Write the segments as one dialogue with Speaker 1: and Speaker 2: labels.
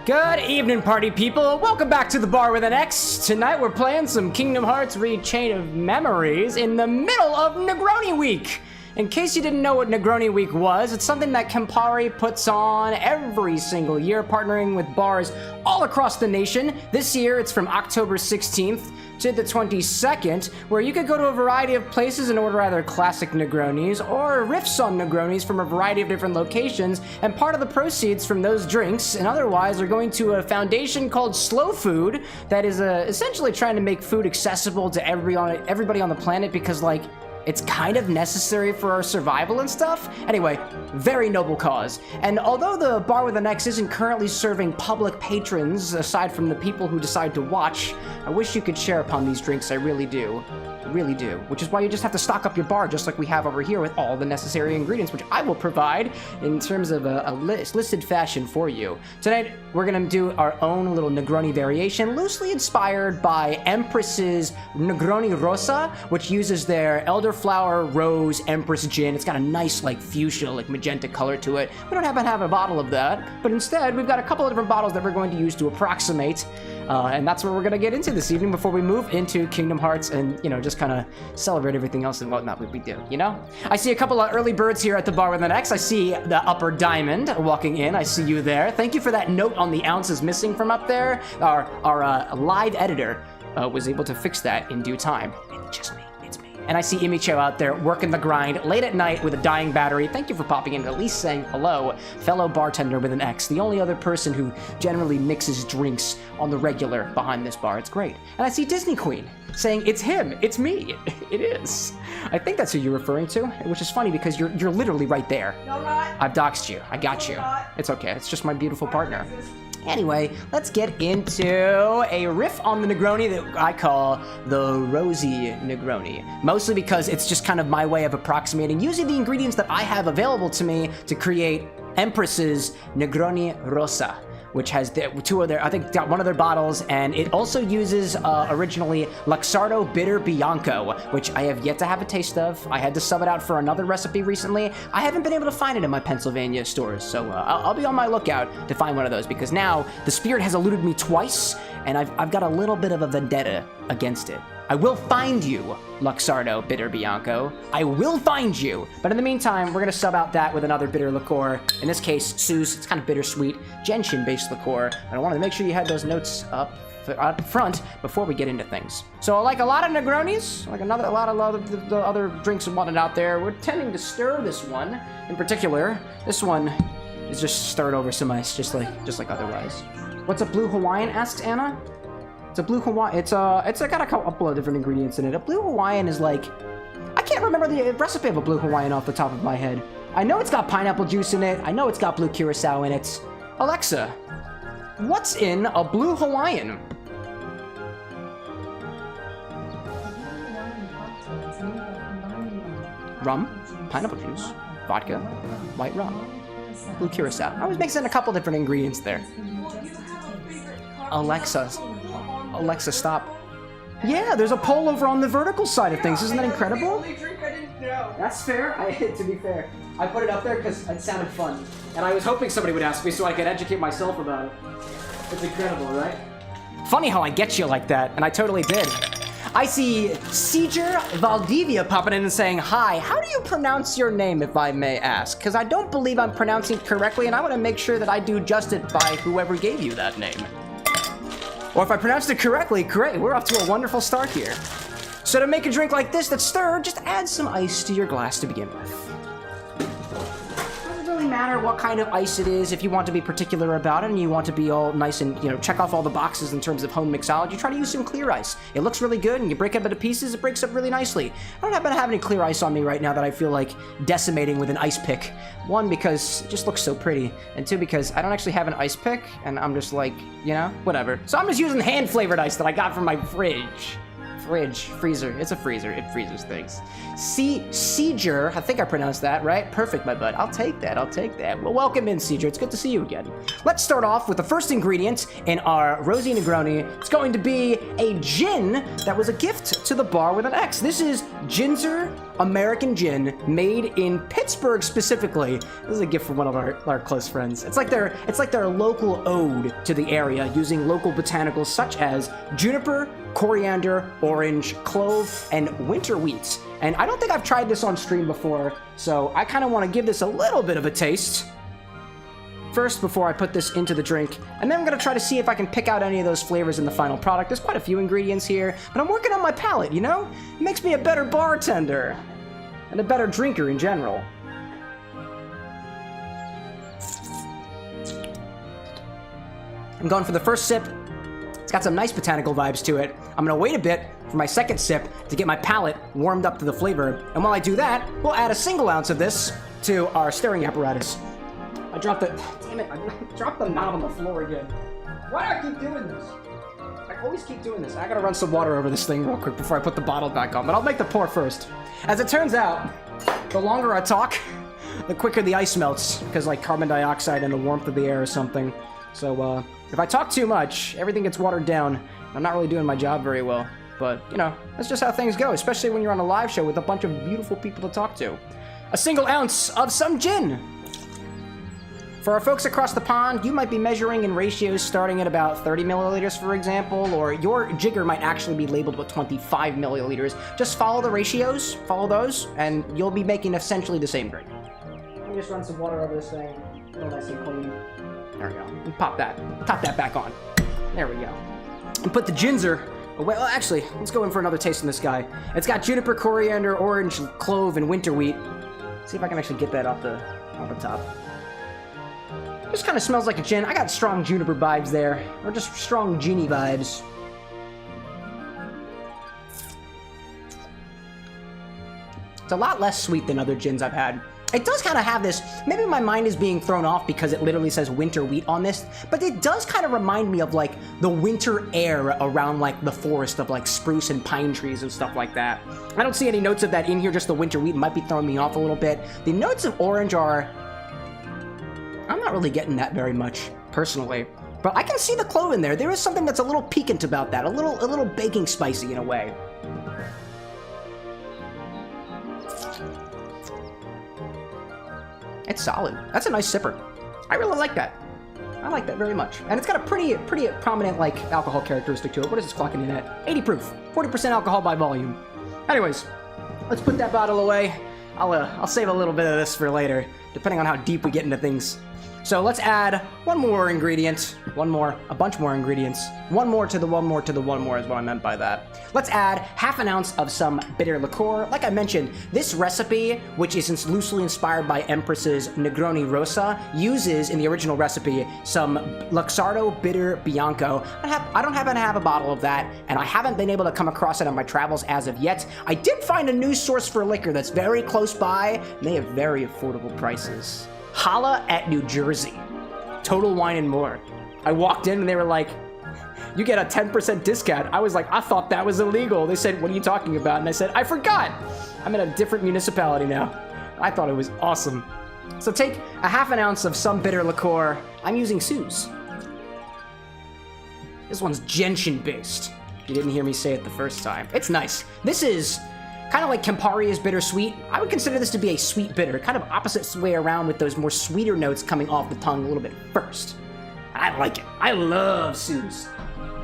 Speaker 1: Good evening, party people. Welcome back to the Bar with an X. Tonight we're playing some Kingdom Hearts Chain of Memories in the middle of Negroni Week. In case you didn't know what Negroni Week was, it's something that Campari puts on every single year, partnering with bars all across the nation. This year, it's from October 16th to the 22nd, where you could go to a variety of places and order either classic Negronis or riffs on Negronis from a variety of different locations, and part of the proceeds from those drinks and otherwise are going to a foundation called Slow Food that is essentially trying to make food accessible to everybody on the planet because, like, it's kind of necessary for our survival and stuff. Anyway, very noble cause. And although the Bar with an X isn't currently serving public patrons, aside from the people who decide to watch, I wish you could share upon these drinks, I really do. I really do. Which is why you just have to stock up your bar, just like we have over here with all the necessary ingredients, which I will provide in terms of a listed fashion for you. Tonight, we're gonna do our own little Negroni variation, loosely inspired by Empress's Negroni Rosa, which uses their Elderflower Rose Empress gin. It's got a nice, like, fuchsia, like, magenta color to it. We don't happen to have a bottle of that, but instead, we've got a couple of different bottles that we're going to use to approximate, and that's what we're gonna get into this evening before we move into Kingdom Hearts and, you know, just kind of celebrate everything else and whatnot we do, you know? I see a couple of early birds here at the Bar with an X. I see the Upper Diamond walking in. I see you there. Thank you for that note on the ounces missing from up there. Our live editor was able to fix that in due time. It's just me. It's me. And I see Imicho out there working the grind late at night with a dying battery. Thank you for popping in, at least saying hello, fellow bartender with an X, the only other person who generally mixes drinks on the regular behind this bar. It's great. And I see Disney Queen saying, it's him, it's me. It is. I think that's who you're referring to, which is funny because you're literally right there.
Speaker 2: No, I'm not.
Speaker 1: I've doxed you. I got you. It's okay. It's just my beautiful partner. Anyway, let's get into a riff on the Negroni that I call the Rosey Negroni. Mostly because it's just kind of my way of approximating using the ingredients that I have available to me to create Empress's Negroni Rosa, which has two of their, I think, got one of their bottles, and it also uses originally Luxardo Bitter Bianco, which I have yet to have a taste of. I had to sub it out for another recipe recently. I haven't been able to find it in my Pennsylvania stores, so I'll be on my lookout to find one of those, because now the spirit has eluded me twice, and I've got a little bit of a vendetta against it. I will find you, Luxardo Bitter Bianco. I will find you. But in the meantime, we're gonna sub out that with another bitter liqueur. In this case, Suze. It's kind of bittersweet, gentian-based liqueur. And I wanted to make sure you had those notes up front before we get into things. So, like a lot of Negronis, like a lot of the other drinks and whatnot out there, we're tending to stir this one. In particular, this one is just stirred over some ice, just like otherwise. What's a blue Hawaiian? Asks Anna. It's a blue Hawaiian. It's got a couple of different ingredients in it. A blue Hawaiian is like, I can't remember the recipe of a blue Hawaiian off the top of my head. I know it's got pineapple juice in it. I know it's got blue curacao in it. Alexa, what's in a blue Hawaiian? Rum, pineapple juice, vodka, white rum, blue curacao. I was mixing a couple different ingredients there. Alexa, stop. Yeah, there's a poll over on the vertical side of things. Isn't that incredible? That's fair. To be fair, I put it up there because it sounded fun, and I was hoping somebody would ask me so I could educate myself about it. It's incredible, right? Funny how I get you like that, and I totally did. I see Ginzer Valdivia popping in and saying, hi, how do you pronounce your name, if I may ask? Because I don't believe I'm pronouncing it correctly, and I want to make sure that I do justice by whoever gave you that name. Or if I pronounced it correctly, great, we're off to a wonderful start here. So to make a drink like this that's stirred, just add some ice to your glass to begin with. Doesn't really matter what kind of ice it is. If you want to be particular about it and you want to be all nice and, you know, check off all the boxes in terms of home mixology, try to use some clear ice. It looks really good, and you break it up into pieces, it breaks up really nicely. I don't happen to have any clear ice on me right now that I feel like decimating with an ice pick. One, because it just looks so pretty, and two, because I don't actually have an ice pick, and I'm just like, you know, whatever. So I'm just using hand-flavored ice that I got from my fridge. freezer. It's a freezer. It freezes things. Ginzer, I think I pronounced that right. Perfect, my bud. I'll take that. Well, welcome in, Ginzer. It's good to see you again. Let's start off with the first ingredient in our Rosey Negroni. It's going to be a gin that was a gift to the bar with an X. This is Ginzer American gin, made in Pittsburgh specifically. This is a gift from one of our close friends. It's like their local ode to the area, using local botanicals such as juniper, coriander, orange, clove, and winter wheat. And I don't think I've tried this on stream before, so I kind of want to give this a little bit of a taste first before I put this into the drink, and then I'm going to try to see if I can pick out any of those flavors in the final product. There's quite a few ingredients here, but I'm working on my palate, you know? It makes me a better bartender and a better drinker in general. I'm going for the first sip. It's got some nice botanical vibes to it. I'm gonna wait a bit for my second sip to get my palate warmed up to the flavor. And while I do that, we'll add a single ounce of this to our stirring apparatus. I dropped the knob on the floor again. Why do I keep doing this? I always keep doing this. I gotta run some water over this thing real quick before I put the bottle back on, but I'll make the pour first. As it turns out, the longer I talk, the quicker the ice melts, because like carbon dioxide and the warmth of the air or something. So, if I talk too much, everything gets watered down. I'm not really doing my job very well. But, you know, that's just how things go, especially when you're on a live show with a bunch of beautiful people to talk to. A single ounce of some gin. For our folks across the pond, you might be measuring in ratios starting at about 30 milliliters, for example, or your jigger might actually be labeled with 25 milliliters. Just follow the ratios, follow those, and you'll be making essentially the same drink. Let me just run some water over this thing. Real nice and clean. There we go. And top that back on. There we go. And put the Ginzer away. Well, actually, let's go in for another taste in this guy. It's got juniper, coriander, orange, clove, and winter wheat. See if I can actually get that off the top. Just kind of smells like a gin. I got strong juniper vibes there, or just strong ginny vibes. It's a lot less sweet than other gins I've had. It does kind of have this, maybe my mind is being thrown off because it literally says winter wheat on this, but it does kind of remind me of like the winter air around like the forest of like spruce and pine trees and stuff like that. I don't see any notes of that in here, just the winter wheat might be throwing me off a little bit. The notes of orange are, I'm not really getting that very much, personally. But I can see the clove in there. There is something that's a little piquant about that, a little baking spicy in a way. It's solid. That's a nice sipper. I really like that. I like that very much. And it's got a pretty prominent, like, alcohol characteristic to it. What is this clocking in at? 80 proof. 40% alcohol by volume. Anyways, let's put that bottle away. I'll save a little bit of this for later, depending on how deep we get into things. So let's add one more ingredient. A bunch more ingredients. One more to the one more is what I meant by that. Let's add half an ounce of some bitter liqueur. Like I mentioned, this recipe, which is loosely inspired by Empress's Negroni Rosa, uses in the original recipe some Luxardo Bitter Bianco. I don't happen to have a bottle of that, and I haven't been able to come across it on my travels as of yet. I did find a news source for liquor that's very close by, and they have very affordable prices. Holla at New Jersey. Total Wine and More. I walked in and they were like, you get a 10% discount. I was like, I thought that was illegal. They said, what are you talking about? And I said, I forgot. I'm in a different municipality now. I thought it was awesome. So take a half an ounce of some bitter liqueur. I'm using Suze. This one's gentian based. You didn't hear me say it the first time. It's nice. This is kind of like Campari is bittersweet. I would consider this to be a sweet bitter, kind of opposite way around with those more sweeter notes coming off the tongue a little bit first. I like it. I love Suze.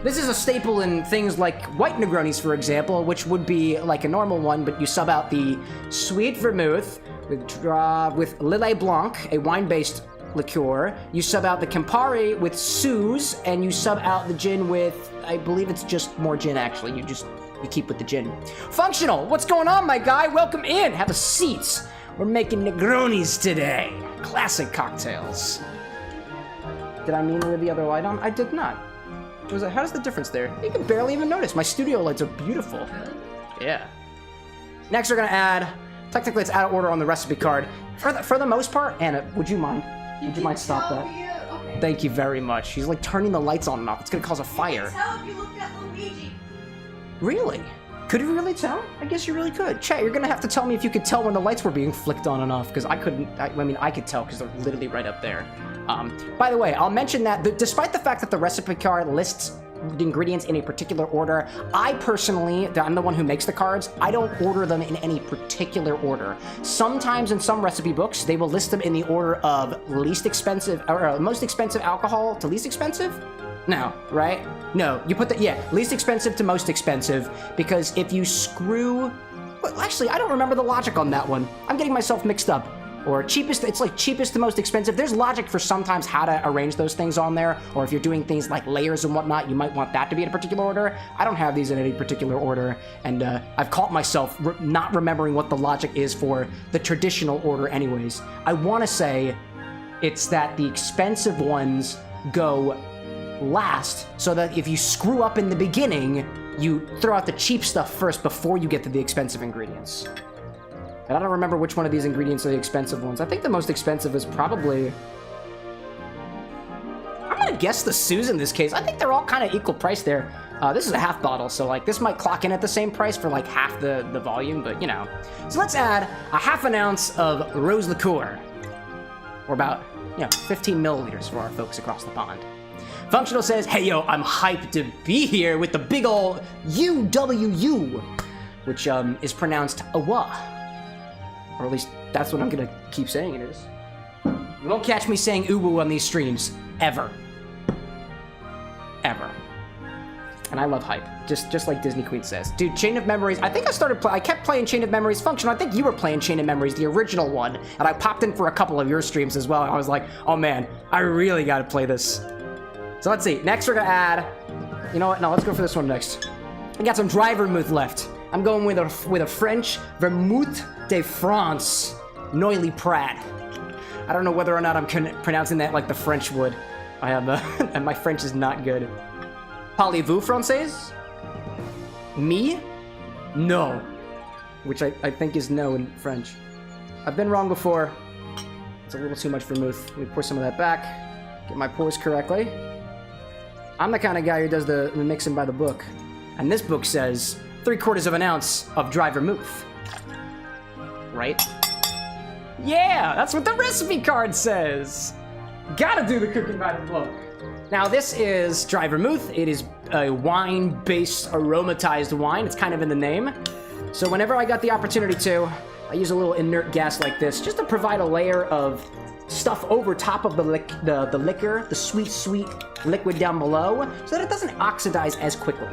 Speaker 1: This is a staple in things like white Negronis, for example, which would be like a normal one, but you sub out the sweet vermouth with Lillet Blanc, a wine-based liqueur. You sub out the Campari with Suze, and you sub out the gin with, I believe it's just more gin, actually. You keep with the gin. Functional, what's going on, my guy? Welcome in. Have a seat. We're making Negronis today. Classic cocktails. Did I mean to leave the other light on? I did not. How's the difference there? You can barely even notice. My studio lights are beautiful. Yeah. Next, we're gonna add. Technically, it's out of order on the recipe card. For the most part, Anna, would you mind? Would you mind stop that? Okay. Thank you very much. She's like turning the lights on and off. It's gonna cause a fire.
Speaker 2: Tell if you looked at Luigi.
Speaker 1: Really? Could you really tell? I guess you really could. Chat, you're gonna have to tell me if you could tell when the lights were being flicked on and off, because I couldn't. I mean, I could tell because they're literally right up there. By the way, I'll mention that despite the fact that the recipe card lists the ingredients in a particular order, I personally, I'm the one who makes the cards, I don't order them in any particular order. Sometimes in some recipe books, they will list them in the order of least expensive, or most expensive alcohol to least expensive? No, right? No, you put the, yeah, least expensive to most expensive, because if you screw, well, actually, I don't remember the logic on that one. I'm getting myself mixed up. Or cheapest, it's like cheapest to most expensive. There's logic for sometimes how to arrange those things on there, or if you're doing things like layers and whatnot, you might want that to be in a particular order. I don't have these in any particular order, and I've caught myself not remembering what the logic is for the traditional order anyways. I want to say it's that the expensive ones go last, so that if you screw up in the beginning, you throw out the cheap stuff first before you get to the expensive ingredients. And I don't remember which one of these ingredients are the expensive ones. I think the most expensive is probably... I'm gonna guess the Suze in this case. I think they're all kind of equal price there. This is a half bottle, so like this might clock in at the same price for like half the volume, but you know. So let's add a half an ounce of Rose Liqueur. Or about, 15 milliliters for our folks across the pond. Functional says, hey yo, I'm hyped to be here with the big ol' UWU, which is pronounced awa. Or at least that's what I'm gonna keep saying it is. You won't catch me saying uwu on these streams. Ever. Ever. And I love hype. Just like Disney Queen says. Dude, Chain of Memories, I think I kept playing Chain of Memories Functional. I think you were playing Chain of Memories, the original one. And I popped in for a couple of your streams as well. And I was like, oh man, I really gotta play this. So let's see. Next we're gonna add, you know what? No, let's go for this one next. I got some dry vermouth left. I'm going with a French Vermouth de France, Noilly Prat. I don't know whether or not I'm pronouncing that like the French would. I have and my French is not good. Parlez-vous française? Me? No. Which I think is no in French. I've been wrong before. It's a little too much vermouth. Let me pour some of that back. Get my pours correctly. I'm the kind of guy who does the mixing by the book. And this book says 3/4 of an ounce of dry vermouth. Right? Yeah, that's what the recipe card says. Gotta do the cooking by the book. Now this is dry vermouth. It is a wine-based aromatized wine. It's kind of in the name. So whenever I got the opportunity to, I use a little inert gas like this just to provide a layer of stuff over top of the liquor, the sweet liquid down below, so that it doesn't oxidize as quickly.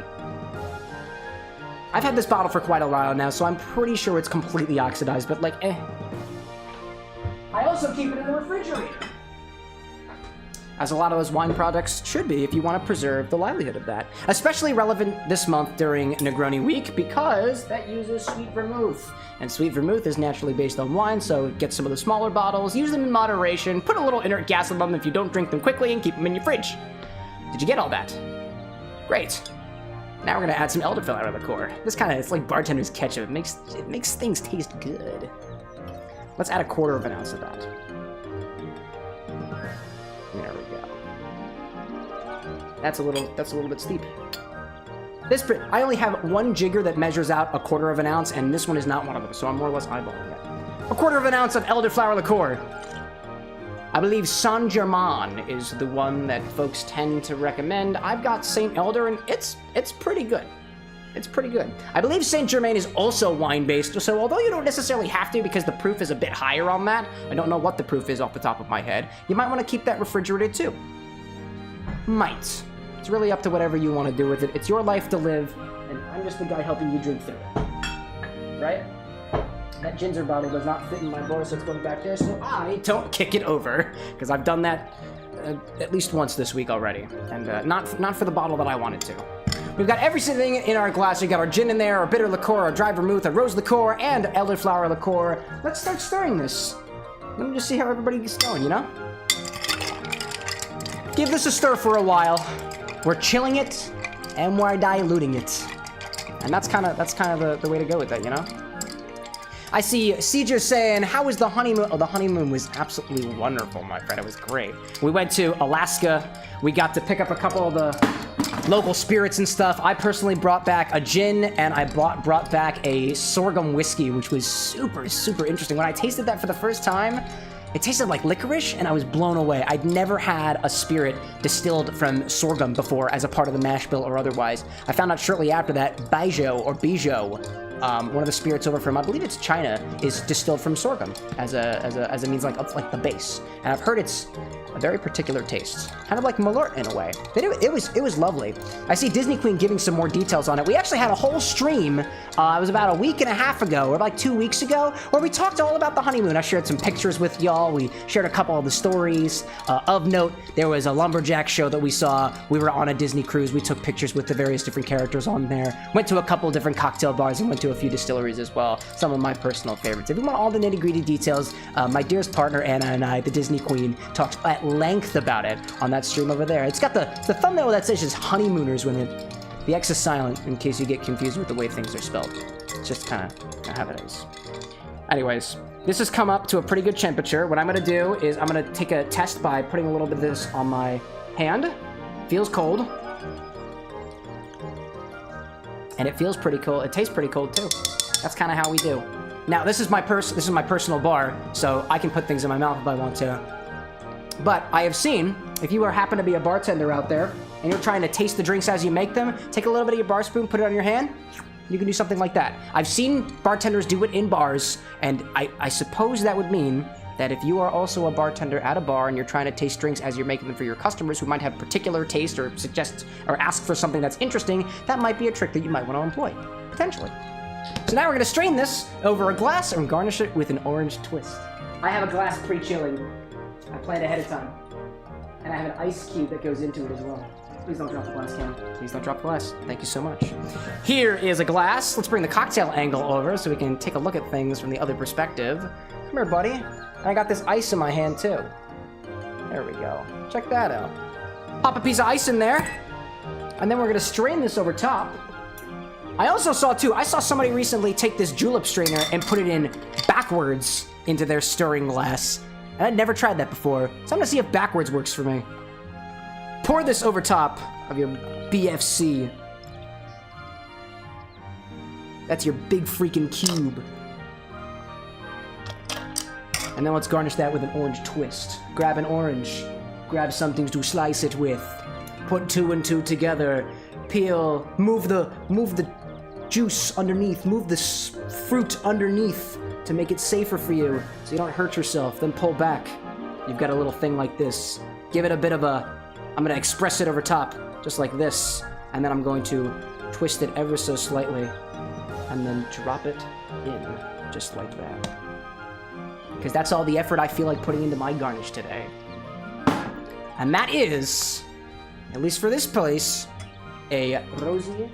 Speaker 1: I've had this bottle for quite a while now, so I'm pretty sure it's completely oxidized, but like, eh. I also keep it in the refrigerator. As a lot of those wine products should be if you want to preserve the livelihood of that. Especially relevant this month during Negroni Week, because that uses sweet vermouth. And sweet vermouth is naturally based on wine, so get some of the smaller bottles, use them in moderation, put a little inert gas in them if you don't drink them quickly, and keep them in your fridge. Did you get all that? Great. Now we're gonna add some Elderflower liqueur. This kind of, it's like bartender's ketchup. It makes things taste good. Let's add 1/4 of an ounce of that. There we go. That's a little bit steep. I only have one jigger that measures out 1/4 of an ounce, and this one is not one of them, so I'm more or less eyeballing it. 1/4 of an ounce of Elderflower liqueur. I believe Saint Germain is the one that folks tend to recommend. I've got Saint Elder, and it's pretty good. It's pretty good. I believe Saint Germain is also wine-based, so although you don't necessarily have to because the proof is a bit higher on that, I don't know what the proof is off the top of my head, you might want to keep that refrigerated too. Might. It's really up to whatever you want to do with it. It's your life to live, and I'm just the guy helping you drink through it. Right? That Ginzer bottle does not fit in my bowl, so it's going back there, so I don't kick it over, because I've done that at least once this week already, and not for the bottle that I wanted to. We've got everything in our glass. We've got our gin in there, our bitter liqueur, our dry vermouth, our rose liqueur, and elderflower liqueur. Let's start stirring this. Let me just see how everybody's going, you know? Give this a stir for a while. We're chilling it, and we're diluting it. And that's kind of the way to go with that, you know? I see Ginzer saying, how was the honeymoon? Oh, the honeymoon was absolutely wonderful, my friend. It was great. We went to Alaska. We got to pick up a couple of the local spirits and stuff. I personally brought back a gin, and I brought back a sorghum whiskey, which was super, super interesting. When I tasted that for the first time, it tasted like licorice, and I was blown away. I'd never had a spirit distilled from sorghum before as a part of the mash bill or otherwise. I found out shortly after that Bijou, one of the spirits over from, I believe it's China, is distilled from sorghum as a means like the base. And I've heard it's a very particular taste, kind of like Malort in a way. But it was lovely. I see Disney Queen giving some more details on it. We actually had a whole stream. It was about a week and a half ago, or like 2 weeks ago, where we talked all about the honeymoon. I shared some pictures with y'all. We shared a couple of the stories. Of note, there was a lumberjack show that we saw. We were on a Disney cruise. We took pictures with the various different characters on there. Went to a couple different cocktail bars and went to a few distilleries as well. Some of my personal favorites. If you want all the nitty-gritty details, my dearest partner Anna and I, the Disney Queen, talked at length about it on that stream over there. It's got the thumbnail that says just honeymooners when it. The X is silent in case you get confused with the way things are spelled. It's just kind of how it is. Anyways, this has come up to a pretty good temperature. What I'm going to do is I'm going to take a test by putting a little bit of this on my hand. Feels cold. And it feels pretty cold. It tastes pretty cold too. That's kind of how we do. Now, this is my personal bar, so I can put things in my mouth if I want to. But I have seen, if you happen to be a bartender out there, and you're trying to taste the drinks as you make them, take a little bit of your bar spoon, put it on your hand, you can do something like that. I've seen bartenders do it in bars, and I suppose that would mean that if you are also a bartender at a bar and you're trying to taste drinks as you're making them for your customers who might have particular taste or suggest or ask for something that's interesting, that might be a trick that you might want to employ, potentially. So now we're going to strain this over a glass and garnish it with an orange twist. I have a glass pre-chilling. I planned ahead of time. And I have an ice cube that goes into it as well. Please don't drop the glass, Cam. Please don't drop the glass. Thank you so much. Here is a glass. Let's bring the cocktail angle over so we can take a look at things from the other perspective. Come here, buddy. And I got this ice in my hand, too. There we go. Check that out. Pop a piece of ice in there. And then we're going to strain this over top. I also saw, too, I saw somebody recently take this julep strainer and put it in backwards into their stirring glass. And I'd never tried that before, so I'm gonna see if backwards works for me. Pour this over top of your BFC. That's your big freaking cube. And then let's garnish that with an orange twist. Grab an orange. Grab something to slice it with. Put 2 and 2 together. Peel. Move the juice underneath. Move the fruit underneath to make it safer for you so you don't hurt yourself. Then pull back. You've got a little thing like this. Give it a bit of a... I'm going to express it over top, just like this. And then I'm going to twist it ever so slightly. And then drop it in, just like that. Because that's all the effort I feel like putting into my garnish today. And that is, at least for this place, a Rosey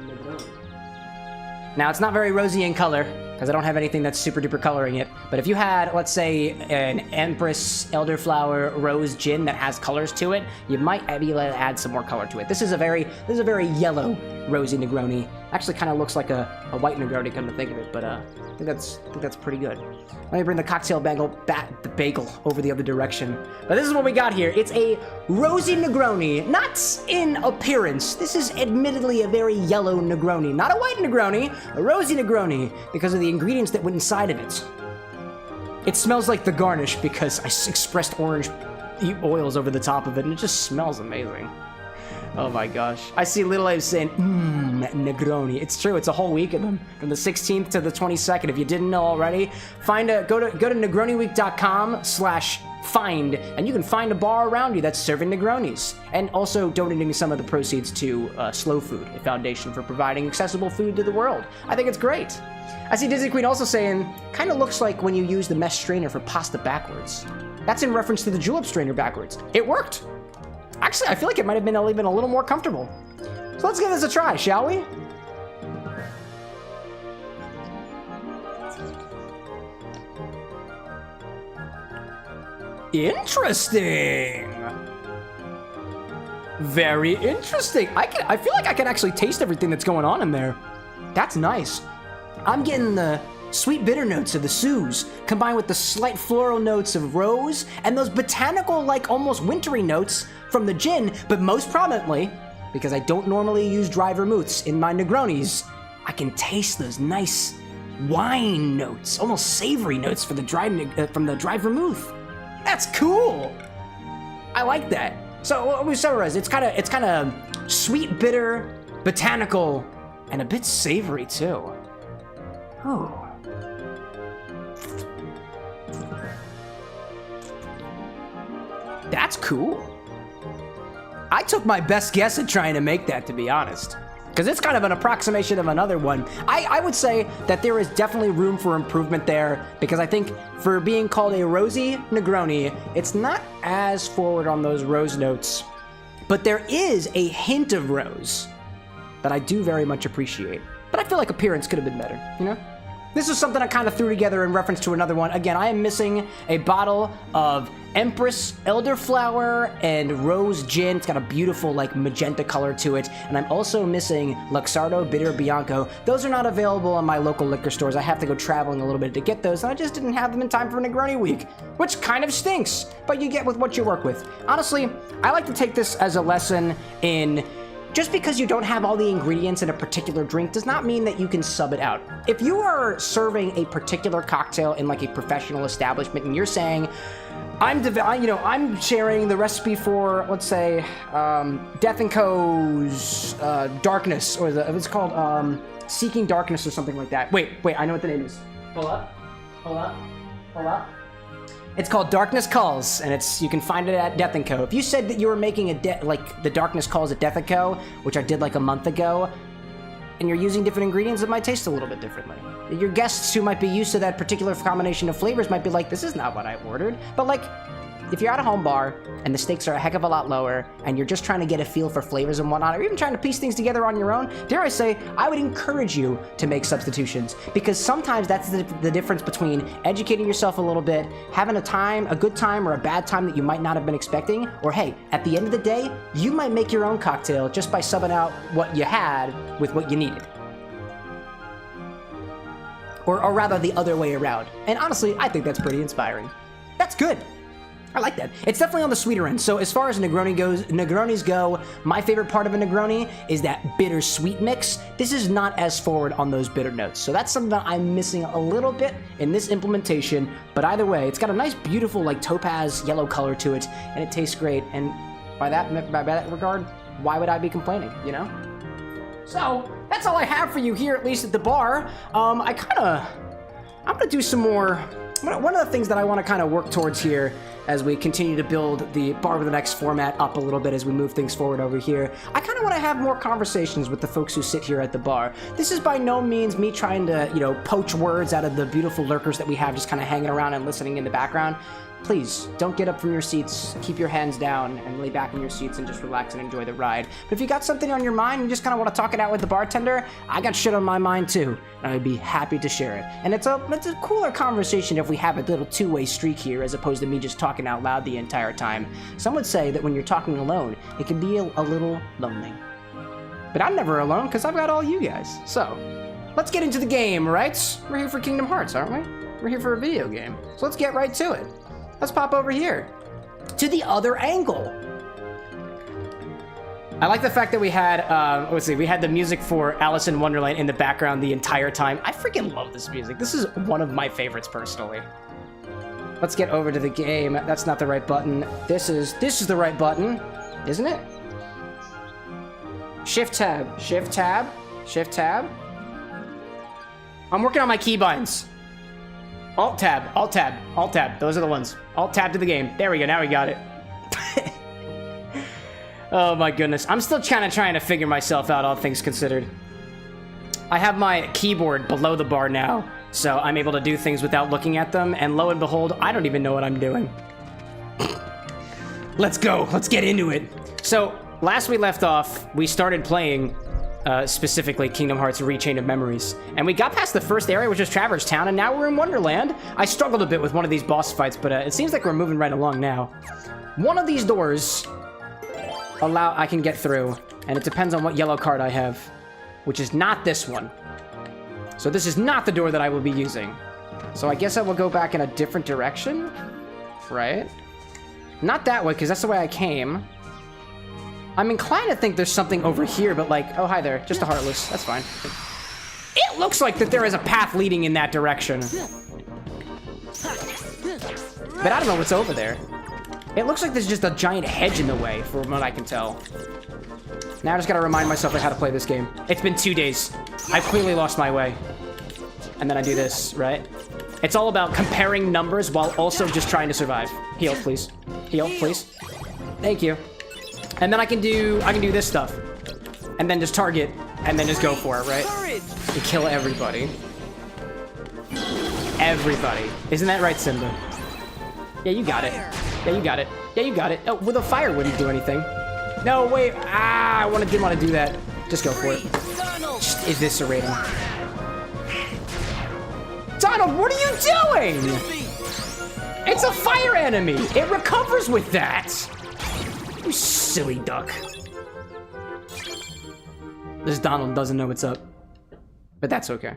Speaker 1: Negroni. Now, it's not very rosy in color, because I don't have anything that's super duper coloring it. But if you had, let's say, an Empress Elderflower Rose Gin that has colors to it, you might be able to add some more color to it. This is a very yellow Rosey Negroni. Actually, kind of looks like a white Negroni, come to think of it. But I think that's pretty good. Let me bring the cocktail bagel over the other direction. But this is what we got here. It's a Rosey Negroni, not in appearance. This is admittedly a very yellow Negroni, not a white Negroni, a Rosey Negroni, because of the ingredients that went inside of it. It smells like the Garnish because I expressed orange oils over the top of it, and it just smells amazing. Oh my gosh. I see Little Abe saying, Negroni. It's true, it's a whole week of them. From the 16th to the 22nd. If you didn't know already, go to negroniweek.com/find, and you can find a bar around you that's serving Negronis. And also donating some of the proceeds to Slow Food, a foundation for providing accessible food to the world. I think it's great. I see Disney Queen also saying, kind of looks like when you use the mesh strainer for pasta backwards. That's in reference to the julep strainer backwards. It worked. Actually, I feel like it might have been even a little more comfortable. So let's give this a try, shall we? Interesting. Very interesting. I feel like I can actually taste everything that's going on in there. That's nice. I'm getting the sweet bitter notes of the Suze, combined with the slight floral notes of rose, and those botanical, like almost wintry notes from the gin, but most prominently, because I don't normally use dry vermouths in my Negronis, I can taste those nice wine notes, almost savory notes for the from the dry vermouth. That's cool. I like that. So what we summarize, it's kind of sweet, bitter, botanical, and a bit savory too. Ooh. That's cool. I took my best guess at trying to make that, to be honest, because it's kind of an approximation of another one. I would say that there is definitely room for improvement there, because I think for being called a Rosey Negroni, it's not as forward on those rose notes, but there is a hint of rose that I do very much appreciate. But I feel like appearance could have been better, you know? This is something I kind of threw together in reference to another one. Again, I am missing a bottle of Empress Elderflower and Rose Gin. It's got a beautiful, like, magenta color to it. And I'm also missing Luxardo Bitter Bianco. Those are not available in my local liquor stores. I have to go traveling a little bit to get those, and I just didn't have them in time for Negroni Week, which kind of stinks, but you get with what you work with. Honestly, I like to take this as a lesson in just because you don't have all the ingredients in a particular drink does not mean that you can sub it out. If you are serving a particular cocktail in like a professional establishment and you're saying, I'm sharing the recipe for, let's say, Death & Co.'s Darkness, or it's called Seeking Darkness or something like that. Wait, I know what the name is. Hold up. It's called Darkness Calls, and you can find it at Death & Co. If you said that you were making like the Darkness Calls at Death & Co., which I did like a month ago, and you're using different ingredients, it might taste a little bit differently. Your guests who might be used to that particular combination of flavors might be like, this is not what I ordered. But like, if you're at a home bar and the stakes are a heck of a lot lower and you're just trying to get a feel for flavors and whatnot, or even trying to piece things together on your own, dare I say, I would encourage you to make substitutions, because sometimes that's the difference between educating yourself a little bit, having a good time or a bad time that you might not have been expecting, or hey, at the end of the day, you might make your own cocktail just by subbing out what you had with what you needed. Or rather the other way around. And honestly, I think that's pretty inspiring. That's good. I like that. It's definitely on the sweeter end. So as far as Negronis go, my favorite part of a Negroni is that bitter-sweet mix. This is not as forward on those bitter notes. So that's something that I'm missing a little bit in this implementation. But either way, it's got a nice, beautiful, like topaz yellow color to it, and it tastes great. And by that regard, why would I be complaining, you know? So that's all I have for you here, at least at the bar. I'm gonna do some more. One of the things that I want to kind of work towards here as we continue to build the Bar with an X format up a little bit as we move things forward over here, I kind of want to have more conversations with the folks who sit here at the bar. This is by no means me trying to, poach words out of the beautiful lurkers that we have just kind of hanging around and listening in the background. Please, don't get up from your seats, keep your hands down, and lay back in your seats and just relax and enjoy the ride. But if you got something on your mind and you just kind of want to talk it out with the bartender, I got shit on my mind too, and I'd be happy to share it. And it's a cooler conversation if we have a little two-way streak here, as opposed to me just talking out loud the entire time. Some would say that when you're talking alone, it can be a little lonely. But I'm never alone, because I've got all you guys. So, let's get into the game, right? We're here for Kingdom Hearts, aren't we? We're here for a video game. So let's get right to it. Let's pop over here to the other angle. I like the fact that we had, we had the music for Alice in Wonderland in the background the entire time. I freaking love this music. This is one of my favorites personally. Let's get over to the game. That's not the right button. This is the right button, isn't it? Shift tab, shift tab, shift tab. I'm working on my keybinds. Alt tab, alt tab, alt tab. Those are the ones. Alt tab to the game. There we go. Now we got it. Oh my goodness. I'm still trying to figure myself out, all things considered. I have my keyboard below the bar now, so I'm able to do things without looking at them, and lo and behold, I don't even know what I'm doing. Let's go. Let's get into it. So, last we left off, we started playing specifically Kingdom Hearts Rechain of Memories. And we got past the first area, which is Traverse Town, and now we're in Wonderland. I struggled a bit with one of these boss fights, but it seems like we're moving right along now. One of these doors I can get through, and it depends on what yellow card I have, which is not this one. So this is not the door that I will be using. So I guess I will go back in a different direction, right? Not that way, because that's the way I came. I'm inclined to think there's something over here, but like, oh, hi there. Just a Heartless. That's fine. It looks like that there is a path leading in that direction. But I don't know what's over there. It looks like there's just a giant hedge in the way, from what I can tell. Now I just gotta remind myself of how to play this game. It's been 2 days. I've clearly lost my way. And then I do this, right? It's all about comparing numbers while also just trying to survive. Heal, please. Heal, please. Thank you. And then I can do this stuff. And then just target, and then just go for it, right? And kill everybody. Everybody. Isn't that right, Simba? Yeah, you got it. Yeah, you got it. Yeah, you got it. Oh, well, the fire wouldn't do anything. No, wait. Ah, didn't want to do that. Just go for it. Just eviscerate him. Donald, what are you doing? It's a fire enemy. It recovers with that. You silly duck. This Donald doesn't know what's up. But that's okay.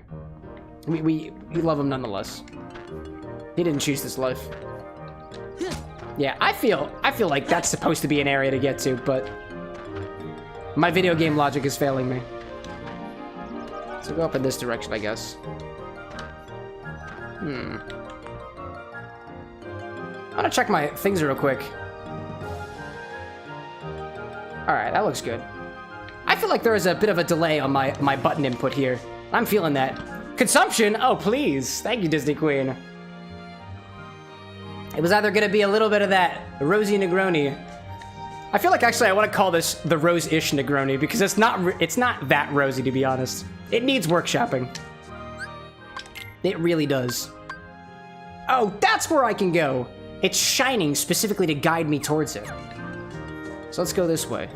Speaker 1: We love him nonetheless. He didn't choose this life. Yeah, I feel like that's supposed to be an area to get to, but my video game logic is failing me. So go up in this direction, I guess. I'm gonna check my things real quick. Alright, that looks good. I feel like there is a bit of a delay on my button input here. I'm feeling that. Consumption? Oh, please. Thank you, Disney Queen. It was either gonna be a little bit of that Rosey Negroni. I feel like actually I want to call this the Rose-ish Negroni because it's not that rosy, to be honest. It needs workshopping. It really does. Oh, that's where I can go. It's shining specifically to guide me towards it. So let's go this way.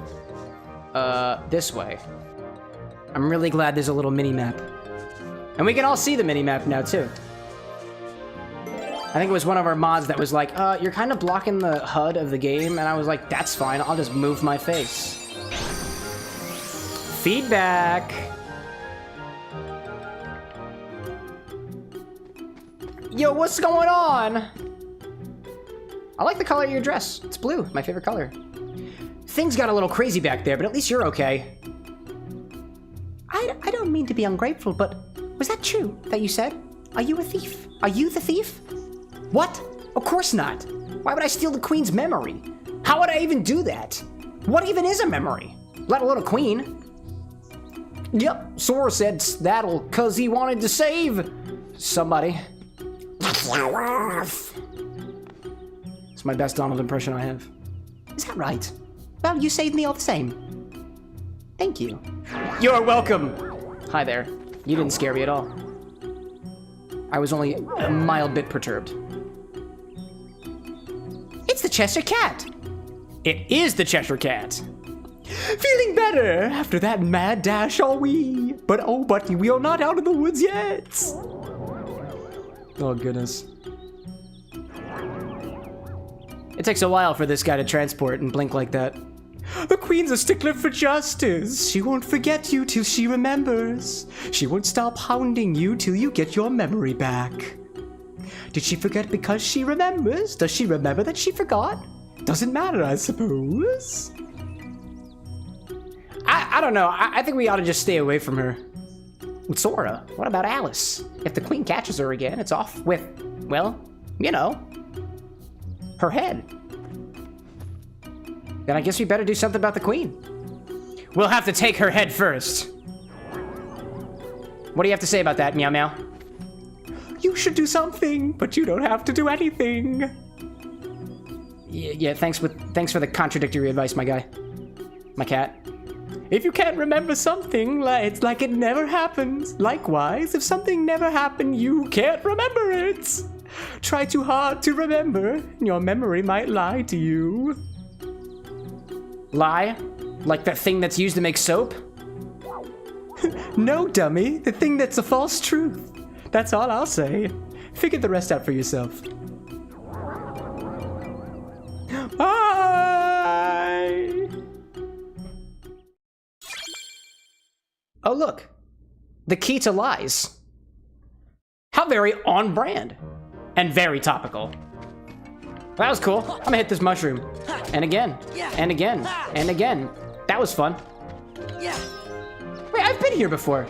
Speaker 1: This way. I'm really glad there's a little mini-map. And we can all see the mini-map now, too. I think it was one of our mods that was like, you're kind of blocking the HUD of the game. And I was like, that's fine. I'll just move my face. Feedback. Yo, what's going on? I like the color of your dress. It's blue, my favorite color. Things got a little crazy back there, but at least you're okay. I don't mean to be ungrateful, but was that true that you said? Are you a thief? Are you the thief? What? Of course not. Why would I steal the queen's memory? How would I even do that? What even is a memory? Let alone a queen. Yep, Sora said that'll cause he wanted to save somebody. It's my best Donald impression I have. Is that right? Well, you saved me all the same. Thank you. You're welcome. Hi there. You didn't scare me at all. I was only a mild bit perturbed. It's the Cheshire Cat. It is the Cheshire Cat. Feeling better after that mad dash, are we? But oh, buddy, we are not out of the woods yet. Oh, goodness. It takes a while for this guy to transport and blink like that. The queen's a stickler for justice. She won't forget you till she remembers. She won't stop hounding you till you get your memory back. Did she forget because she remembers? Does she remember that she forgot? Doesn't matter, I suppose. I don't know. I think we ought to just stay away from her. Sora, what about Alice? If the queen catches her again, it's off with, well, you know, her head. Then I guess we better do something about the queen. We'll have to take her head first. What do you have to say about that, Meow Meow? You should do something, but you don't have to do anything. Yeah, thanks for the contradictory advice, my guy. My cat. If you can't remember something, it's like it never happened. Likewise, if something never happened, you can't remember it. Try too hard to remember, and your memory might lie to you. Lie? Like that thing that's used to make soap? No, dummy. The thing that's a false truth. That's all I'll say. Figure the rest out for yourself. Bye! Oh, look. The key to lies. How very on brand. And very topical. That was cool. I'm gonna hit this mushroom. And again. And again. And again. That was fun.
Speaker 2: Yeah.
Speaker 1: Wait, I've been here before.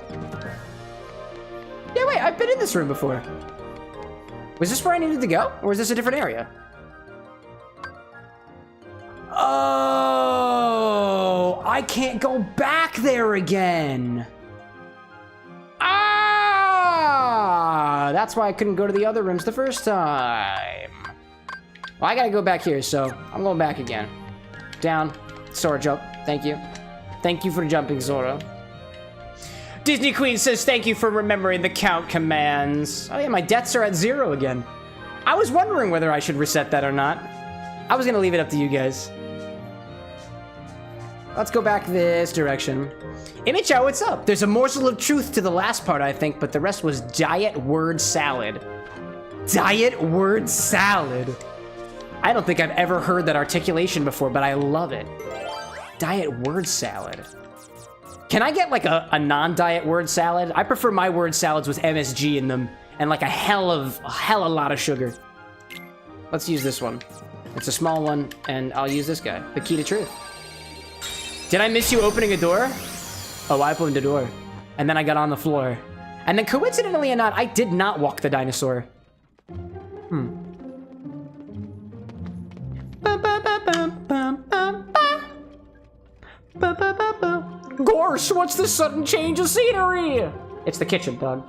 Speaker 1: Yeah, wait, I've been in this room before. Was this where I needed to go? Or is this a different area? Oh, I can't go back there again. Ah, that's why I couldn't go to the other rooms the first time. Well, I gotta go back here, so I'm going back again. Down, Sora jump, thank you. Thank you for jumping, Sora. Disney Queen says thank you for remembering the count commands. Oh yeah, my deaths are at 0 again. I was wondering whether I should reset that or not. I was gonna leave it up to you guys. Let's go back this direction. Imicho, what's up? There's a morsel of truth to the last part, I think, but the rest was diet word salad. Diet word salad. I don't think I've ever heard that articulation before, but I love it. Diet word salad. Can I get like a non-diet word salad? I prefer my word salads with MSG in them and like a hell lot of sugar. Let's use this one. It's a small one, and I'll use this guy. The key to truth. Did I miss you opening a door? Oh, I opened a door. And then I got on the floor. And then coincidentally or not, I did not walk the dinosaur. Gorsh, what's this sudden change of scenery? It's the kitchen, dog.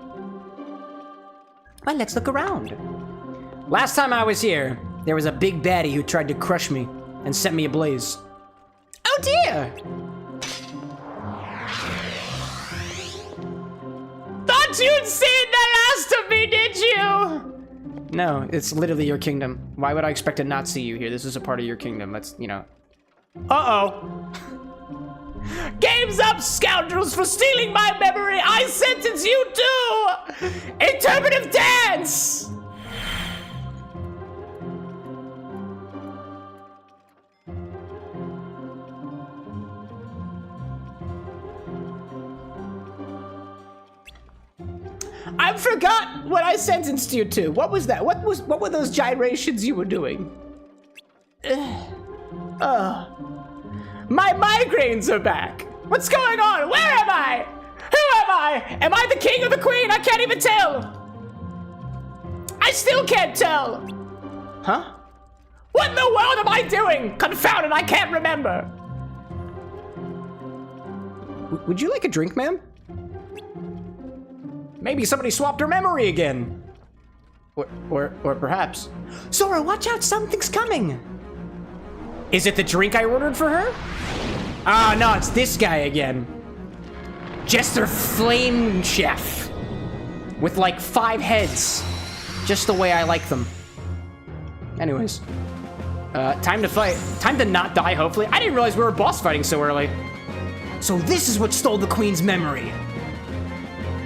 Speaker 1: Well, let's look around. Last time I was here, there was a big baddie who tried to crush me and set me ablaze. Oh dear! Thought you'd seen the last of me, did you? No, it's literally your kingdom. Why would I expect to not see you here? This is a part of your kingdom. That's, you know. Uh-oh. Game's up, scoundrels, for stealing my memory. I sentence you to interpretive dance. I forgot what I sentenced you to. What was that? What were those gyrations you were doing? My migraines are back. What's going on? Where am I? Who am I? Am I the king or the queen? I can't even tell. I still can't tell. Huh? What in the world am I doing? Confounded, I can't remember. Would you like a drink, ma'am? Maybe somebody swapped her memory again. Or perhaps. Sora, watch out, something's coming. Is it the drink I ordered for her? Ah, no, it's this guy again. Jester Flame Chef. With like 5 heads. Just the way I like them. Anyways. Time to fight. Time to not die, hopefully. I didn't realize we were boss fighting so early. So this is what stole the queen's memory.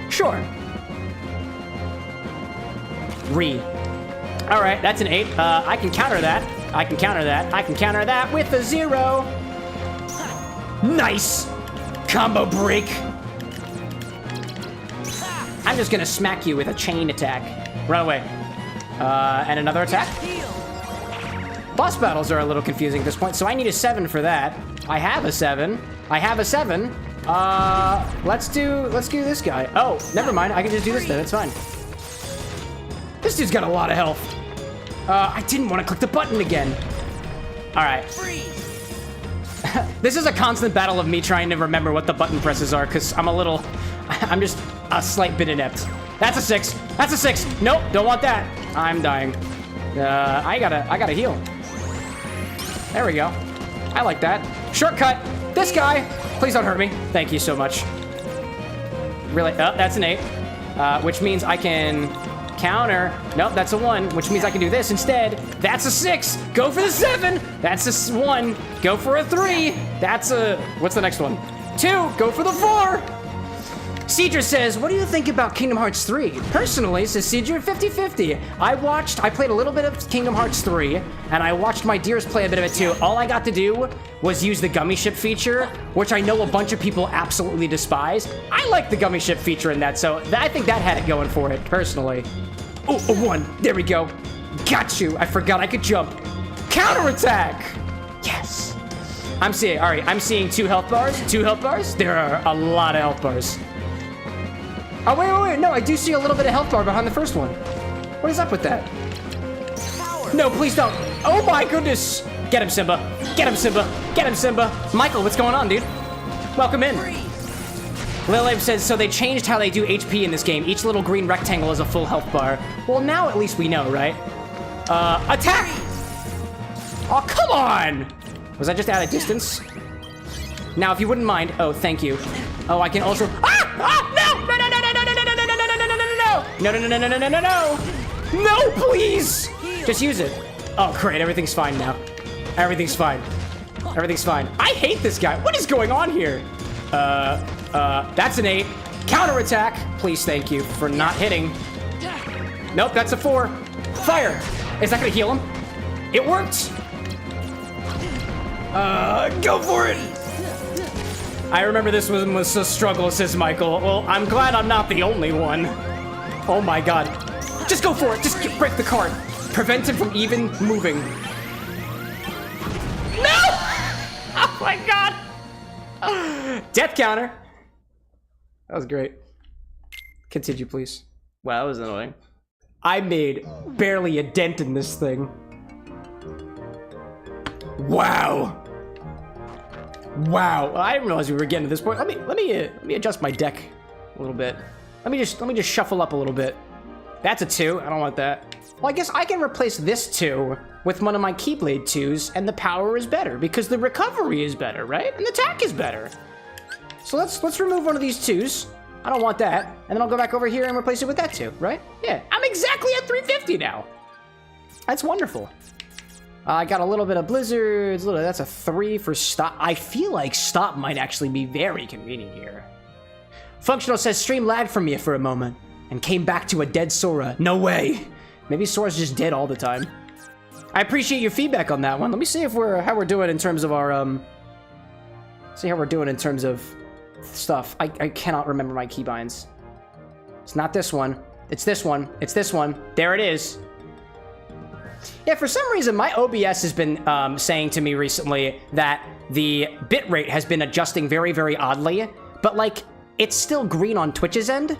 Speaker 1: Sure. All right, that's an 8. I can counter that. I can counter that. I can counter that with a 0. Nice. Combo break. I'm just gonna smack you with a chain attack. Run away. And another attack. Boss battles are a little confusing at this point, so I need a 7 for that. I have a 7. I have a 7. Let's do this guy. Oh, never mind. I can just do this then. It's fine. This dude's got a lot of health. I didn't want to click the button again. All right. This is a constant battle of me trying to remember what the button presses are, because I'm just a slight bit inept. That's a 6. That's a 6. Nope, don't want that. I'm dying. I gotta heal. There we go. I like that. Shortcut. This guy. Please don't hurt me. Thank you so much. Really? Oh, that's an 8. Which means I can counter. Nope, that's a 1, which means I can do this instead. That's a 6. Go for the 7. That's a 1. Go for a 3. That's a... What's the next one? 2. Go for the 4. Cedra says, what do you think about Kingdom Hearts 3? Personally, says Cedra, 50-50. I played a little bit of Kingdom Hearts 3, and I watched my dears play a bit of it too. All I got to do was use the gummy ship feature, which I know a bunch of people absolutely despise. I like the gummy ship feature in that, so I think that had it going for it, personally. Oh, a 1. There we go. Got you. I forgot I could jump. Counterattack. Yes. I'm seeing 2 health bars. 2 health bars? There are a lot of health bars. Oh, wait. No, I do see a little bit of health bar behind the first one. What is up with that? No, please don't. Oh my goodness. Get him, Simba. Get him, Simba. Get him, Simba. Michael, what's going on, dude? Welcome in. Lil says, so they changed how they do HP in this game. Each little green rectangle is a full health bar. Well, now at least we know, right? Attack! Oh, come on! Was I just out of distance? Now, if you wouldn't mind... Oh, thank you. Oh, I can also... Ah! Ah! No! No, no, no, no, no, no, no, no, no, no, no, no, no, no, no, no, no, no, no! No, please! Just use it. Oh, great. Everything's fine now. Everything's fine. Everything's fine. I hate this guy. What is going on here? That's an 8. Counterattack. Please, thank you for not hitting. Nope, that's a 4. Fire. Is that gonna heal him? It worked. Go for it. I remember this was a struggle, says Michael. Well, I'm glad I'm not the only one. Oh my god. Just go for it. Just break the card. Prevent him from even moving. No! Oh my god. Death counter. That was great. Continue, please. Wow, that was annoying. I made barely a dent in this thing. Wow. Wow. I didn't realize we were getting to this point. Let me adjust my deck a little bit. Let me just shuffle up a little bit. That's a 2. I don't want that. Well, I guess I can replace this 2 with one of my Keyblade 2s, and the power is better because the recovery is better, right? And the attack is better. So let's remove one of these 2s. I don't want that. And then I'll go back over here and replace it with that 2, right? Yeah, I'm exactly at 350 now. That's wonderful. I got a little bit of blizzards. That's a 3 for stop. I feel like stop might actually be very convenient here. Functional says stream lagged from you for a moment and came back to a dead Sora. No way. Maybe Sora's just dead all the time. I appreciate your feedback on that one. Let me see if how we're doing in terms of our see how we're doing in terms of stuff. I cannot remember my keybinds. It's not this one. It's this one. It's this one. There it is. Yeah, for some reason my OBS has been saying to me recently that the bitrate has been adjusting very, very oddly, but like it's still green on Twitch's end.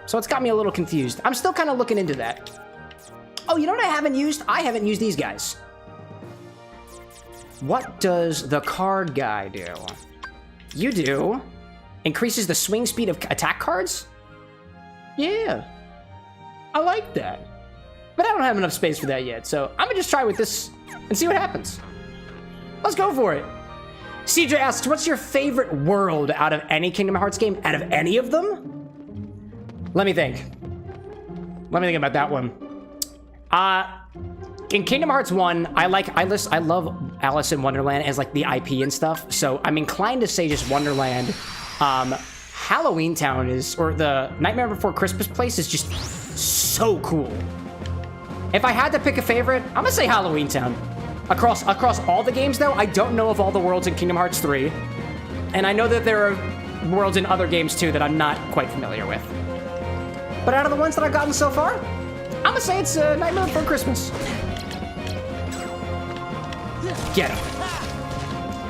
Speaker 1: So it's got me a little confused. I'm still kind of looking into that. Oh, you know what I haven't used? I haven't used these guys. What does the card guy do? You do. Increases the swing speed of attack cards? Yeah. I like that. But I don't have enough space for that yet, so I'm gonna just try with this and see what happens. Let's go for it. CJ asks, what's your favorite world out of any Kingdom Hearts game? Out of any of them? Let me think. Let me think about that one. In Kingdom Hearts 1, I love Alice in Wonderland as like the IP and stuff, so I'm inclined to say just Wonderland. Halloween Town or the Nightmare Before Christmas place is just so cool. If I had to pick a favorite, I'm gonna say Halloween Town. Across all the games though, I don't know of all the worlds in Kingdom Hearts 3. And I know that there are worlds in other games too that I'm not quite familiar with. But out of the ones that I've gotten so far, I'm gonna say it's Nightmare Before Christmas. Get him.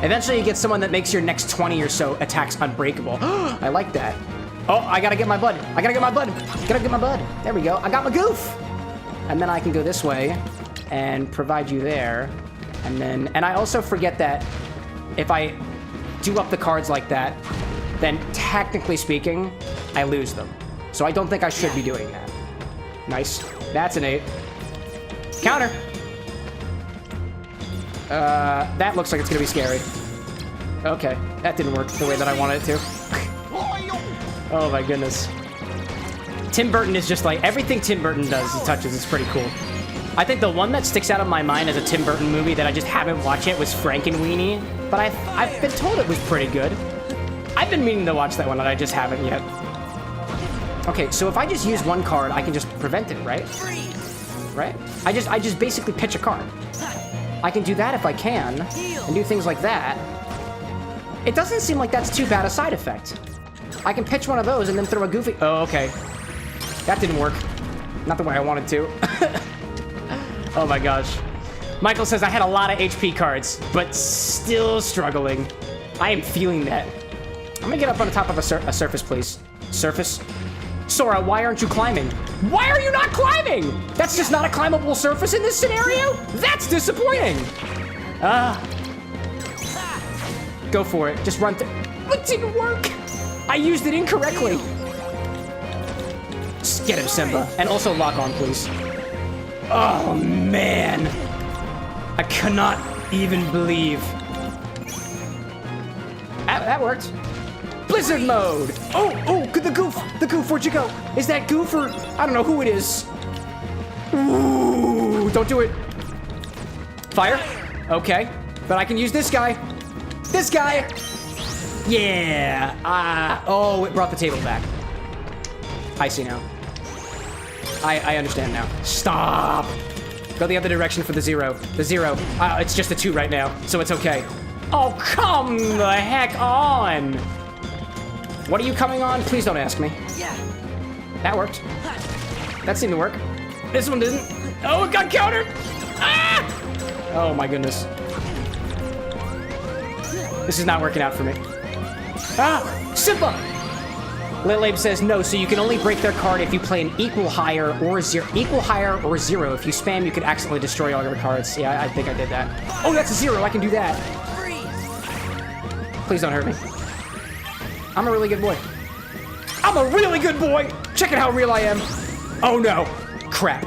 Speaker 1: Eventually you get someone that makes your next 20 or so attacks unbreakable. I like that. Oh, I gotta get my blood. I gotta get my blood. Gotta get my blood. There we go. I got my goof. And then I can go this way and provide you there. And I also forget that if I do up the cards like that, then technically speaking, I lose them. So I don't think I should be doing that. Nice. That's an 8. Counter. That looks like it's gonna be scary. Okay, that didn't work the way that I wanted it to. Oh my goodness. Tim Burton is just like, everything Tim Burton does and touches is pretty cool. I think the one that sticks out of my mind as a Tim Burton movie that I just haven't watched yet was Frankenweenie, but I've been told it was pretty good. I've been meaning to watch that one and I just haven't yet. Okay, so if I just use one card, I can just prevent it, right? Right? I just basically pitch a card. I can do that if I can, and do things like that. It doesn't seem like that's too bad a side effect. I can pitch one of those and then throw a goofy... Oh, okay. That didn't work. Not the way I wanted to. Oh my gosh. Michael says, I had a lot of HP cards, but still struggling. I am feeling that. I'm gonna get up on the top of a surface, please. Surface? Sora, why aren't you climbing? Why are you not climbing? That's just not a climbable surface in this scenario? That's disappointing. Go for it. Just run through. It didn't work. I used it incorrectly. Just get him, Simba. And also lock on, please. Oh, man. I cannot even believe. That worked. Blizzard mode. Oh, the goof. The goof, where'd you go? Is that goof or I don't know who it is. Ooh, don't do it. Fire. Okay, but I can use this guy. This guy. Yeah. Oh, it brought the table back. I see now. I understand now. Stop. Go the other direction for the 0. The 0. It's just a 2 right now, so it's okay. Oh, come the heck on. What are you coming on? Please don't ask me. Yeah. That worked. That seemed to work. This one didn't. Oh, it got countered. Ah! Oh my goodness. This is not working out for me. Ah! Simba! Litlabe says no, so you can only break their card if you play an equal, higher, or 0. Equal, higher, or 0. If you spam, you could accidentally destroy all your cards. Yeah, I think I did that. Oh, that's a 0. I can do that. Please don't hurt me. I'm a really good boy. I'm a really good boy! Check out how real I am. Oh no. Crap.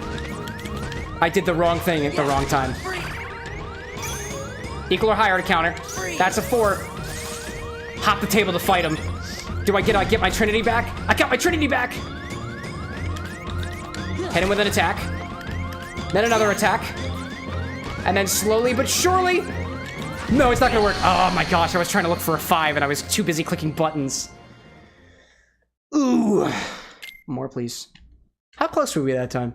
Speaker 1: I did the wrong thing at the wrong time. Equal or higher to counter. That's a 4. Hop the table to fight him. Do I get my Trinity back? I got my Trinity back! Hit him with an attack. Then another attack. And then slowly but surely... No, it's not gonna work. Oh my gosh, I was trying to look for a 5 and I was too busy clicking buttons. Ooh. More, please. How close were we that time?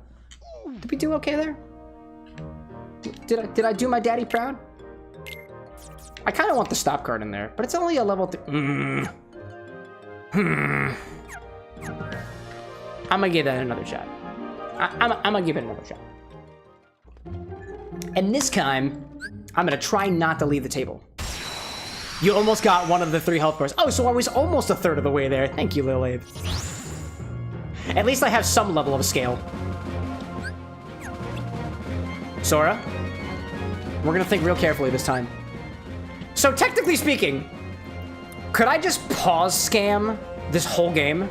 Speaker 1: Did we do okay there? Did I do my daddy proud? I kind of want the stop card in there, but it's only a level 3. I'm gonna give that another shot. I'm gonna give it another shot. And this time, I'm gonna try not to leave the table. You almost got one of the 3 health bars. Oh, so I was almost a third of the way there. Thank you, Lil Abe. At least I have some level of scale. Sora, we're gonna think real carefully this time. So technically speaking, could I just pause scam this whole game?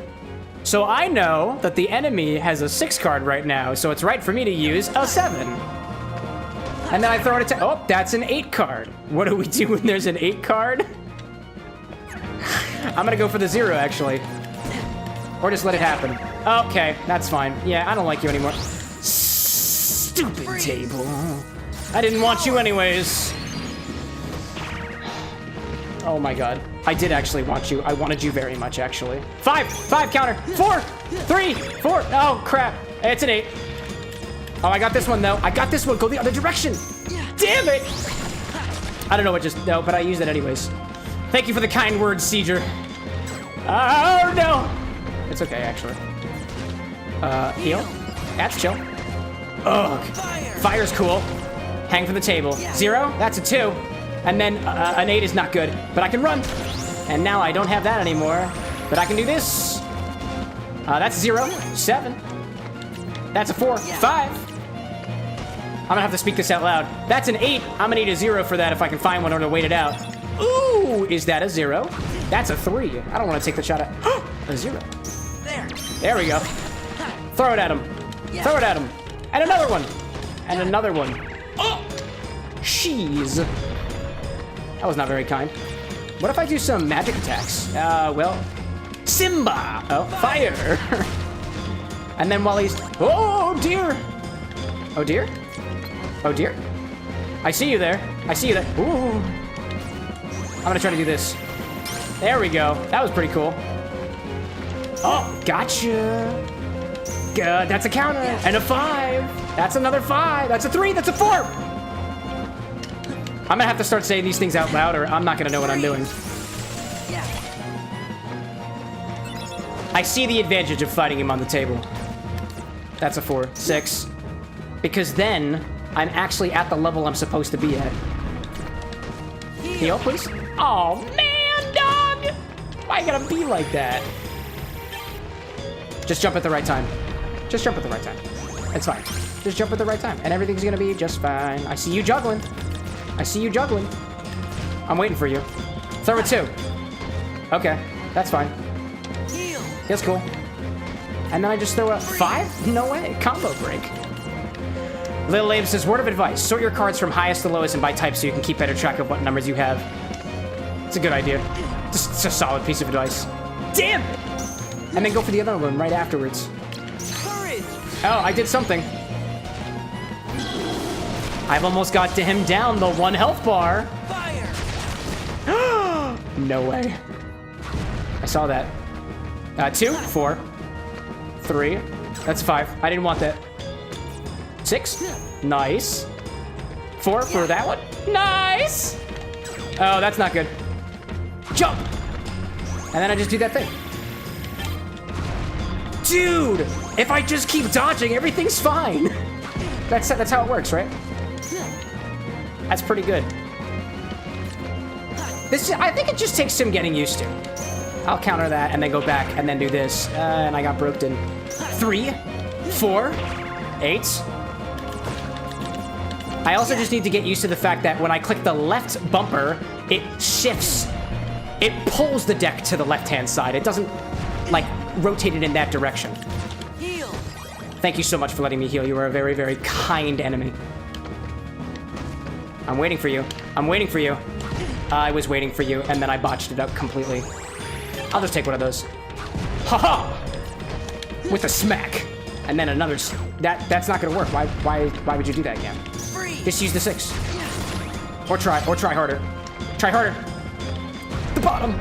Speaker 1: So I know that the enemy has a 6 card right now, so it's right for me to use a 7. And then I throw it at oh, that's an 8 card. What do we do when there's an 8 card? I'm gonna go for the 0, actually. Or just let it happen. Okay, that's fine. Yeah, I don't like you anymore. Stupid table. I didn't want you anyways. Oh my god. I did actually want you. I wanted you very much, actually. 5 counter. 4, 3, 4. Oh, crap. It's an 8. Oh, I got this one, though. I got this one. Go the other direction. Damn it. I don't know what just... No, but I used it anyways. Thank you for the kind words, Seeger. Oh, no. It's okay, actually. Heal. That's chill. Ugh. Fire's cool. Hang from the table. 0. That's a 2. And then an 8 is not good. But I can run. And now I don't have that anymore. But I can do this. That's 0. 7. That's a 4. 5. I'm gonna have to speak this out loud. That's an 8. I'm gonna need a 0 for that if I can find one or to wait it out. Ooh, is that a 0? That's a 3. I don't want to take the shot at a 0. There we go. Throw it at him. Throw it at him. And another one. And another one. Oh, sheesh. That was not very kind. What if I do some magic attacks? Well, Simba. Oh, fire. And then while he's... Oh, dear. Oh, dear. Oh, dear. I see you there. I see you there. Ooh. I'm going to try to do this. There we go. That was pretty cool. Oh, gotcha. Good. That's a counter. And a 5. That's another 5. That's a 3. That's a 4. I'm going to have to start saying these things out loud or I'm not going to know what I'm doing. I see the advantage of fighting him on the table. That's a 4. 6. Because then I'm actually at the level I'm supposed to be at. Heal, please. Oh, man, dog! Why you gotta be like that? Just jump at the right time. Just jump at the right time. It's fine. Just jump at the right time, and everything's gonna be just fine. I see you juggling. I see you juggling. I'm waiting for you. Throw it 2. Okay, that's fine. That's cool. And then I just throw a 5? No way. Combo break. Little Abe says, word of advice. Sort your cards from highest to lowest and by type so you can keep better track of what numbers you have. It's a good idea. Just it's a solid piece of advice. Damn it! And then go for the other one right afterwards. Courage. Oh, I did something. I've almost got to him down the 1 health bar. Fire! No way. I saw that. 2, 4, 3. That's 5. I didn't want that. 6. Nice. 4 for that one. Nice. Oh, that's not good. Jump. And then I just do that thing. Dude, if I just keep dodging, everything's fine. That's how it works, right? That's pretty good. I think it just takes some getting used to. I'll counter that and then go back and then do this. And I got broked in 3, 4, 8. I also just need to get used to the fact that when I click the left bumper, it shifts. It pulls the deck to the left-hand side. It doesn't, like, rotate it in that direction. Heal. Thank you so much for letting me heal. You are a very, very kind enemy. I'm waiting for you. I'm waiting for you. I was waiting for you, and then I botched it up completely. I'll just take one of those. Ha-ha! With a smack. And then another... That's not gonna work. Why would you do that again? Just use the 6. Or try harder. Try harder. The bottom.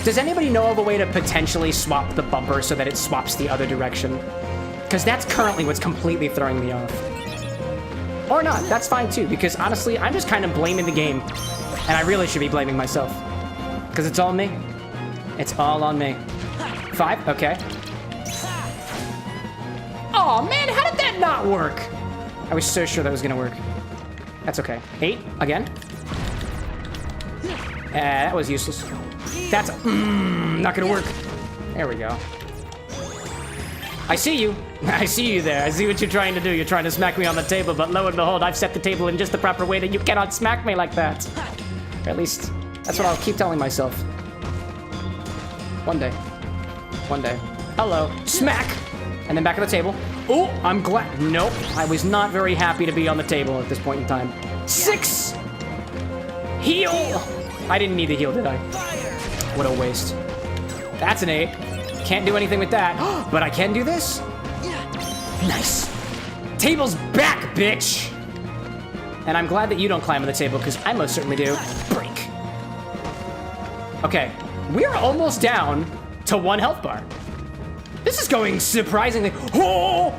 Speaker 1: Does anybody know of a way to potentially swap the bumper so that it swaps the other direction? Because that's currently what's completely throwing me off. Or not, that's fine too, because honestly, I'm just kind of blaming the game. And I really should be blaming myself. Because it's all me. It's all on me. 5, okay. Oh man, how did that not work? I was so sure that was gonna work. That's okay. 8, again. That was useless. That's not gonna work. There we go. I see you. I see you there. I see what you're trying to do. You're trying to smack me on the table, but lo and behold, I've set the table in just the proper way that you cannot smack me like that. Or at least, that's what I'll keep telling myself. One day. One day. Hello. Smack! And then back at the table. Oh, I'm glad. Nope. I was not very happy to be on the table at this point in time. 6! Heal! I didn't need the heal, did I? What a waste. That's an 8. Can't do anything with that. But I can do this? Nice. Table's back, bitch! And I'm glad that you don't climb on the table, because I most certainly do. Break. Okay. We're almost down to 1 health bar. This is going surprisingly... Oh!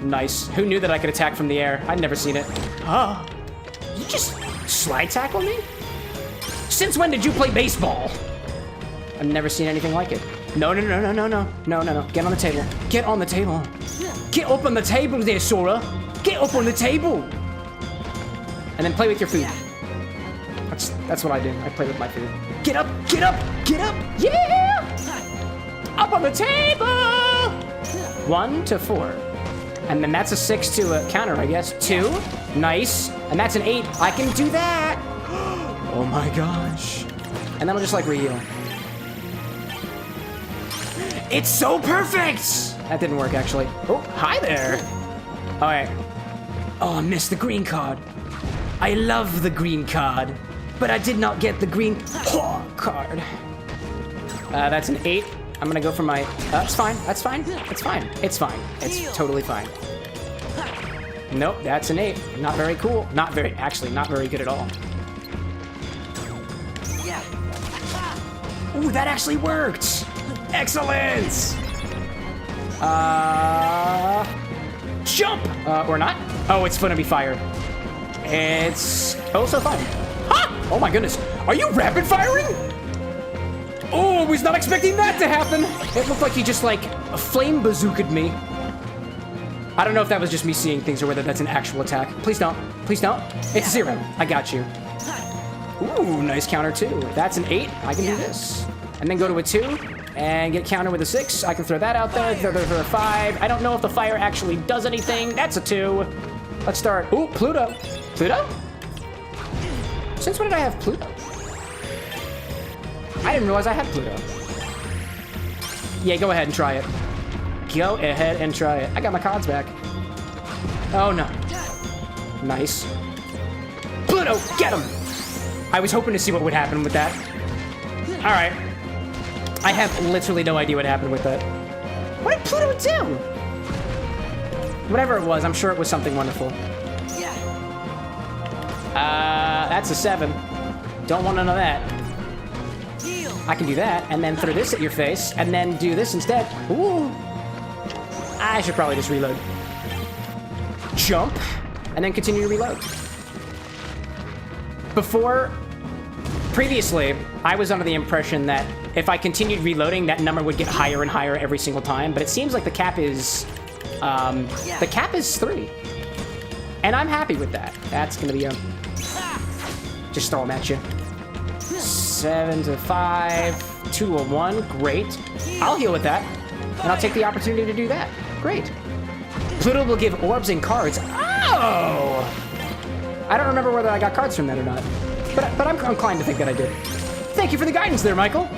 Speaker 1: Nice. Who knew that I could attack from the air? I'd never seen it. Oh. You just slide tackle me? Since when did you play baseball? I've never seen anything like it. No. Get on the table. Get on the table. Get up on the table there, Sora. Get up on the table. And then play with your food. That's what I do. I play with my food. Get up, get up, get up. Yeah! Up on the table! 1 to 4. And then that's a 6 to a counter, I guess. 2. Nice. And that's an 8. I can do that. Oh my gosh. And then I'll just like re-heal. It's so perfect! That didn't work, actually. Oh, hi there. All right. Oh, I missed the green card. I love the green card, but I did not get the green card. That's an 8. I'm gonna go for my... That's fine. That's fine. It's fine. It's fine. It's totally fine. Nope, that's an 8. Not very cool. Actually, not very good at all. Ooh, that actually worked! Excellent! Jump! Or not? Oh, it's gonna be fire. It's also fine. Ha! Oh my goodness. Are you rapid firing? Oh, I was not expecting that to happen. It looked like he just like flame bazookaed me. I don't know if that was just me seeing things or whether that's an actual attack. Please don't. Please don't. It's 0. I got you. Ooh, nice counter 2. That's an 8. I can do this. And then go to a 2 and get counter with a 6. I can throw that out there. Throw a 5. I don't know if the fire actually does anything. That's a 2. Let's start. Ooh, Pluto. Pluto? Since when did I have Pluto? I didn't realize I had Pluto. Yeah, go ahead and try it. Go ahead and try it. I got my cards back. Oh, no. Nice. Pluto, get him! I was hoping to see what would happen with that. All right. I have literally no idea what happened with that. What did Pluto do? Whatever it was, I'm sure it was something wonderful. That's a 7. Don't want none of that. I can do that, and then throw this at your face, and then do this instead. Ooh. I should probably just reload. Jump, and then continue to reload. Previously, I was under the impression that if I continued reloading, that number would get higher and higher every single time, but it seems like the cap is, 3. And I'm happy with that. That's gonna be a... Just throw them at you. 7 to 5, 2 to 1, great. I'll heal with that, and I'll take the opportunity to do that. Great. Pluto will give orbs and cards. Oh! I don't remember whether I got cards from that or not, but I'm inclined to think that I did. Thank you for the guidance there, Michael.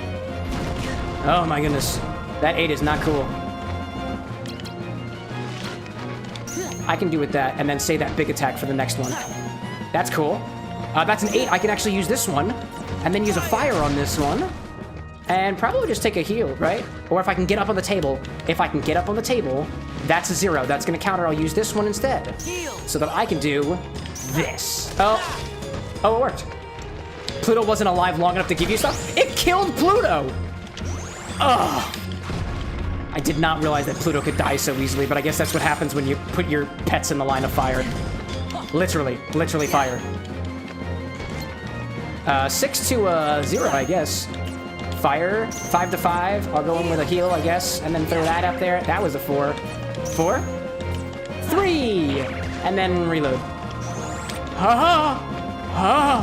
Speaker 1: Oh my goodness, that 8 is not cool. I can do with that, and then say that big attack for the next one. That's cool. That's an 8. I can actually use this one, and then use a fire on this one, and probably just take a heal, right? Or if I can get up on the table. If I can get up on the table, that's a 0. That's gonna counter. I'll use this one instead, so that I can do this. Oh, it worked. Pluto wasn't alive long enough to give you stuff. It killed Pluto. Ugh. I did not realize that Pluto could die so easily, but I guess that's what happens when you put your pets in the line of fire. Literally fire. 6 to 0, I guess. Fire, 5 to 5. I'll go in with a heal, I guess, and then throw that up there. That was a 4. 4, 3, and then reload. Ha ha ha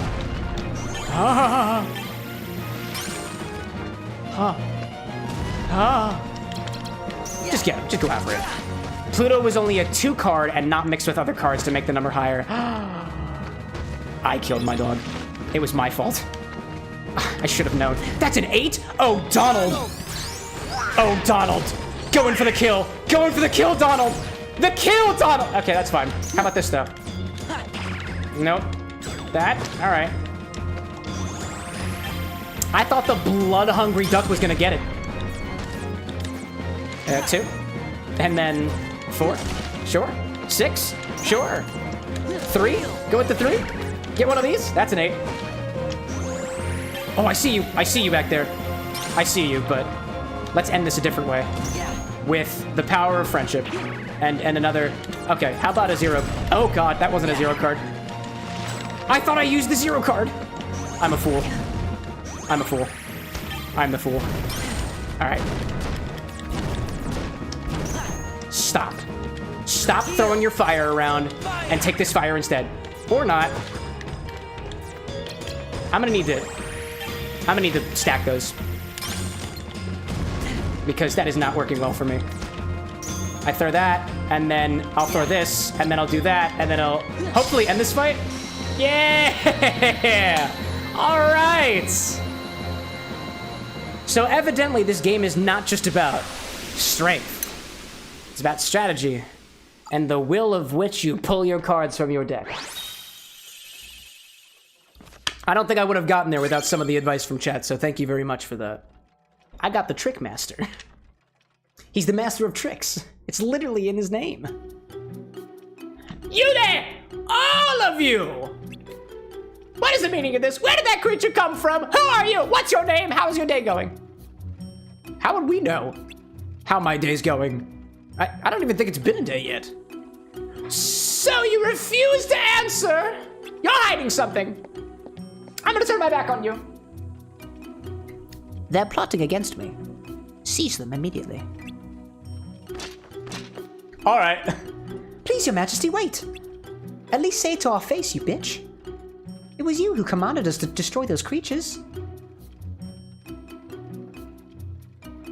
Speaker 1: ha ha. Just get him. Just go after it. Pluto was only a 2 card and not mixed with other cards to make the number higher. I killed my dog. It was my fault. I should have known. That's an 8? Oh, Donald. Oh, Donald. Going for the kill. Going for the kill, Donald. The kill, Donald. Okay, that's fine. How about this, though? Nope. That? All right. I thought the blood-hungry duck was going to get it. 2. And then 4. Sure. 6. Sure. 3. Go with the 3. Get one of these. That's an 8. Oh, I see you. I see you back there. I see you, but let's end this a different way. With the power of friendship. And another... Okay, how about a 0? Oh, God, that wasn't a 0 card. I thought I used the 0 card. I'm a fool. I'm a fool. I'm the fool. All right. Stop. Stop throwing your fire around and take this fire instead. Or not. I'm gonna need to stack those. Because that is not working well for me. I throw that, and then I'll throw this, and then I'll do that, and then I'll hopefully end this fight. Yeah! All right! So evidently this game is not just about strength. It's about strategy and the will of which you pull your cards from your deck. I don't think I would have gotten there without some of the advice from chat, so thank you very much for that. I got the Trick Master. He's the master of tricks. It's literally in his name. You there! All of you! What is the meaning of this? Where did that creature come from? Who are you? What's your name? How is your day going? How would we know how my day's going? I don't even think it's been a day yet. So you refuse to answer? You're hiding something. I'm gonna turn my back on you. They're plotting against me. Seize them immediately. All right.
Speaker 2: Please, your majesty, wait. At least say it to our face, you bitch. It was you who commanded us to destroy those creatures.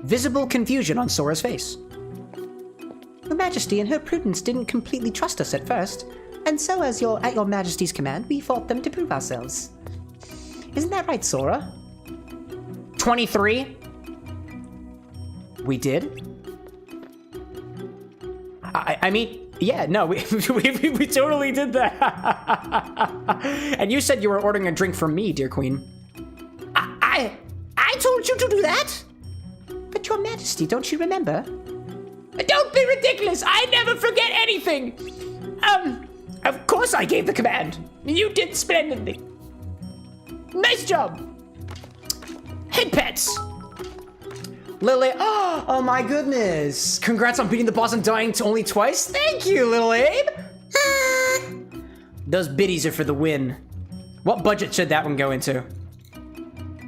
Speaker 2: Visible confusion on Sora's face. Your majesty and her prudence didn't completely trust us at first, and so at your majesty's command, we fought them to prove ourselves. Isn't that right, Sora?
Speaker 1: 23? We did? I mean, yeah, no, we totally did that. And you said you were ordering a drink from me, dear queen.
Speaker 2: I told you to do that? But your majesty, don't you remember?
Speaker 1: Don't be ridiculous! I never forget anything! Of course I gave the command. You did splendidly. Nice job. Head pets. Lily, oh my goodness. Congrats on beating the boss and dying only twice. Thank you, little Abe. Those biddies are for the win. What budget should that one go into?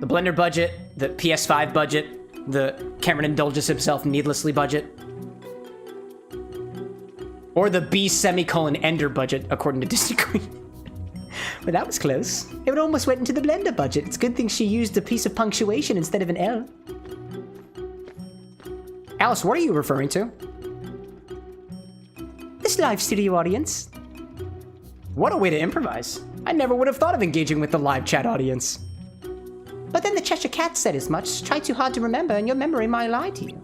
Speaker 1: The Blender budget, the PS5 budget, the Cameron indulges himself needlessly budget? Or the B semicolon Ender budget, according to Disney Queen.
Speaker 2: Well, that was close. It almost went into the Blender budget. It's a good thing she used a piece of punctuation instead of an L.
Speaker 1: Alice, what are you referring to?
Speaker 2: This live studio audience.
Speaker 1: What a way to improvise. I never would have thought of engaging with the live chat audience.
Speaker 2: But then the Cheshire Cat said as much. Try too hard to remember and your memory might lie to you.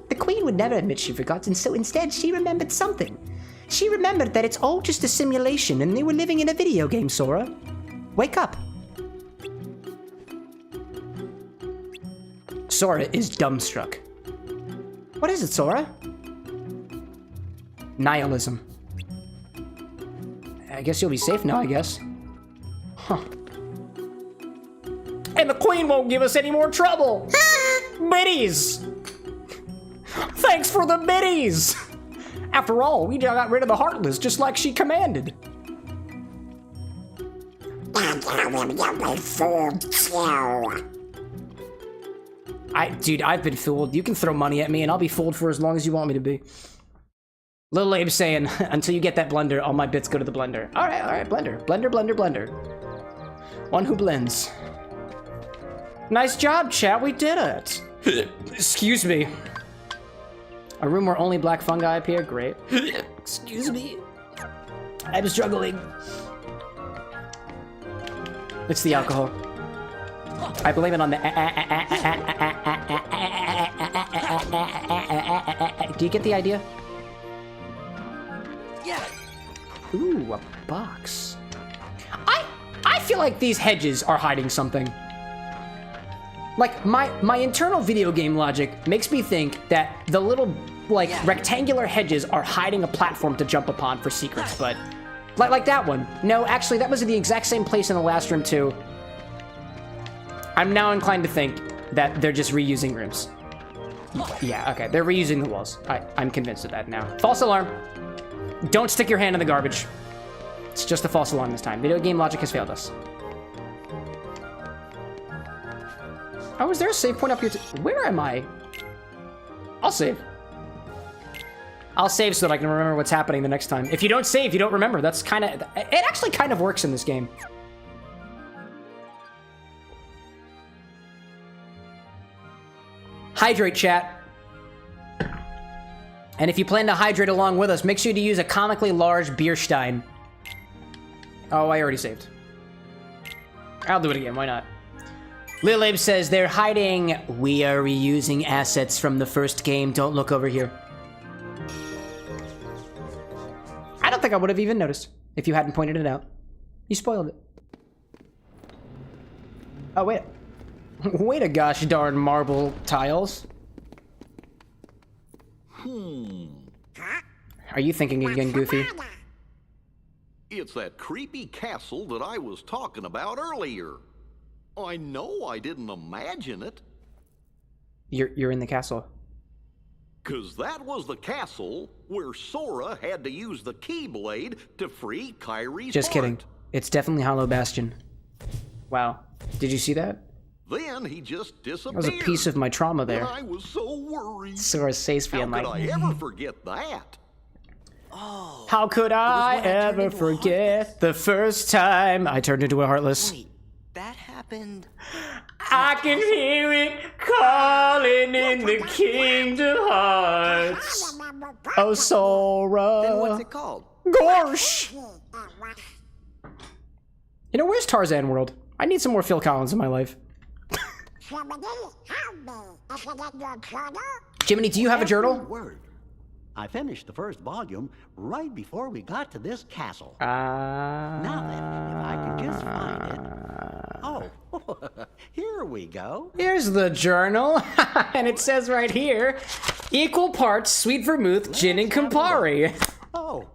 Speaker 2: The Queen would never admit she forgot, and so instead she remembered something. She remembered that it's all just a simulation and they were living in a video game, Sora. Wake up.
Speaker 1: Sora is dumbstruck.
Speaker 2: What is it, Sora?
Speaker 1: Nihilism. I guess you'll be safe now, I guess. Huh. And the Queen won't give us any more trouble! Biddies! Thanks for the biddies! After all, we got rid of the Heartless just like she commanded. Dude, I've been fooled. You can throw money at me and I'll be fooled for as long as you want me to be. Little Abe saying, until you get that blender, all my bits go to the blender. All right, blender. Blender, blender, blender. One who blends. Nice job, chat, we did it. Excuse me. A room where only black fungi appear, great. Excuse me. I'm struggling. It's the alcohol. I blame it on the. Do you get the idea? Yeah. Ooh, a box. I feel like these hedges are hiding something. Like, my internal video game logic makes me think that the little, like, rectangular hedges are hiding a platform to jump upon for secrets, but... Like that one. No, actually, that was in the exact same place in the last room, too. I'm now inclined to think that they're just reusing rooms. Yeah, okay, they're reusing the walls. I'm convinced of that now. False alarm. Don't stick your hand in the garbage. It's just a false alarm this time. Video game logic has failed us. Oh, is there a save point up here? Where am I? I'll save. I'll save so that I can remember what's happening the next time. If you don't save, you don't remember. That's kind of... It actually kind of works in this game. Hydrate, chat. And if you plan to hydrate along with us, make sure to use a comically large beer stein. Oh, I already saved. I'll do it again. Why not? Lil Abe says they're hiding. We are reusing assets from the first game. Don't look over here. I don't think I would have even noticed if you hadn't pointed it out. You spoiled it. Oh, wait. Wait a gosh darn marble tiles. Are you thinking again, Goofy?
Speaker 3: It's that creepy castle that I was talking about earlier. I know I didn't imagine it.
Speaker 1: You're in the castle.
Speaker 3: 'Cause that was the castle where Sora had to use the Keyblade to free Kyrie's
Speaker 1: Just kidding.
Speaker 3: heart.
Speaker 1: It's definitely Hollow Bastion. Wow. Did you see that?
Speaker 3: Then he just disappeared.
Speaker 1: That was a piece of my trauma there.
Speaker 3: And I was so worried.
Speaker 1: Sora's face being
Speaker 3: How
Speaker 1: like...
Speaker 3: could I ever forget that?
Speaker 4: Oh.
Speaker 1: How could I
Speaker 4: when I turned
Speaker 1: ever
Speaker 4: into a
Speaker 1: forget the first time I turned into a Heartless?
Speaker 4: Wait, that happened.
Speaker 1: I can hear it calling in the Kingdom Hearts. Oh, Sora.
Speaker 4: Then what's it called?
Speaker 1: Gorsh. You know, where's Tarzan World? I need some more Phil Collins in my life. Jiminy, do you have a journal?
Speaker 5: Word. I finished the first volume right before we got to this castle. Now then, if I could just find it. Oh, here we go.
Speaker 1: Here's the journal, and it says right here, equal parts sweet vermouth, gin, and Campari.
Speaker 5: Oh,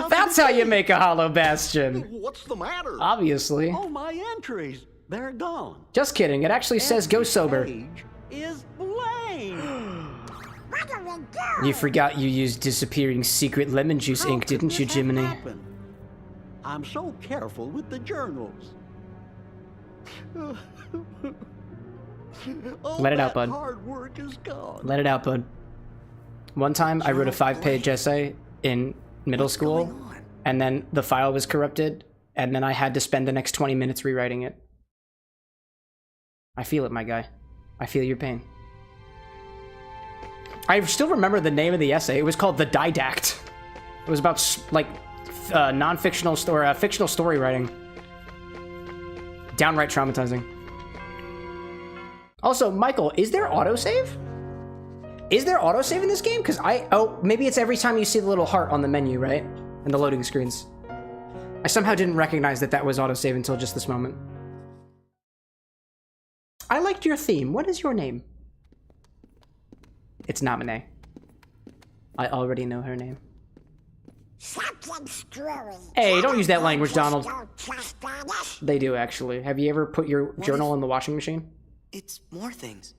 Speaker 1: That's how you make a hollow bastion.
Speaker 3: What's the matter?
Speaker 1: Obviously.
Speaker 5: oh, my entries. They're gone.
Speaker 1: Just kidding, it actually says go sober.
Speaker 5: Page is blank.
Speaker 1: You forgot you used disappearing secret lemon juice ink,
Speaker 5: How could
Speaker 1: didn't you,
Speaker 5: this have
Speaker 1: Jiminy?
Speaker 5: happened? I'm so careful with the journals. All
Speaker 1: Let it out,
Speaker 5: that
Speaker 1: bud.
Speaker 5: hard work is gone.
Speaker 1: Let it out, bud. One time, I wrote a 5-page essay in middle school,
Speaker 4: going on?
Speaker 1: and then the file was corrupted, and then I had to spend the next 20 minutes rewriting it. I feel it, my guy. I feel your pain. I still remember the name of the essay. It was called The Didact. It was about, like, non-fictional story, fictional story writing. Downright traumatizing. Also, Michael, is there autosave? Is there autosave in this game? Because oh, maybe it's every time you see the little heart on the menu, right? And the loading screens. I somehow didn't recognize that that was autosave until just this moment. I liked your theme. What is your name? It's Namine. I already know her name. Hey, don't use that language, Donald. They do, actually. Have you ever put your journal in the washing machine?
Speaker 4: It's more things.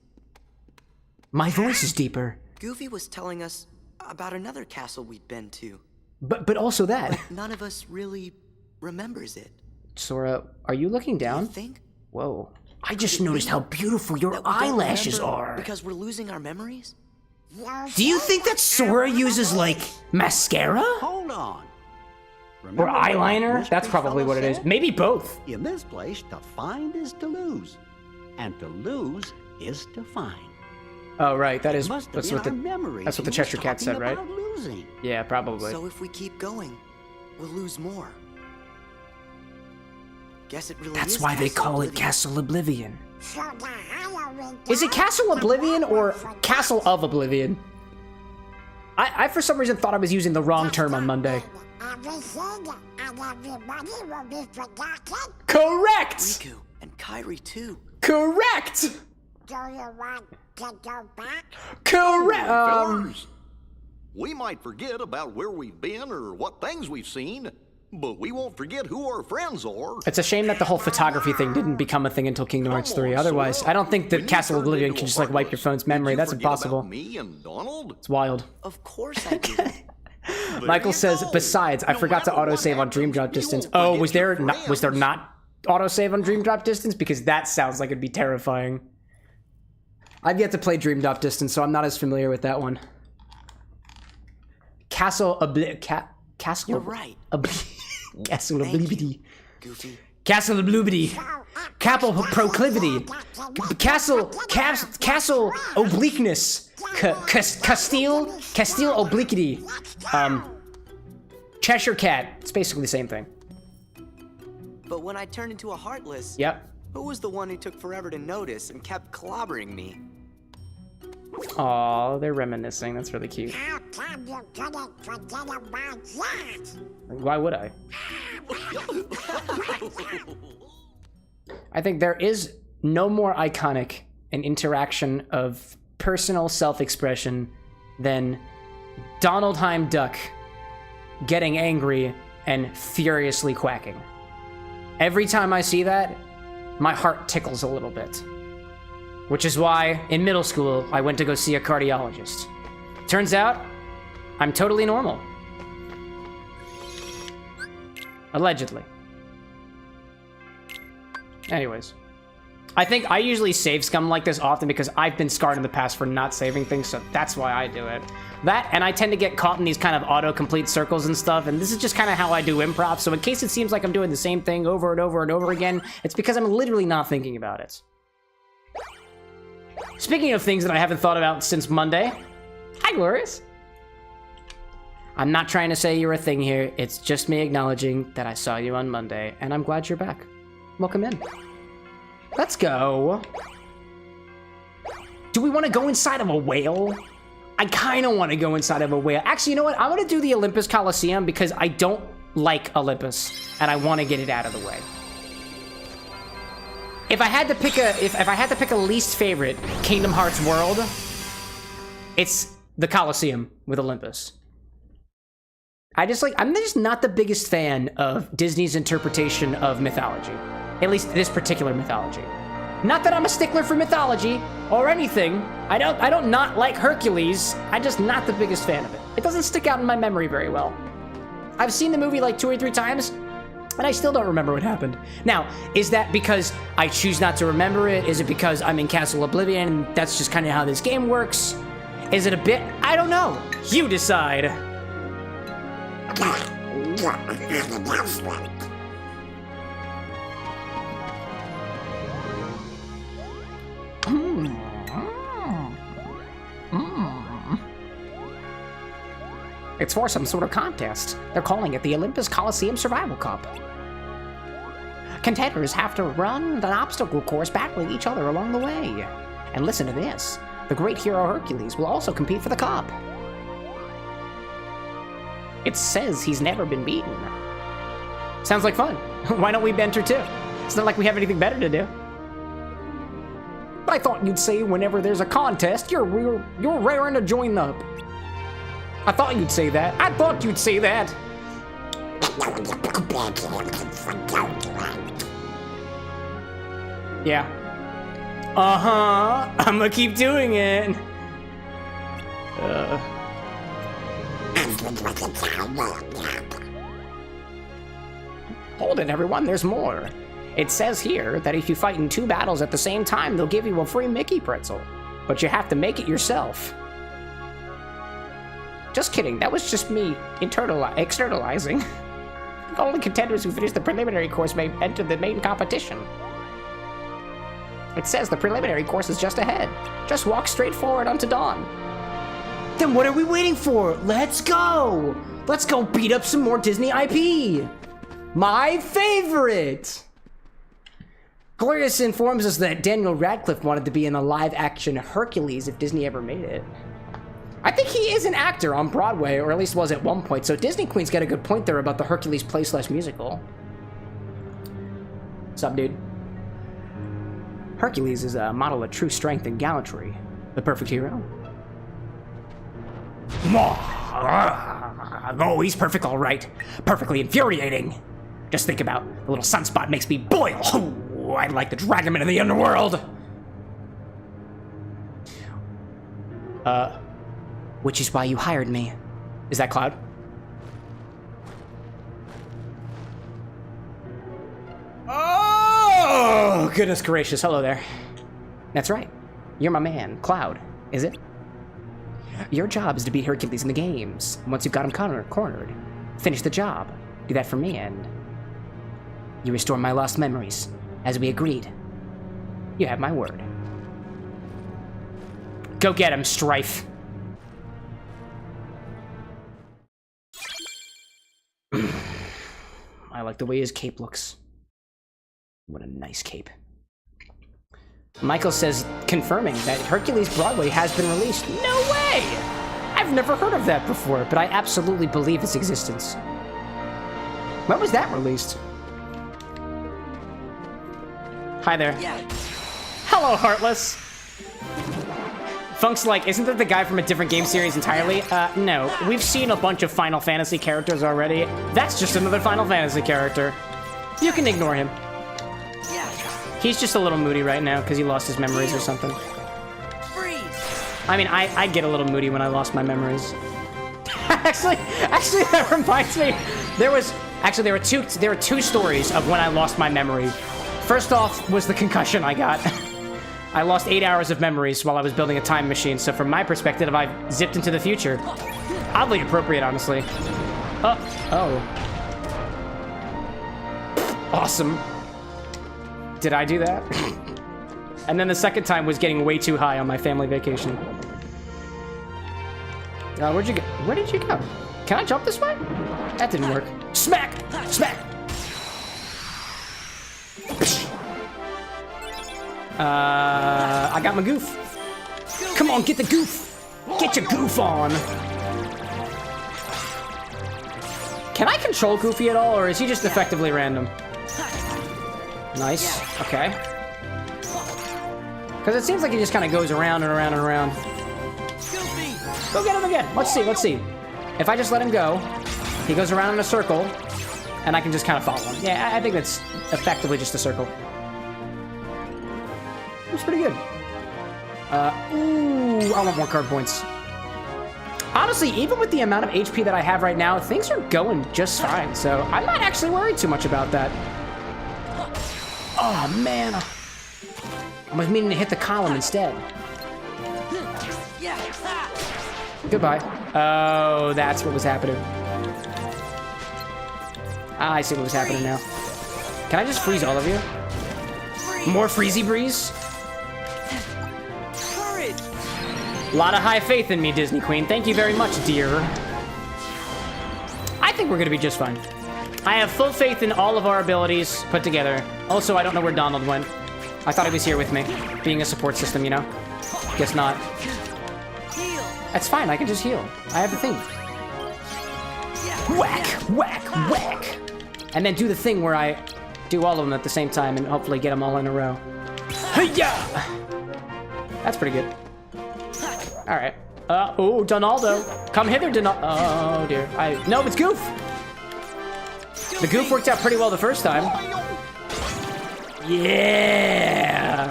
Speaker 1: My voice is deeper.
Speaker 4: Goofy was telling us about another castle we'd been to.
Speaker 1: But also that.
Speaker 4: None of us really remembers it.
Speaker 1: Sora, are you looking
Speaker 4: Do you
Speaker 1: down?
Speaker 4: think?
Speaker 1: Whoa. I just noticed how beautiful your
Speaker 4: That we don't
Speaker 1: eyelashes
Speaker 4: remember
Speaker 1: are.
Speaker 4: Because we're losing our memories?
Speaker 1: Do you think that Sora uses, like, mascara?
Speaker 5: Hold on.
Speaker 1: Or
Speaker 5: Remember what
Speaker 1: eyeliner?
Speaker 5: mystery
Speaker 1: That's probably
Speaker 5: fella
Speaker 1: what it is.
Speaker 5: said?
Speaker 1: Maybe both.
Speaker 5: In this place, to find is to lose, and to lose is to find.
Speaker 1: Oh, right. That is.
Speaker 5: Must have
Speaker 1: That's
Speaker 5: been
Speaker 1: what the.
Speaker 5: our memories
Speaker 1: that's what the
Speaker 5: he was
Speaker 1: Cheshire Cat said,
Speaker 5: talking
Speaker 1: right?
Speaker 5: about losing.
Speaker 1: Yeah, probably.
Speaker 4: So if we keep going, we'll lose more. Guess it really
Speaker 1: That's
Speaker 4: is
Speaker 1: why they
Speaker 4: Castle
Speaker 1: call it
Speaker 4: Oblivion.
Speaker 1: Castle Oblivion. Is it Castle Oblivion or Castle of Oblivion? I for some reason thought I was using the wrong term on Monday. Correct!
Speaker 4: Riku and Kairi too.
Speaker 1: Correct!
Speaker 6: Do you want to go back?
Speaker 1: Correct!
Speaker 3: Fellers, we might forget about where we've been or what things we've seen, but we won't forget who our friends are.
Speaker 1: It's a shame that the whole photography thing didn't become a thing until Kingdom Hearts 3. Otherwise, I don't think that
Speaker 3: When you
Speaker 1: Castle
Speaker 3: turned
Speaker 1: Oblivion
Speaker 3: into
Speaker 1: can
Speaker 3: a
Speaker 1: just like wipe your
Speaker 3: Heartless,
Speaker 1: phone's memory.
Speaker 3: did you
Speaker 1: That's
Speaker 3: forget
Speaker 1: impossible.
Speaker 3: about me and Donald?
Speaker 1: It's wild.
Speaker 4: Of course I did.
Speaker 1: Michael
Speaker 3: you
Speaker 1: says,
Speaker 3: go.
Speaker 1: besides, I
Speaker 3: No
Speaker 1: forgot to
Speaker 3: matter what
Speaker 1: autosave on Dream
Speaker 3: happens,
Speaker 1: Drop
Speaker 3: you
Speaker 1: Distance.
Speaker 3: won't
Speaker 1: Oh,
Speaker 3: forget
Speaker 1: was there
Speaker 3: your
Speaker 1: not
Speaker 3: friends.
Speaker 1: autosave on Dream Drop Distance? Because that sounds like it'd be terrifying. I've yet to play Dream Drop Distance, so I'm not as familiar with that one. Castle Castle.
Speaker 4: You're right.
Speaker 1: Castle
Speaker 4: Thank you,
Speaker 1: Oblivion.
Speaker 4: Goofy.
Speaker 1: Castle Oblivion. Capel Proclivity. Castle Obliqueness. Castile Obliquity. Cheshire Cat. It's basically the same thing.
Speaker 4: But when I turned into a Heartless,
Speaker 1: Yep.
Speaker 4: who was the one who took forever to notice and kept clobbering me?
Speaker 1: Aw, they're reminiscing. That's really cute.
Speaker 6: How come you couldn't forget about that?
Speaker 1: Why would I? I think there is no more iconic an interaction of personal self-expression than Donald Heim Duck getting angry and furiously quacking. Every time I see that, my heart tickles a little bit. Which is why, in middle school, I went to go see a cardiologist. Turns out, I'm totally normal. Allegedly. Anyways. I think I usually save scum like this often because I've been scarred in the past for not saving things, so that's why I do it. That, and I tend to get caught in these kind of autocomplete circles and stuff, and this is just kind of how I do improv, so in case it seems like I'm doing the same thing over and over and over again, it's because I'm literally not thinking about it. Speaking of things that I haven't thought about since Monday, hi, Glorious. I'm not trying to say you're a thing here, it's just me acknowledging that I saw you on Monday, and I'm glad you're back. Welcome in. Let's go. Do we want to go inside of a whale? I kind of want to go inside of a whale. Actually, you know what? I'm going to do the Olympus Coliseum because I don't like Olympus, and I want to get it out of the way. If I had to pick if I had to pick a least favorite Kingdom Hearts world, it's the Coliseum with Olympus. I'm just not the biggest fan of Disney's interpretation of mythology. At least this particular mythology. Not that I'm a stickler for mythology or anything. I don't not like Hercules. I'm just not the biggest fan of it. It doesn't stick out in my memory very well. I've seen the movie like 2 or 3 times, and I still don't remember what happened. Now, is that because I choose not to remember it? Is it because I'm in Castle Oblivion and that's just kind of how this game works? Is it a bit? I don't know. You decide. It's for some sort of contest. They're calling it the Olympus Coliseum Survival Cup. Contenders have to run an obstacle course battling each other along the way. And listen to this. The great hero Hercules will also compete for the cup. It says he's never been beaten. Sounds like fun. Why don't we enter too? It's not like we have anything better to do. I thought you'd say whenever there's a contest, you're raring to join up. I thought you'd say that. I thought you'd say that. Yeah. Uh-huh. I'm gonna keep doing it. Hold it, everyone. There's more. It says here that if you fight in 2 battles at the same time, they'll give you a free Mickey pretzel. But you have to make it yourself. Just kidding, that was just me externalizing. Only contenders who finish the preliminary course may enter the main competition. It says the preliminary course is just ahead. Just walk straight forward onto dawn. Then what are we waiting for? Let's go! Let's go beat up some more Disney IP! My favorite! Glorious informs us that Daniel Radcliffe wanted to be in a live-action Hercules if Disney ever made it. I think he is an actor on Broadway, or at least was at one point, so Disney Queen's got a good point there about the Hercules play/musical. Sup, dude? Hercules is a model of true strength and gallantry. The perfect hero. Oh, he's perfect, all right. Perfectly infuriating. Just think about the little sunspot makes me boil. Oh, I'd like to drag him into the underworld. Which is why you hired me. Is that Cloud? Oh, goodness gracious. Hello there. That's right. You're my man, Cloud, is it? Your job is to beat Hercules in the games. Once you've got him cornered, finish the job. Do that for me, and you restore my lost memories, as we agreed. You have my word. Go get him, Strife. I like the way his cape looks. What a nice cape. Michael says, confirming that Hercules Broadway has been released. No way! I've never heard of that before, but I absolutely believe its existence. When was that released? Hi there.
Speaker 4: Yeah.
Speaker 1: Hello, Heartless. Funk's like, isn't that the guy from a different game series entirely? No. We've seen a bunch of Final Fantasy characters already. That's just another Final Fantasy character. You can ignore him.
Speaker 4: Yeah.
Speaker 1: He's just a little moody right now because he lost his memories or something.
Speaker 4: Freeze.
Speaker 1: I mean, I get a little moody when I lost my memories. actually, that reminds me. There were two stories of when I lost my memory. First off was the concussion I got. I lost 8 hours of memories while I was building a time machine, so from my perspective, I've zipped into the future. Oddly appropriate, honestly. Oh. Awesome. Did I do that? And then the second time was getting way too high on my family vacation. Where'd you go? Where did you go? Can I jump this way? That didn't work. Smack! Smack! I got my goof. Come on, get the goof. Get your goof on. Can I control Goofy at all, or is he just effectively random? Nice. Okay. Because it seems like he just kind of goes around and around and around. Go get him again. Let's see. Let's see. If I just let him go, he goes around in a circle, and I can just kind of follow him. Yeah, I think that's effectively just a circle. It's pretty good. Ooh, I want more card points. Honestly, even with the amount of HP that I have right now, things are going just fine, so I'm not actually worried too much about that. Oh, man. I was meaning to hit the column instead. Goodbye. Oh, that's what was happening. I see what was happening now. Can I just freeze all of you? More freezy breeze? A lot of high faith in me, Disney Queen. Thank you very much, dear. I think we're gonna be just fine. I have full faith in all of our abilities put together. Also, I don't know where Donald went. I thought he was here with me, being a support system, you know? Guess not. That's fine, I can just heal. I have the thing. Whack, whack, whack. And then do the thing where I do all of them at the same time and hopefully get them all in a row. Hey-ya! That's pretty good. All right. Oh, Donaldo. Come hither, Donaldo. Oh, dear. No, it's Goof. The Goof worked out pretty well the first time. Yeah.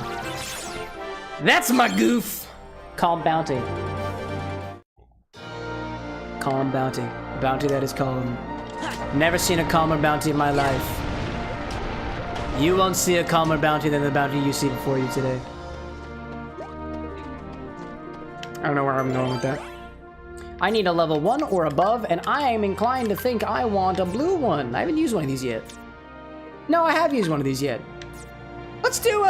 Speaker 1: That's my Goof. Calm bounty. Calm bounty. Bounty that is calm. Never seen a calmer bounty in my life. You won't see a calmer bounty than the bounty you see before you today. I don't know where I'm going with that. I need a level 1 or above, and I am inclined to think I want a blue one. I haven't used one of these yet. No, I have used one of these yet. Let's do a...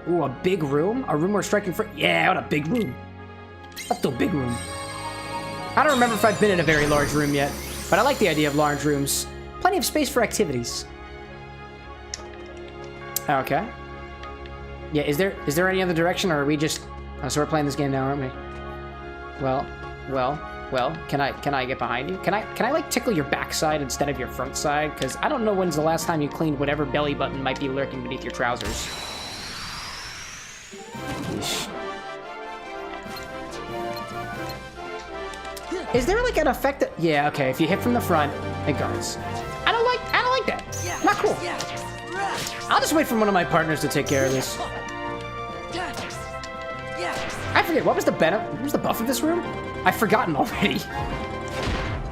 Speaker 1: Ooh, a big room? A room we're striking for... Yeah, what a big room. Let's do a big room. I don't remember if I've been in a very large room yet, but I like the idea of large rooms. Plenty of space for activities. Okay. Yeah, is there any other direction, or are we just... Oh, so we're playing this game now, aren't we? Well, can I get behind you? Can I like tickle your backside instead of your front side? Because I don't know when's the last time you cleaned whatever belly button might be lurking beneath your trousers. Yeesh. Is there like an effect that... Yeah, okay, if you hit from the front, it guards. I don't like that. Not cool. I'll just wait for one of my partners to take care of this. I forget, what was the buff of this room? I've forgotten already.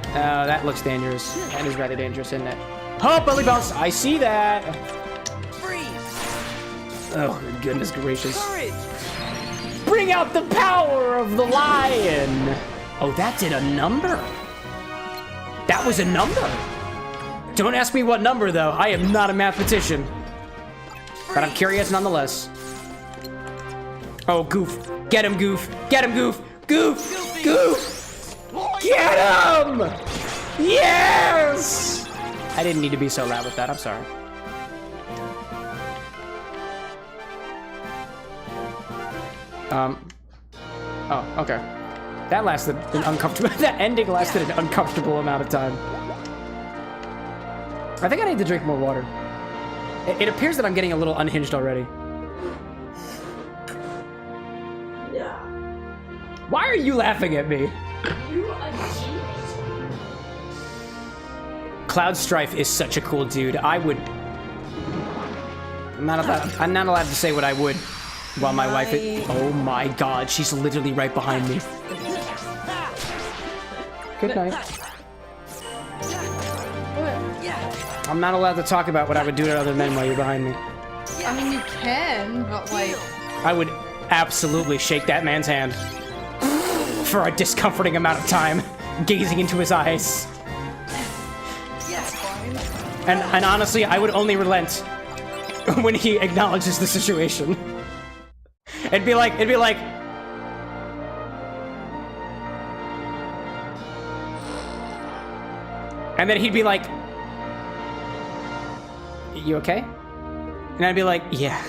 Speaker 1: Oh, that looks dangerous. That is rather dangerous, isn't it? Oh, belly bounce! I see that! Oh, goodness gracious. Bring out the power of the lion! Oh, that did a number. That was a number. Don't ask me what number, though. I am not a mathematician. But I'm curious nonetheless. Oh, Goof. Get him, Goof. Get him, Goof. Goof! Goof! Get him! Yes! I didn't need to be so loud with that. I'm sorry. Oh, okay. That lasted an uncomfortable... That ending lasted an uncomfortable amount of time. I think I need to drink more water. It appears that I'm getting a little unhinged already.
Speaker 7: Yeah.
Speaker 1: Why are you laughing at me?
Speaker 7: You are genius.
Speaker 1: Cloud Strife is such a cool dude. I would... I'm not allowed to say what I would while my wife is... Oh my god, she's literally right behind me. Good night. I'm not allowed to talk about what I would do to other men while you're behind me.
Speaker 8: I mean, you can, but like...
Speaker 1: I would absolutely shake that man's hand for a discomforting amount of time, gazing into his eyes. And honestly, I would only relent when he acknowledges the situation. It'd be like... And then he'd be like, "You okay?" And I'd be like, "Yeah."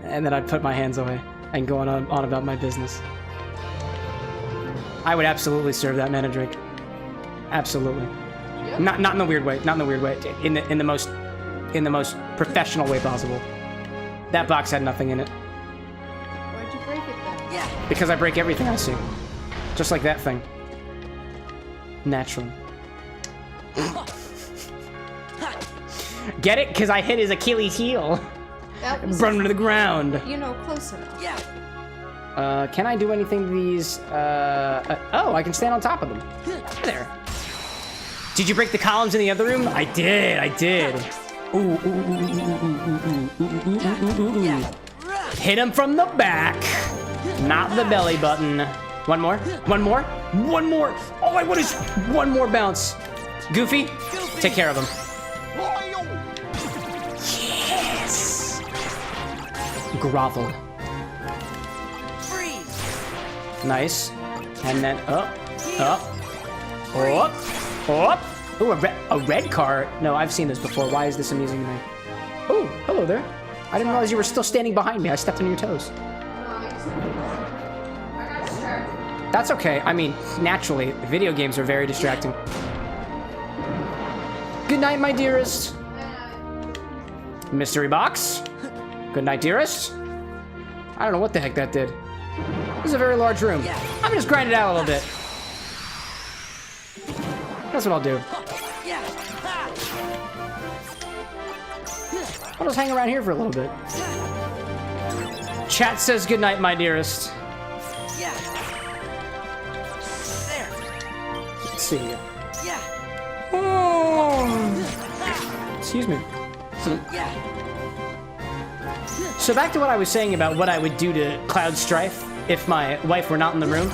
Speaker 1: And then I'd put my hands away and go on about my business. I would absolutely serve that man a drink. Absolutely. Yep. Not in the weird way. Not in the weird way. In the most professional way possible. That box had nothing in it.
Speaker 8: Why'd you break it then?
Speaker 4: Yeah.
Speaker 1: Because I break everything I see. Just like that thing. Naturally. Get it? Because I hit his Achilles heel.
Speaker 8: That was...
Speaker 1: Brought him to the ground.
Speaker 8: You know, close enough.
Speaker 4: Yeah.
Speaker 1: Can I do anything to these? Oh, I can stand on top of them. There. Did you break the columns in the other room? I did. Ooh. Hit him from the back. Not the belly button. One more. All I want is one more bounce. Goofy, take care of him. Yes. Grovel. Nice. And then up. Ooh, a red car. No, I've seen this before. Why is this amusing to me? Oh, hello there. I didn't realize you were still standing behind me. I stepped on your toes. That's okay. I mean, naturally, video games are very distracting. Good night, my dearest. Mystery box. Good night, dearest. I don't know what the heck that did. This is a very large room. I'm gonna just grind it out a little bit. That's what I'll do. I'll just hang around here for a little bit. Chat says good night, my dearest. Let's see here. Oh. Excuse me. So back to what I was saying about what I would do to Cloud Strife if my wife were not in the room.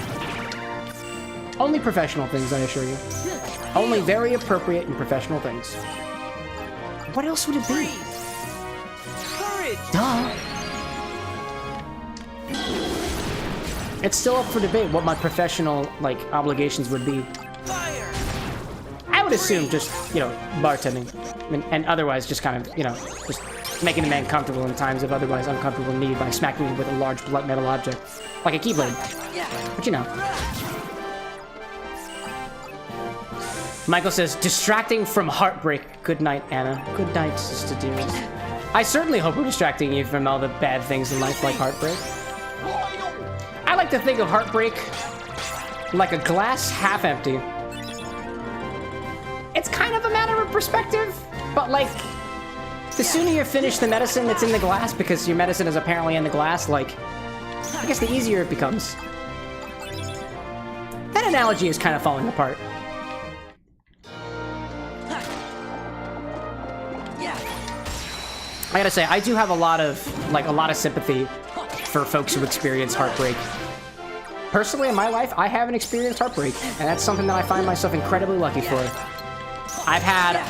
Speaker 1: Only professional things, I assure you. Only very appropriate and professional things. What else would it be? Duh. It's still up for debate what my professional, like, obligations would be. I would assume just, you know, bartending. And otherwise just kind of, you know, just making the man comfortable in times of otherwise uncomfortable need by smacking him with a large blunt metal object. Like a keyblade. But you know. Michael says, distracting from heartbreak. Good night, Anna. Good night, sister dearest. I certainly hope we're distracting you from all the bad things in life like heartbreak. I like to think of heartbreak like a glass half empty. It's kind of a matter of perspective, but like, the sooner you finish the medicine that's in the glass, because your medicine is apparently in the glass, like, I guess the easier it becomes. That analogy is kind of falling apart. I gotta say, I do have a lot of sympathy for folks who experience heartbreak. Personally, in my life, I haven't experienced heartbreak, and that's something that I find myself incredibly lucky for. I've had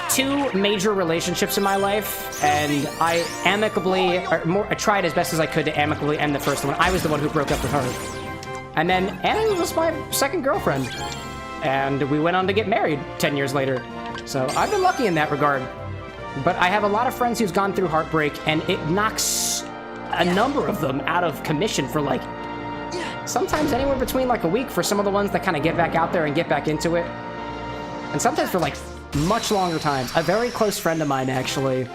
Speaker 1: 2 major relationships in my life, and I I tried as best as I could to amicably end the first one. I was the one who broke up with her. And then Anna was my second girlfriend, and we went on to get married 10 years later. So I've been lucky in that regard. But I have a lot of friends who's gone through heartbreak, and it knocks a number of them out of commission for like, sometimes anywhere between like a week for some of the ones that kind of get back out there and get back into it. And sometimes for like much longer times. A very close friend of mine actually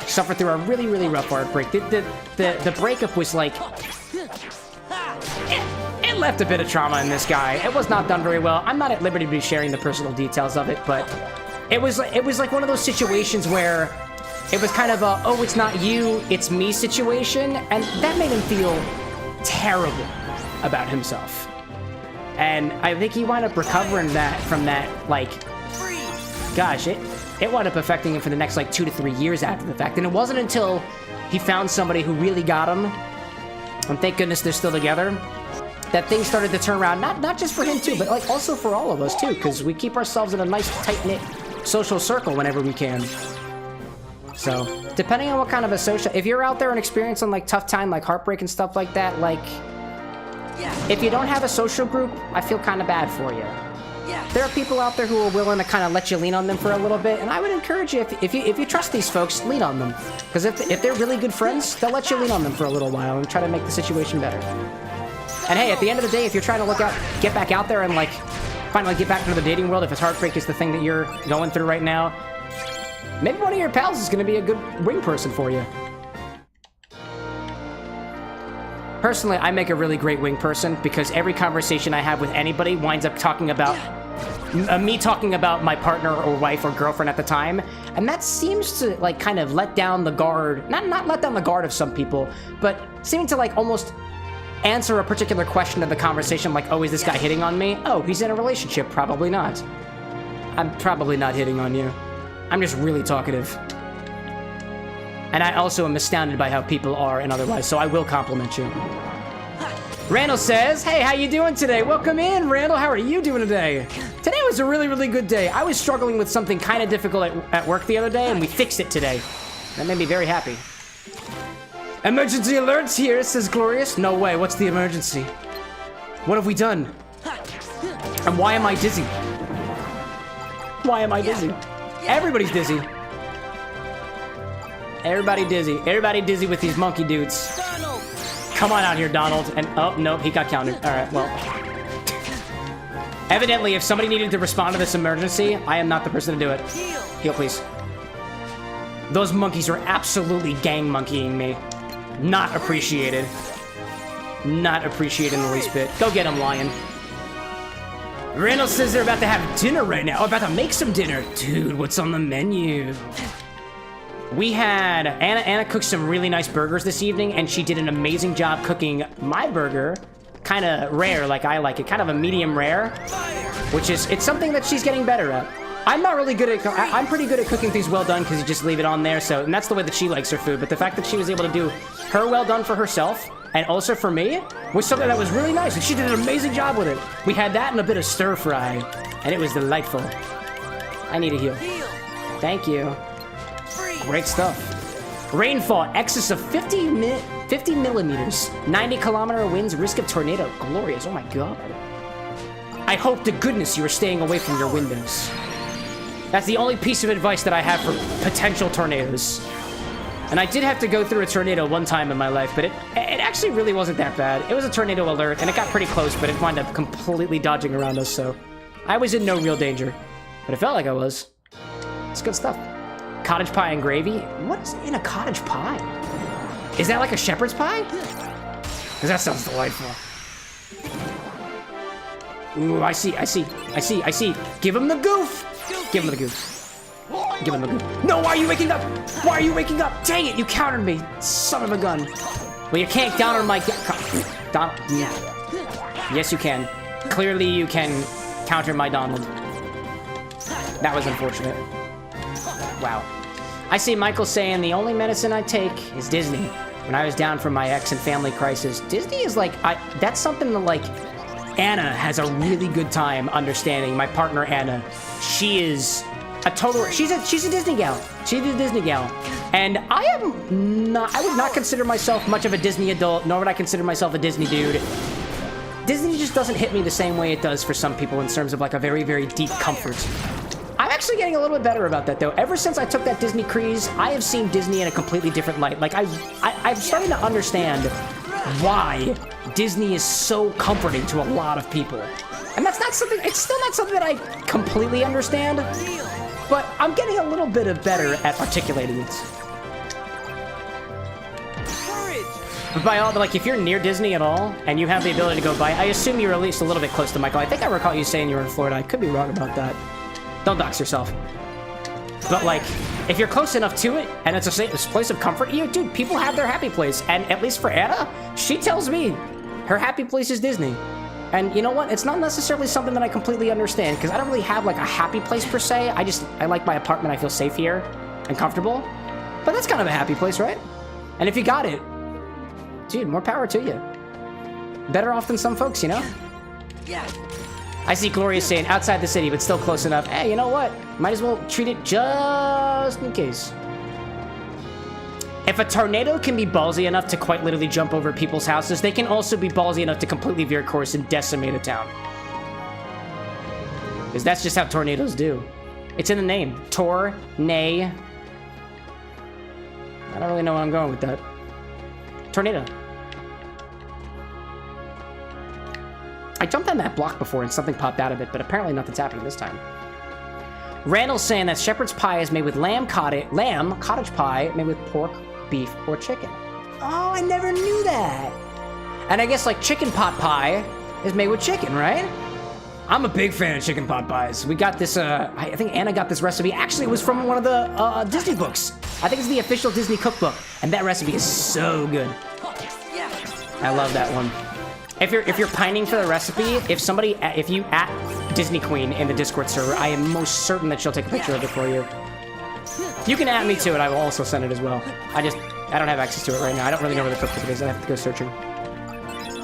Speaker 1: suffered through a really, really rough heartbreak. The breakup was like, it left a bit of trauma in this guy. It was not done very well. I'm not at liberty to be sharing the personal details of it, but it was like one of those situations where it was kind of a, oh, it's not you, it's me situation, and that made him feel terrible about himself. And I think he wound up recovering from that, like, gosh, it wound up affecting him for the next like 2 to 3 years after the fact. And it wasn't until he found somebody who really got him, and thank goodness they're still together, that things started to turn around. Not just for him too, but like also for all of us too, because we keep ourselves in a nice tight-knit social circle whenever we can. So, depending on what kind of a social... If you're out there and experiencing, like, tough time, like heartbreak and stuff like that, like... If you don't have a social group, I feel kind of bad for you. There are people out there who are willing to kind of let you lean on them for a little bit, and I would encourage you, if you trust these folks, lean on them. Because if they're really good friends, they'll let you lean on them for a little while and try to make the situation better. And hey, at the end of the day, if you're trying to get back out there and, like, finally get back into the dating world, if heartbreak is the thing that you're going through right now, maybe one of your pals is going to be a good wing person for you. Personally, I make a really great wing person because every conversation I have with anybody winds up talking about me talking about my partner or wife or girlfriend at the time, and that seems to like kind of let down the guard, not let down the guard of some people, but seeming to like almost answer a particular question of the conversation, like, oh, is this guy hitting on me? Oh, he's in a relationship. Probably not. I'm probably not hitting on you. I'm just really talkative. And I also am astounded by how people are and otherwise, so I will compliment you. Randall says, hey, how you doing today? Welcome in, Randall. How are you doing today? Today was a really, really good day. I was struggling with something kind of difficult at work the other day, and we fixed it today. That made me very happy. Emergency alerts here, says Glorious. No way, what's the emergency? What have we done? And why am I dizzy? Why am I dizzy? Everybody's dizzy. Everybody dizzy. Everybody dizzy with these monkey dudes. Donald. Come on out here, Donald. And, oh, nope, he got counted. All right, well. Evidently, if somebody needed to respond to this emergency, I am not the person to do it. Heal, please. Those monkeys are absolutely gang monkeying me. Not appreciated. Not appreciated in the least bit. Go get him, Lion. Randall says they're about to have dinner right now. Oh, about to make some dinner. Dude, what's on the menu? We had... Anna cooked some really nice burgers this evening, and she did an amazing job cooking my burger. Kind of rare, like I like it. Kind of a medium rare. Which is... It's something that she's getting better at. I'm not really good at... I'm pretty good at cooking things well done, because you just leave it on there, so... And that's the way that she likes her food. But the fact that she was able to do her well done for herself, and also for me, was something that was really nice, and she did an amazing job with it. We had that and a bit of stir fry, and it was delightful. I need a heal. Thank you. Great stuff. Rainfall, excess of 50 millimeters. 90-kilometer winds, risk of tornado. Glorious, oh my god. I hope to goodness you are staying away from your windows. That's the only piece of advice that I have for potential tornadoes. And I did have to go through a tornado one time in my life, but it actually really wasn't that bad. It was a tornado alert, and it got pretty close, but it wound up completely dodging around us, so... I was in no real danger. But it felt like I was. It's good stuff. Cottage pie and gravy? What is in a cottage pie? Is that like a shepherd's pie? Because that sounds delightful. Ooh, I see. Give him the goof! Give him the goof. Give him the goof. No, why are you waking up? Why are you waking up? Dang it, you countered me. Son of a gun. Well, you can't counter my... Yes, you can. Clearly, you can counter my Donald. That was unfortunate. Wow. I see Michael saying the only medicine I take is Disney. When I was down from my ex and family crisis, Disney is like... that's something that, like... Anna has a really good time understanding. My partner, Anna. She is... a total... She's a Disney gal. She's a Disney gal. And I would not consider myself much of a Disney adult, nor would I consider myself a Disney dude. Disney just doesn't hit me the same way it does for some people in terms of like a very, very deep comfort. I'm actually getting a little bit better about that though. Ever since I took that Disney cruise, I have seen Disney in a completely different light. Like I'm starting to understand why Disney is so comforting to a lot of people. And that's not something, it's still not something that I completely understand, but I'm getting a little bit better at articulating it. But by all, like, if you're near Disney at all, and you have the ability to go by, I assume you're at least a little bit close to Michael. I think I recall you saying you were in Florida. I could be wrong about that. Don't dox yourself. But, like, if you're close enough to it, and it's a place of comfort, dude, people have their happy place. And at least for Anna, she tells me her happy place is Disney. And you know what? It's not necessarily something that I completely understand, because I don't really have, like, a happy place per se. I like my apartment. I feel safe here and comfortable. But that's kind of a happy place, right? And if you got it, dude, more power to you. Better off than some folks, you know?
Speaker 4: Yeah.
Speaker 1: I see Gloria saying outside the city, but still close enough. Hey, you know what? Might as well treat it just in case. If a tornado can be ballsy enough to quite literally jump over people's houses, they can also be ballsy enough to completely veer course and decimate a town. Because that's just how tornadoes do. It's in the name. Tor-nay. I don't really know where I'm going with that. Tornado. I jumped on that block before and something popped out of it, but apparently nothing's happening this time. Randall's saying that shepherd's pie is made with lamb cottage pie made with pork, beef, or chicken. Oh, I never knew that. And I guess like chicken pot pie is made with chicken, right? I'm a big fan of chicken pot pies. We got this, I think Anna got this recipe. Actually, it was from one of the Disney books. I think it's the official Disney cookbook. And that recipe is so good. I love that one. If you're pining for the recipe, if you at Disney Queen in the Discord server, I am most certain that she'll take a picture of it for you. You can add me to it. I will also send it as well. I don't have access to it right now. I don't really know where the cookbook is. I have to go searching.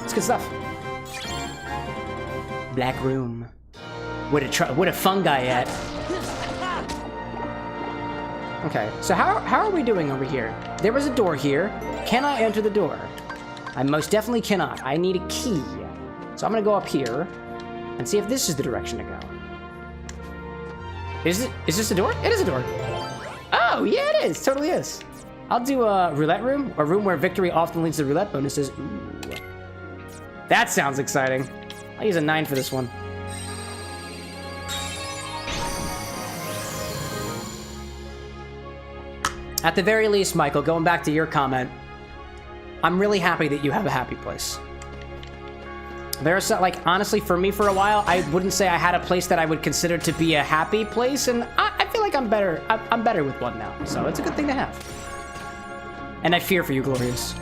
Speaker 1: It's good stuff. Black room. What a fungi at? Okay, so how are we doing over here? There was a door here. Can I enter the door? I most definitely cannot. I need a key. So I'm gonna go up here and see if this is the direction to go. Is this a door? It is a door. Oh, yeah, it is. Totally is. I'll do a roulette room, a room where victory often leads to roulette bonuses. Ooh. That sounds exciting. I'll use a 9 for this one. At the very least, Michael, going back to your comment, I'm really happy that you have a happy place. There's like, honestly, for me for a while, I wouldn't say I had a place that I would consider to be a happy place, and I feel like I'm better. I'm better with one now, so it's a good thing to have. And I fear for you, Glorious.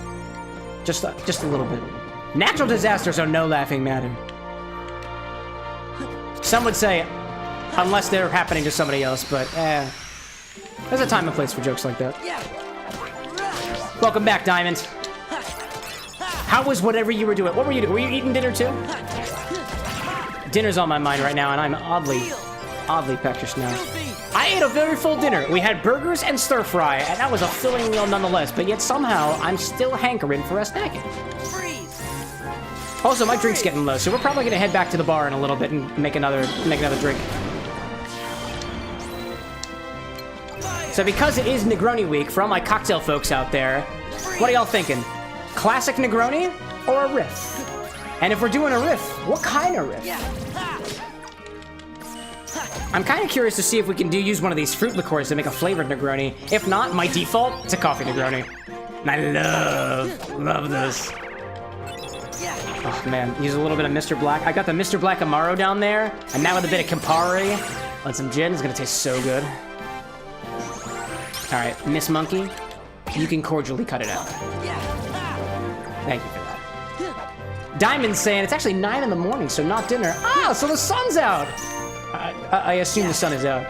Speaker 1: Just a little bit. Natural disasters are no laughing matter. Some would say, unless they're happening to somebody else, but there's a time and place for jokes like that. Welcome back, Diamond. How was whatever you were doing? What were you doing? Were you eating dinner too? Dinner's on my mind right now, and I'm oddly peckish now. I ate a very full dinner. We had burgers and stir fry, and that was a filling meal nonetheless, but yet somehow I'm still hankering for a snack. Also, my drink's getting low, so we're probably gonna head back to the bar in a little bit and make another drink. So because it is Negroni week, for all my cocktail folks out there, what are y'all thinking? Classic Negroni or a riff? And if we're doing a riff, what kind of riff? I'm kind of curious to see if we can use one of these fruit liqueurs to make a flavored Negroni. If not, my default, it's a coffee Negroni. And I love this. Oh man, use a little bit of Mr. Black. I got the Mr. Black Amaro down there, and now with a bit of Campari and some gin, it's gonna taste so good. All right, Miss Monkey, you can cordially cut it out. Thank you for that. Diamond's saying it's actually 9 in the morning, so not dinner. Ah, so the sun's out. I assume the sun is out.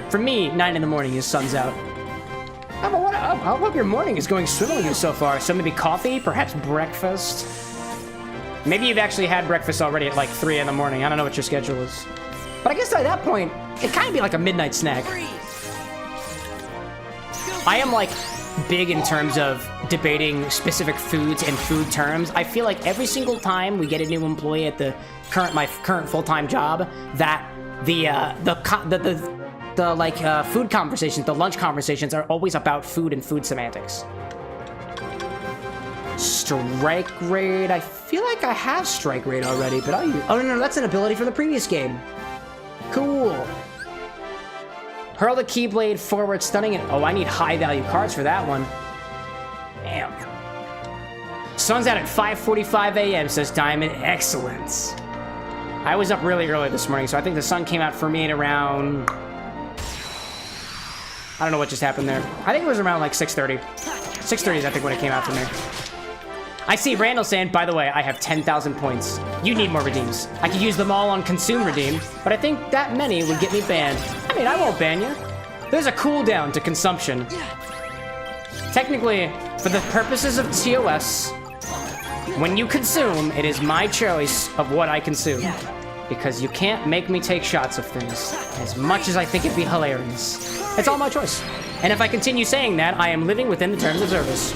Speaker 1: For me, 9 in the morning is sun's out. I hope your morning is going swimmingly so far. So maybe coffee, perhaps breakfast. Maybe you've actually had breakfast already at like 3 in the morning. I don't know what your schedule is. But I guess at that point, it'd kind of be like a midnight snack. I am like big in terms of debating specific foods and food terms. I feel like every single time we get a new employee at my current full-time job, that the food conversations, the lunch conversations are always about food and food semantics. Strike Raid. I feel like I have Strike Raid already, but oh no, that's an ability from the previous game. Cool. Hurl the Keyblade forward, stunning it. Oh, I need high value cards for that one. Damn. Sun's out at 5:45 a.m., says Diamond. Excellent. I was up really early this morning, so I think the sun came out for me at around... I don't know what just happened there. I think it was around like 6:30. 6:30 is I think when it came out for me. I see Randall saying, by the way, I have 10,000 points. You need more redeems. I could use them all on consume redeem, but I think that many would get me banned. I mean, I won't ban you. There's a cooldown to consumption. Technically, for the purposes of TOS, when you consume, it is my choice of what I consume. Because you can't make me take shots of things, as much as I think it'd be hilarious. It's all my choice. And if I continue saying that, I am living within the terms of service.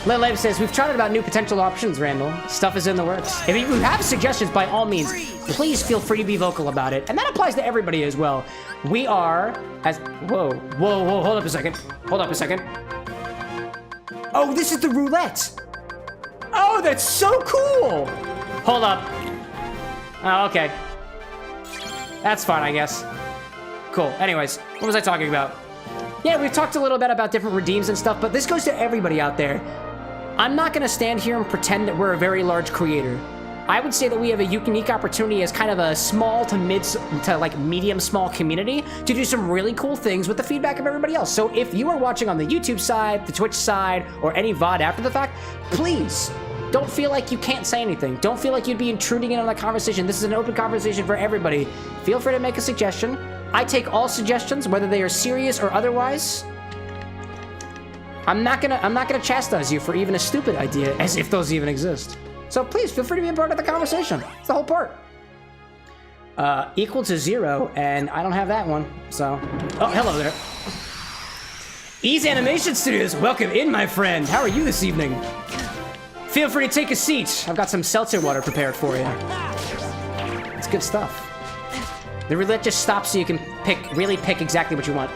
Speaker 1: Lil Abe says, we've chatted about new potential options, Randall. Stuff is in the works. If you have suggestions, by all means, please feel free to be vocal about it. And that applies to everybody as well. We are, as, whoa, hold up a second. Hold up a second. Oh, this is the roulette. Oh, that's so cool. Hold up. Oh, okay. That's fine, I guess. Cool. Anyways, what was I talking about? Yeah, we've talked a little bit about different redeems and stuff, but this goes to everybody out there. I'm not going to stand here and pretend that we're a very large creator. I would say that we have a unique opportunity as kind of a small to mid to like medium small community to do some really cool things with the feedback of everybody else. So if you are watching on the YouTube side, the Twitch side, or any VOD after the fact, please don't feel like you can't say anything. Don't feel like you'd be intruding in on a conversation. This is an open conversation for everybody. Feel free to make a suggestion. I take all suggestions, whether they are serious or otherwise. I'm not gonna chastise you for even a stupid idea, as if those even exist. So please feel free to be a part of the conversation. It's the whole part. Equal to 0, and I don't have that one. So, oh, hello there. Ease Animation Studios, welcome in, my friend. How are you this evening? Feel free to take a seat. I've got some seltzer water prepared for you. It's good stuff. The roulette just stops so you can really pick exactly what you want.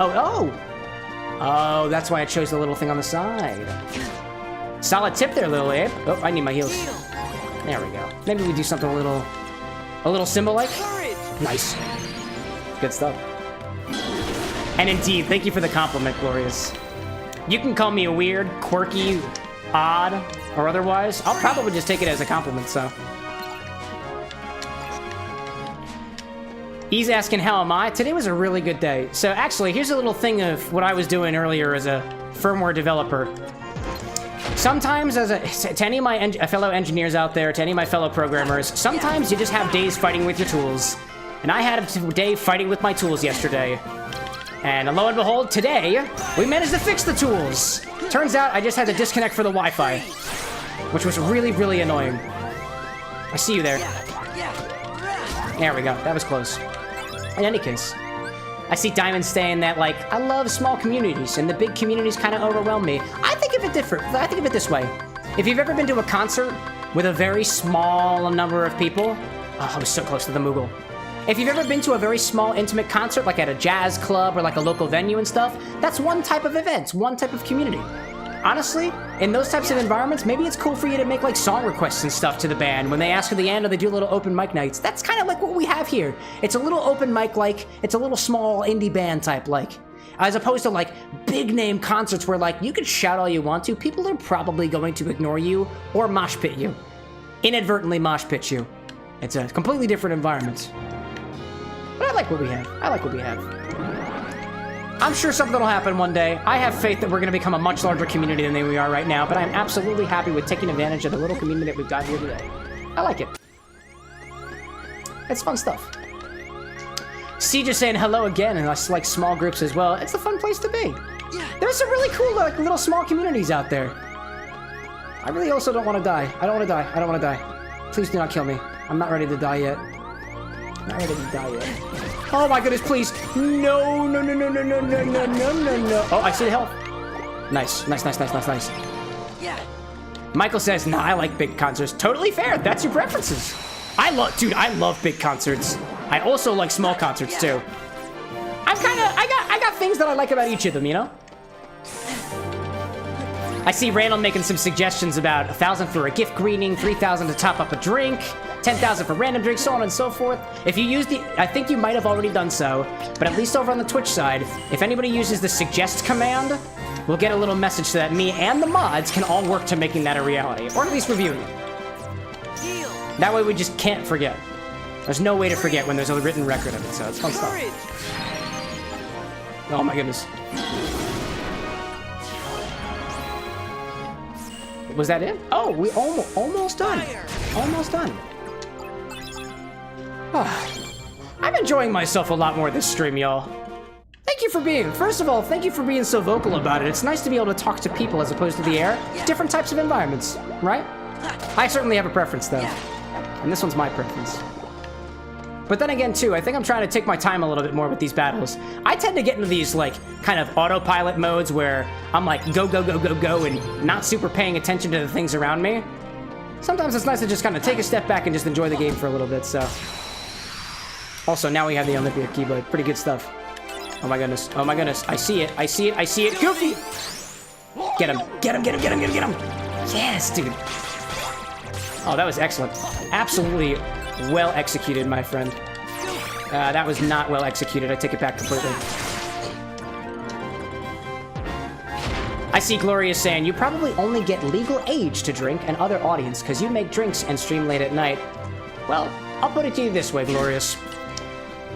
Speaker 1: Oh, that's why I chose the little thing on the side. Solid tip there, little Abe. Oh, I need my heels. There we go. Maybe we do something a little symbol-like. Nice. Good stuff. And indeed, thank you for the compliment, Glorious. You can call me a weird, quirky, odd, or otherwise. I'll probably just take it as a compliment, so. He's asking, how am I? Today was a really good day. So actually, here's a little thing of what I was doing earlier as a firmware developer. Sometimes, to any of my fellow engineers out there, to any of my fellow programmers, sometimes you just have days fighting with your tools. And I had a day fighting with my tools yesterday. And lo and behold, today, we managed to fix the tools. Turns out I just had to disconnect for the Wi-Fi, which was really, really annoying. I see you there. There we go. That was close. In any case, I see Diamond saying that, like, I love small communities, and the big communities kind of overwhelm me. I think of it different. I think of it this way. If you've ever been to a concert with a very small number of people... Oh, I was so close to the Moogle. If you've ever been to a very small, intimate concert, like at a jazz club or like a local venue and stuff, that's one type of event, one type of community. Honestly, in those types of environments, maybe it's cool for you to make like song requests and stuff to the band when they ask at the end or they do little open mic nights. That's kind of like what we have here. It's a little open mic like, it's a little small indie band type like. As opposed to like big name concerts where like you can shout all you want to, people are probably going to ignore you or mosh pit you. Inadvertently mosh pit you. It's a completely different environment. But I like what we have. I like what we have. I'm sure something will happen one day. I have faith that we're going to become a much larger community than we are right now, but I'm absolutely happy with taking advantage of the little community that we've got here today. I like it. It's fun stuff. Siege is saying hello again, and us like small groups as well. It's a fun place to be. There's some really cool like little small communities out there. I really also don't want to die. I don't want to die. I don't want to die. Please do not kill me. I'm not ready to die yet. I'm not ready to die yet. Oh my goodness, please. No, no, no, no, no, no, no, no, no, no, no. Oh, I see the health. Nice, nice, nice, nice, nice, nice.
Speaker 4: Yeah.
Speaker 1: Michael says, nah, I like big concerts. Totally fair. That's your preferences. I love big concerts. I also like small concerts too. I got things that I like about each of them, you know? I see Randall making some suggestions about 1,000 for a gift greeting, 3,000 to top up a drink, 10,000 for random drinks, so on and so forth. If you use I think you might have already done so, but at least over on the Twitch side, if anybody uses the suggest command, we'll get a little message so that me and the mods can all work to making that a reality, or at least reviewing it. That way we just can't forget. There's no way to forget when there's a written record of it, so it's fun stuff. Oh my goodness. Was that it? Oh, we almost done. Almost done. I'm enjoying myself a lot more this stream, y'all. Thank you for being, first of all, thank you for being so vocal about it. It's nice to be able to talk to people as opposed to the air. Different types of environments, right? I certainly have a preference, though. And this one's my preference. But then again, too, I think I'm trying to take my time a little bit more with these battles. I tend to get into these, like, kind of autopilot modes where I'm like, go, go, go, go, go, and not super paying attention to the things around me. Sometimes it's nice to just kind of take a step back and just enjoy the game for a little bit, so. Also, now we have the Olympia Keyblade. Pretty good stuff. Oh my goodness. Oh my goodness. I see it. I see it. I see it. Goofy! Get him. Get him. Get him. Get him. Get him. Get him. Yes, dude. Oh, that was excellent. Absolutely well executed, my friend. That was not well executed. I take it back completely. I see Gloria saying, you probably only get legal age to drink and other audience because you make drinks and stream late at night. Well, I'll put it to you this way, Glorious.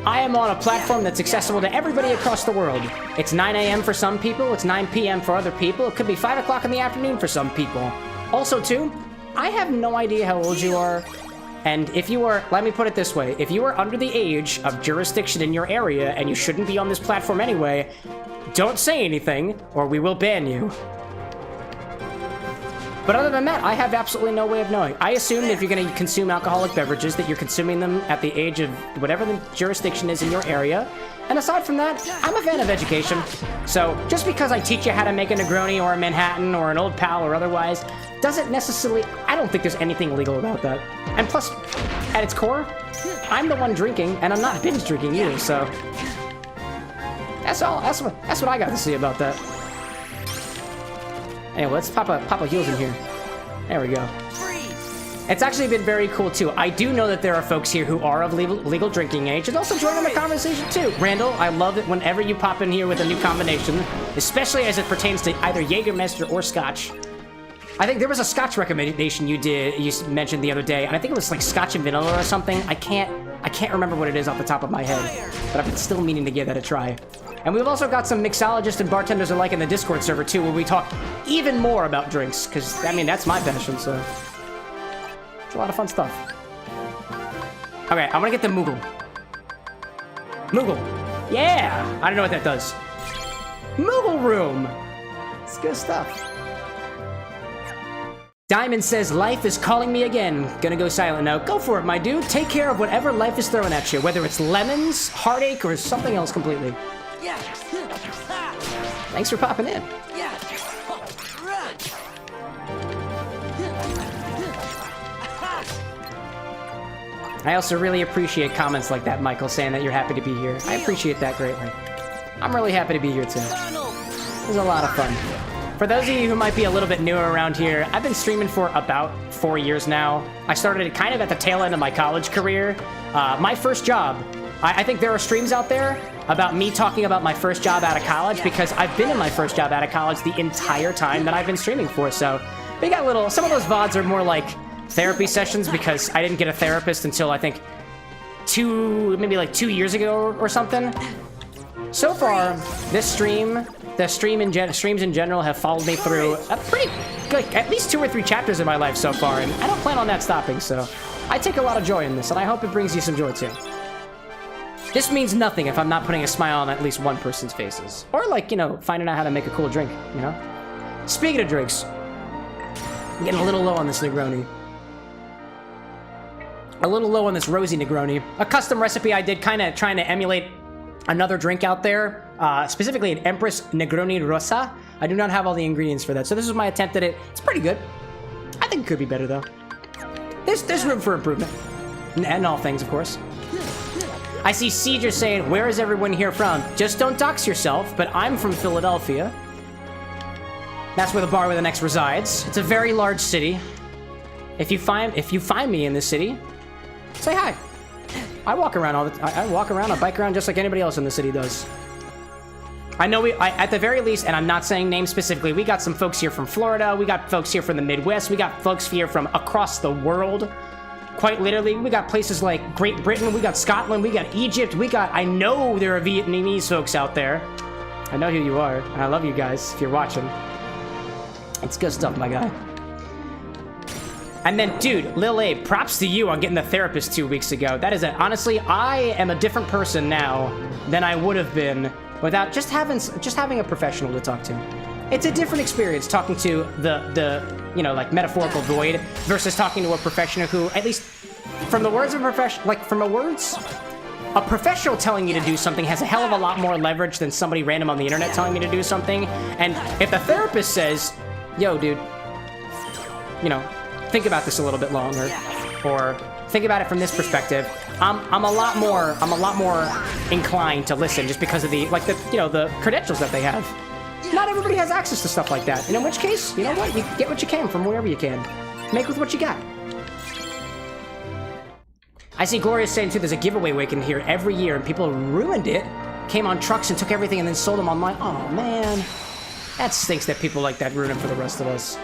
Speaker 1: I am on a platform that's accessible to everybody across the world. It's 9 a.m. for some people, it's 9 p.m. for other people, it could be 5 o'clock in the afternoon for some people. Also, too, I have no idea how old you are, and if you are, let me put it this way, if you are under the age of jurisdiction in your area and you shouldn't be on this platform anyway, don't say anything, or we will ban you. But other than that, I have absolutely no way of knowing. I assume that if you're going to consume alcoholic beverages, that you're consuming them at the age of whatever the jurisdiction is in your area. And aside from that, I'm a fan of education. So just because I teach you how to make a Negroni or a Manhattan or an Old Pal or otherwise, doesn't necessarily, I don't think there's anything illegal about that. And plus, at its core, I'm the one drinking, and I'm not binge drinking either, so. That's all, that's what I got to say about that. Anyway, let's pop a heals in here. There we go. It's actually been very cool, too. I do know that there are folks here who are of legal drinking age and also join in the conversation, too. Randall, I love it whenever you pop in here with a new combination, especially as it pertains to either Jägermeister or Scotch. I think there was a Scotch recommendation you mentioned the other day, and I think it was like Scotch and vanilla or something. I can't remember what it is off the top of my head, but I've been still meaning to give that a try. And we've also got some mixologists and bartenders alike in the Discord server, too, where we talk even more about drinks, because, I mean, that's my passion, so. It's a lot of fun stuff. Okay, I'm gonna get the Moogle. Moogle. Yeah! I don't know what that does. Moogle Room! It's good stuff. Diamond says, life is calling me again. Gonna go silent now. Go for it, my dude. Take care of whatever life is throwing at you, whether it's lemons, heartache, or something else completely. Thanks for popping in. I also really appreciate comments like that, Michael, saying that you're happy to be here. I appreciate that greatly. I'm really happy to be here, too. It was a lot of fun. For those of you who might be a little bit newer around here, I've been streaming for about 4 years now. I started it kind of at the tail end of my college career. My first job, I think there are streams out there about me talking about my first job out of college because I've been in my first job out of college the entire time that I've been streaming for. So we got some of those VODs are more like therapy sessions because I didn't get a therapist until I think maybe like 2 years ago or something. So far, this stream, streams in general have followed me through a pretty, like, at least 2 or 3 chapters in my life so far, and I don't plan on that stopping, so I take a lot of joy in this, and I hope it brings you some joy too. This means nothing if I'm not putting a smile on at least one person's faces. Or like, you know, finding out how to make a cool drink, you know? Speaking of drinks, I'm getting a little low on this Negroni. A little low on this Rosey Negroni. A custom recipe I did kind of trying to emulate another drink out there, specifically an Empress Negroni Rosa. I do not have all the ingredients for that, so this is my attempt at it. It's pretty good. I think it could be better, though. There's room for improvement. And all things, of course. I see Caesar saying, where is everyone here from? Just don't dox yourself, but I'm from Philadelphia. That's where the bar with an X resides. It's a very large city. If you find me in this city, say hi. I walk around I bike around just like anybody else in the city does. I know at the very least, and I'm not saying names specifically, we got some folks here from Florida, we got folks here from the Midwest, we got folks here from across the world. Quite literally, we got places like Great Britain, we got Scotland, we got Egypt, I know there are Vietnamese folks out there. I know who you are, and I love you guys if you're watching. It's good stuff, my guy. And then, dude, Lil A, props to you on getting the therapist 2 weeks ago. That is honestly, I am a different person now than I would have been without just having a professional to talk to. It's a different experience talking to the you know, like metaphorical void versus talking to a professional who, at least from the words of a professional, like from the words, a professional telling you to do something has a hell of a lot more leverage than somebody random on the internet telling me to do something. And if the therapist says, yo, dude, you know, think about this a little bit longer, or think about it from this perspective, I'm a lot more inclined to listen just because of the, like, the, you know, the credentials that they have. Not everybody has access to stuff like that, and in which case, you know what, you get what you can from wherever you can. Make with what you got. I see Gloria saying too, there's a giveaway weekend here every year, and people ruined it, came on trucks and took everything and then sold them online. Oh man, that stinks that people like that ruin it for the rest of us.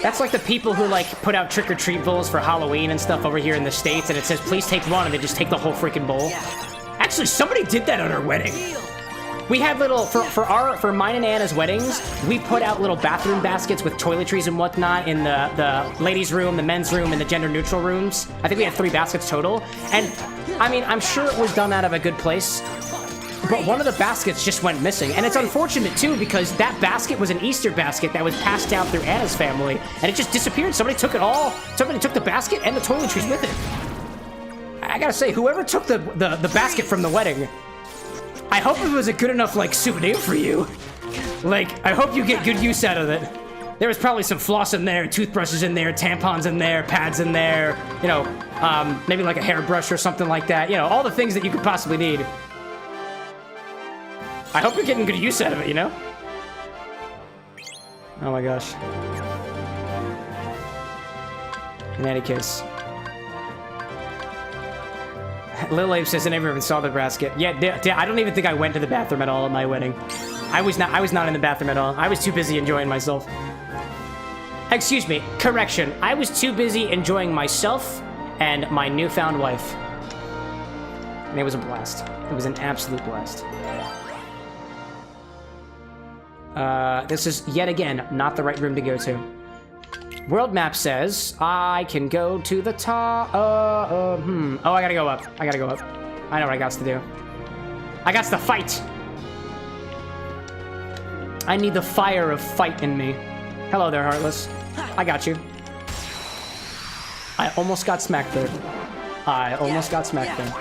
Speaker 1: That's like the people who, like, put out trick-or-treat bowls for Halloween and stuff over here in the States, and it says, please take one, and they just take the whole freaking bowl. Actually, somebody did that on our wedding. We had little, for mine and Anna's weddings, we put out little bathroom baskets with toiletries and whatnot in the ladies' room, the men's room, and the gender-neutral rooms. I think we had 3 baskets total. And, I mean, I'm sure it was done out of a good place, but one of the baskets just went missing. And it's unfortunate, too, because that basket was an Easter basket that was passed down through Anna's family, and it just disappeared. Somebody took it all. Somebody took the basket and the toiletries with it. I gotta say, whoever took the basket from the wedding, I hope it was a good enough, like, souvenir for you. Like, I hope you get good use out of it. There was probably some floss in there, toothbrushes in there, tampons in there, pads in there, you know, maybe like a hairbrush or something like that. You know, all the things that you could possibly need. I hope you're getting good use out of it, you know? Oh my gosh. In any case. Lil Abe says I never even saw the basket. Yeah, I don't even think I went to the bathroom at all at my wedding. I was not in the bathroom at all. I was too busy enjoying myself. Excuse me, correction. I was too busy enjoying myself and my newfound wife. And it was a blast. It was an absolute blast. This is, yet again, not the right room to go to. World map says I can go to the top. Oh, I gotta go up. I gotta go up. I know what I got to do. I got to fight. I need the fire of fight in me. Hello there, Heartless. I got you. I almost got smacked there. I almost got smacked there.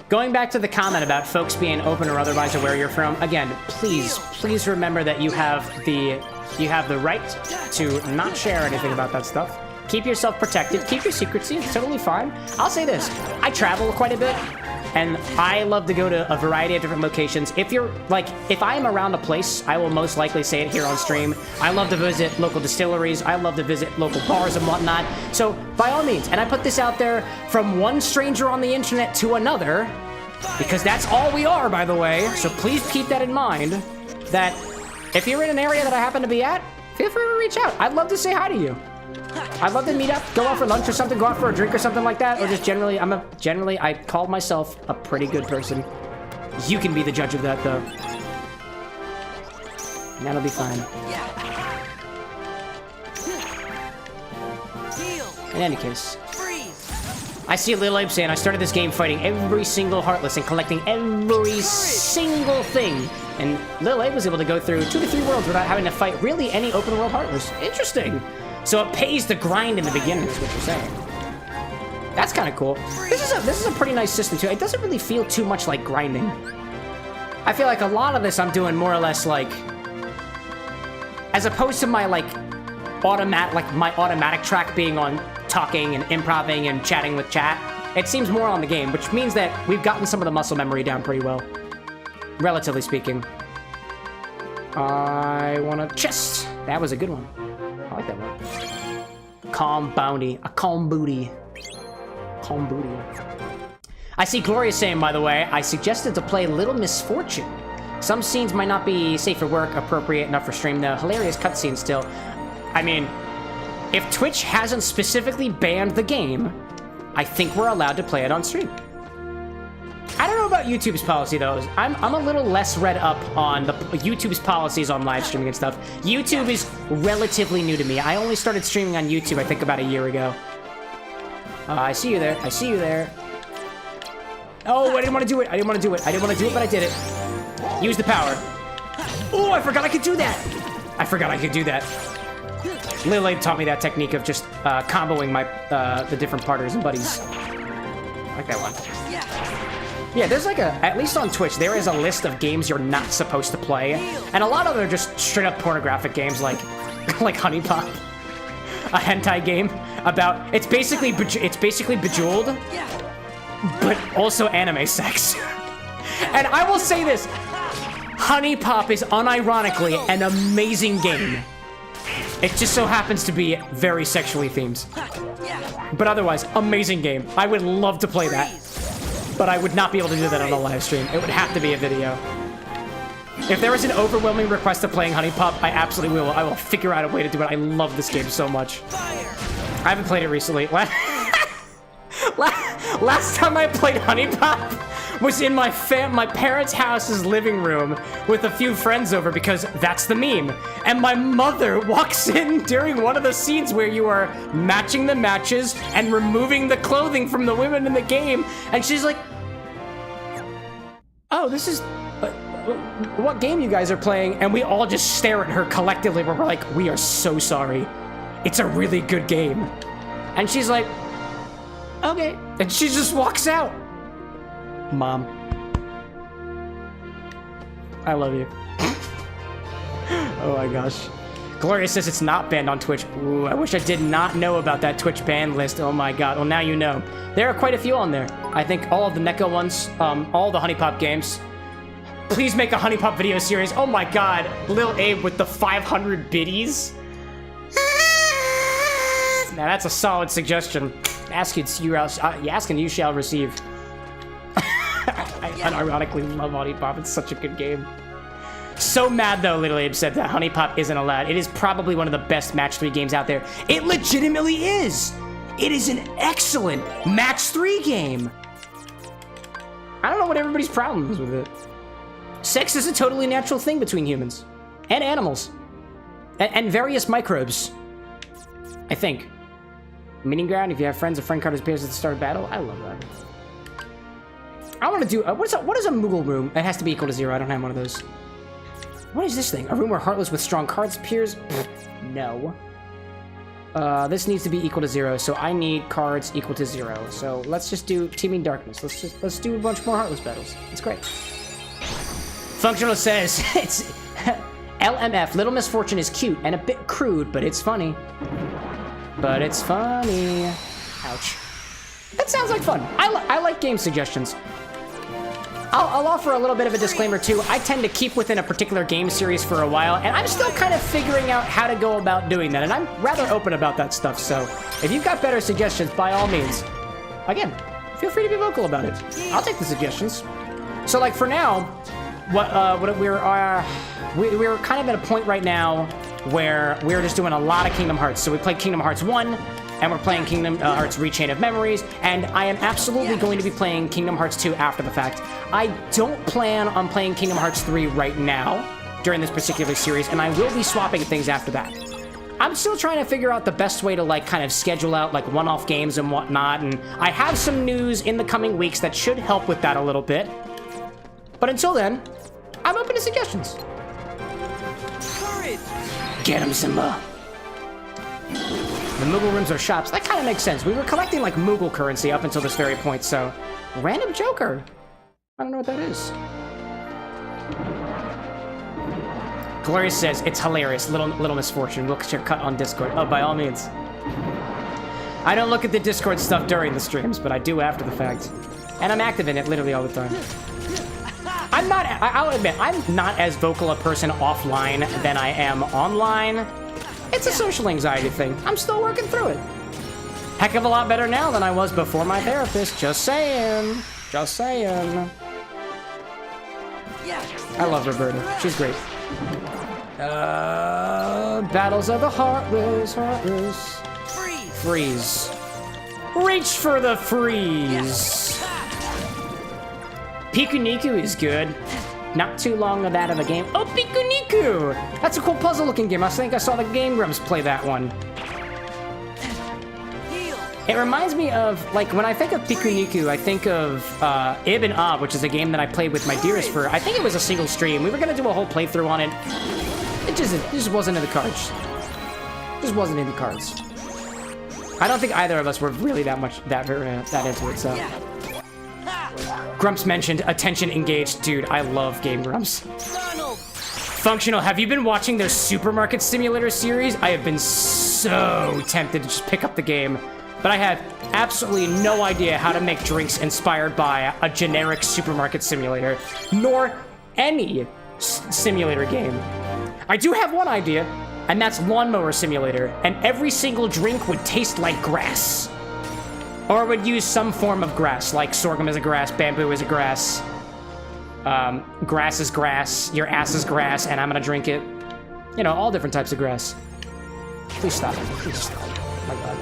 Speaker 1: Going back to the comment about folks being open or otherwise aware you're from, again, please remember that you have the right to not share anything about that stuff. Keep yourself protected. Keep your secrecy. It's totally fine. I'll say this. I travel quite a bit, and I love to go to a variety of different locations. If you're, like, if I am around a place, I will most likely say it here on stream. I love to visit local distilleries. I love to visit local bars and whatnot. So, by all means, and I put this out there from one stranger on the internet to another, because that's all we are, by the way. So please keep that in mind, that if you're in an area that I happen to be at, feel free to reach out. I'd love to say hi to you. I'd love to meet up, go out for lunch or something, go out for a drink or something like that, or just generally, I call myself a pretty good person. You can be the judge of that, though. And that'll be fine. In any case. I see Lil Abe saying, I started this game fighting every single Heartless and collecting every single thing. And Lil Abe was able to go through 2 to 3 worlds without having to fight really any open world Heartless. Interesting. So it pays to grind in the beginning, is what you're saying. That's kind of cool. This is a pretty nice system, too. It doesn't really feel too much like grinding. I feel like a lot of this I'm doing more or less like, as opposed to my, like, automatic track being on talking and improvising and chatting with chat, it seems more on the game, which means that we've gotten some of the muscle memory down pretty well, relatively speaking. I want a chest. That was a good one. I like that one. Calm bounty. A calm booty. Calm booty. I see Gloria saying, by the way, I suggested to play Little Misfortune. Some scenes might not be safe for work, appropriate enough for stream, though. Hilarious cutscene still. I mean, if Twitch hasn't specifically banned the game, I think we're allowed to play it on stream. I don't know about YouTube's policy, though. I'm a little less read up on YouTube's policies on live streaming and stuff. YouTube is relatively new to me. I only started streaming on YouTube, I think, about a year ago. I see you there. I see you there. Oh, I didn't want to do it. I didn't want to do it. I didn't want to do it, but I did it. Use the power. Oh, I forgot I could do that. I forgot I could do that. Lily taught me that technique of just comboing my the different partners and buddies. I like that one. Yeah, there's like at least on Twitch, there is a list of games you're not supposed to play. And a lot of them are just straight up pornographic games like Honey Pop. A hentai game about, it's basically Bejeweled, but also anime sex. And I will say this, Honey Pop is unironically an amazing game. It just so happens to be very sexually themed. But otherwise, amazing game. I would love to play that. But I would not be able to do that on a live stream. It would have to be a video. If there is an overwhelming request of playing Honey Pop, I absolutely will. I will figure out a way to do it. I love this game so much. I haven't played it recently. Last time I played Honey Pop was in my parents' house's living room with a few friends over because that's the meme. And my mother walks in during one of the scenes where you are matching the matches and removing the clothing from the women in the game. And she's like, oh, this is... what game you guys are playing? And we all just stare at her collectively where we're like, we are so sorry. It's a really good game. And she's like, okay. And she just walks out. Mom. I love you. Oh my gosh. Gloria says it's not banned on Twitch. Ooh, I wish I did not know about that Twitch ban list. Oh my god. Well, now you know. There are quite a few on there. I think all of the Neko ones, all the Honey Pop games. Please make a Honey Pop video series. Oh my god. Lil Abe with the 500 biddies. Now that's a solid suggestion. Ask and you shall receive. I unironically love Honey Pop. It's such a good game. So mad though, Little Abe said that Honey Pop isn't allowed. It is probably one of the best match 3 games out there. It legitimately is. It is an excellent match 3 game. I don't know what everybody's problem is with it. Sex is a totally natural thing between humans and animals and various microbes. I think. Meeting ground, if you have friends, a friend card appears at the start of battle. I love that. I want to do, what is a Moogle room? It has to be equal to 0. I don't have one of those. What is this thing? A room where Heartless with strong cards appears? No. This needs to be equal to 0, so I need cards equal to 0. So let's just do Teeming Darkness. Let's do a bunch more Heartless battles. It's great. Functional says, it's LMF, Little Misfortune is cute and a bit crude, but it's funny. But it's funny. Ouch. That sounds like fun. I like game suggestions. I'll offer a little bit of a disclaimer too. I tend to keep within a particular game series for a while, and I'm still kind of figuring out how to go about doing that, and I'm rather open about that stuff, so if you've got better suggestions, by all means, again, feel free to be vocal about it. I'll take the suggestions. So like for now, we're kind of at a point right now where we're just doing a lot of Kingdom Hearts. So we played Kingdom Hearts 1, and we're playing Kingdom Hearts Rechain of Memories, and I am absolutely going to be playing Kingdom Hearts 2 after the fact. I don't plan on playing Kingdom Hearts 3 right now during this particular series, and I will be swapping things after that. I'm still trying to figure out the best way to like kind of schedule out like one-off games and whatnot, and I have some news in the coming weeks that should help with that a little bit. But until then, I'm open to suggestions. Get him, Simba. The Moogle rooms are shops. That kind of makes sense. We were collecting like Moogle currency up until this very point, so... Random Joker. I don't know what that is. Gloria says, it's hilarious. Little Misfortune. Look at your cut on Discord. Oh, by all means. I don't look at the Discord stuff during the streams, but I do after the fact. And I'm active in it literally all the time. I'll admit, I'm not as vocal a person offline than I am online. It's a social anxiety thing. I'm still working through it. Heck of a lot better now than I was before my therapist. Just saying. Just saying. I love Roberta. She's great. Battles of the Heartless. Freeze. Reach for the freeze. Piku Niku is good. not too long of that of a game. Oh, Pikuniku! That's a cool puzzle-looking game. I think I saw the Game Grumps play that one. It reminds me of, like, when I think of Pikuniku, I think of Ib and Ob, which is a game that I played with my dearest for, I think it was a single stream. We were going to do a whole playthrough on it. It just wasn't in the cards. Just wasn't in the cards. I don't think either of us were really that into it, so. Grumps mentioned attention engaged. Dude, I love Game Grumps. Functional, have you been watching their Supermarket Simulator series? I have been so tempted to just pick up the game, but I have absolutely no idea how to make drinks inspired by a generic supermarket simulator, nor any simulator game. I do have one idea, and that's Lawnmower Simulator, and every single drink would taste like grass. Or would use some form of grass, like sorghum is a grass, bamboo is a grass, grass is grass, your ass is grass, and I'm gonna drink it. You know, all different types of grass. Please stop. Please stop. Oh my God.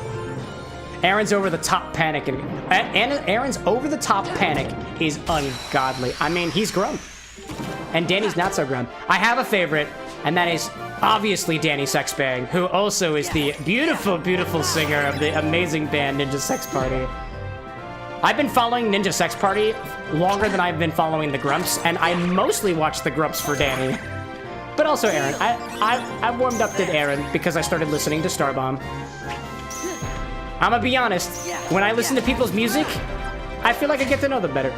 Speaker 1: Aaron's over-the-top panic, and Aaron's over-the-top panic is ungodly. I mean, he's Grum. And Danny's not so Grum. I have a favorite, and that is obviously Danny Sexbang, who also is the beautiful, beautiful singer of the amazing band Ninja Sex Party. I've been following Ninja Sex Party longer than I've been following the Grumps, and I mostly watch the Grumps for Danny. But also Aaron. I warmed up to Aaron because I started listening to Starbomb. I'm gonna be honest, when I listen to people's music, I feel like I get to know them better.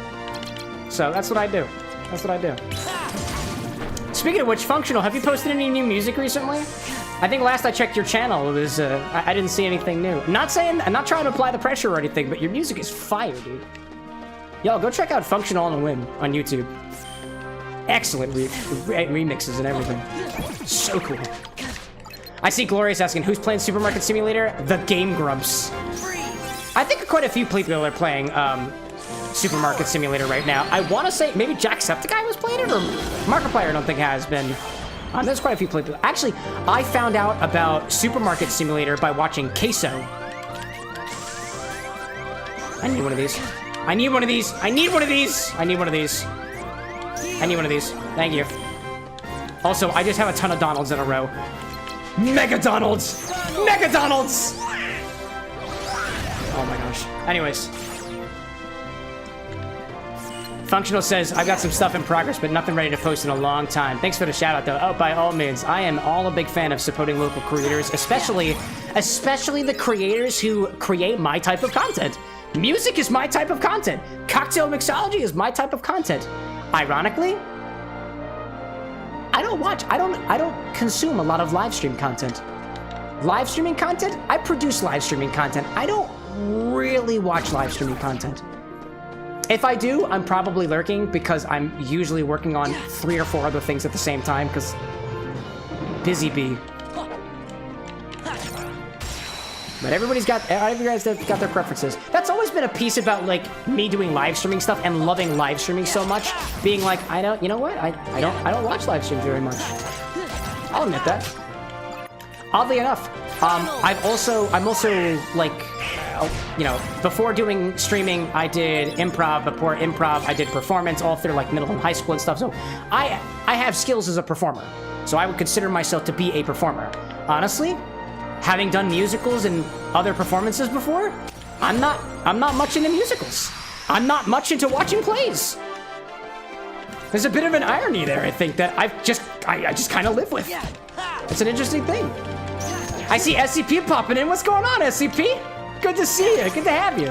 Speaker 1: So that's what I do. That's what I do. Speaking of which, Functional, have you posted any new music recently? I think last I checked your channel, it was, I didn't see anything new. I'm not trying to apply the pressure or anything, but your music is fire, dude. Y'all, go check out Functional on a Whim on YouTube. Excellent remixes and everything. So cool. I see Glorious asking, who's playing Supermarket Simulator? The Game Grumps. I think quite a few people are playing Supermarket Simulator right now. I want to say maybe Jacksepticeye was playing it, or Markiplier I don't think has been. There's quite a few people. Actually, I found out about Supermarket Simulator by watching Queso. I need one of these. I need one of these. I need one of these. I need one of these. I need one of these. Thank you. Also, I just have a ton of Donalds in a row. Mega Donalds! Mega Donalds! Oh my gosh. Anyways. Functional says, I've got some stuff in progress, but nothing ready to post in a long time. Thanks for the shout out though. Oh, by all means, I am all a big fan of supporting local creators, especially the creators who create my type of content. Music is my type of content. Cocktail mixology is my type of content. Ironically, I don't consume a lot of live stream content. Live streaming content? I produce live streaming content. I don't really watch live streaming content. If I do, I'm probably lurking because I'm usually working on 3 or 4 other things at the same time because busy bee. But every guys got their preferences. That's always been a piece about like me doing live streaming stuff and loving live streaming so much. Being like, you know what? I don't watch live streams very much. I'll admit that. Oddly enough, I'm also like, you know, before doing streaming, I did improv. Before improv, I did performance all through like middle and high school and stuff. So I have skills as a performer. So I would consider myself to be a performer. Honestly, having done musicals and other performances before, I'm not much into musicals. I'm not much into watching plays. There's a bit of an irony there, I think, that I just kind of live with. It's an interesting thing. I see SCP popping in. What's going on, SCP? Good to see you. Good to have you.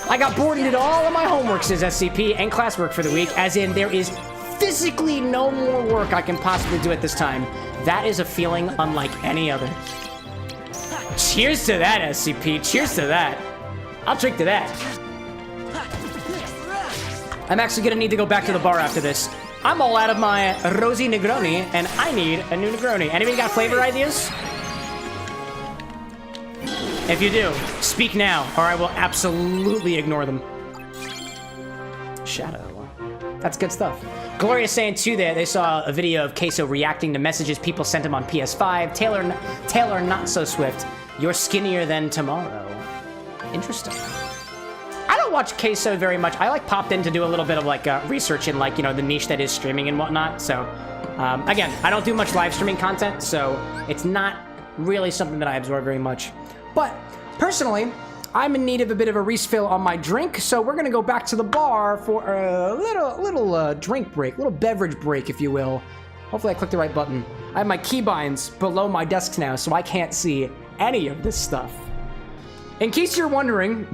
Speaker 1: I got bored and did all of my homework, says SCP, and classwork for the week, as in there is physically no more work I can possibly do at this time. That is a feeling unlike any other. Cheers to that, SCP. Cheers to that. I'll drink to that. I'm actually gonna need to go back to the bar after this. I'm all out of my Rosey Negroni, and I need a new Negroni. Anybody got flavor ideas? If you do, speak now, or I will absolutely ignore them. Shadow. That's good stuff. Gloria's saying too that they saw a video of Queso reacting to messages people sent him on PS5. Taylor not so swift. You're skinnier than tomorrow. Interesting. I don't watch queso very much. I like popped in to do a little bit of like research in like, you know, the niche that is streaming and whatnot. So again, I don't do much live streaming content, so it's not really something that I absorb very much. But personally, I'm in need of a bit of a refill on my drink, so we're gonna go back to the bar for a little drink break, little beverage break, if you will. Hopefully I clicked the right button. I have my keybinds below my desk now, so I can't see any of this stuff. In case you're wondering,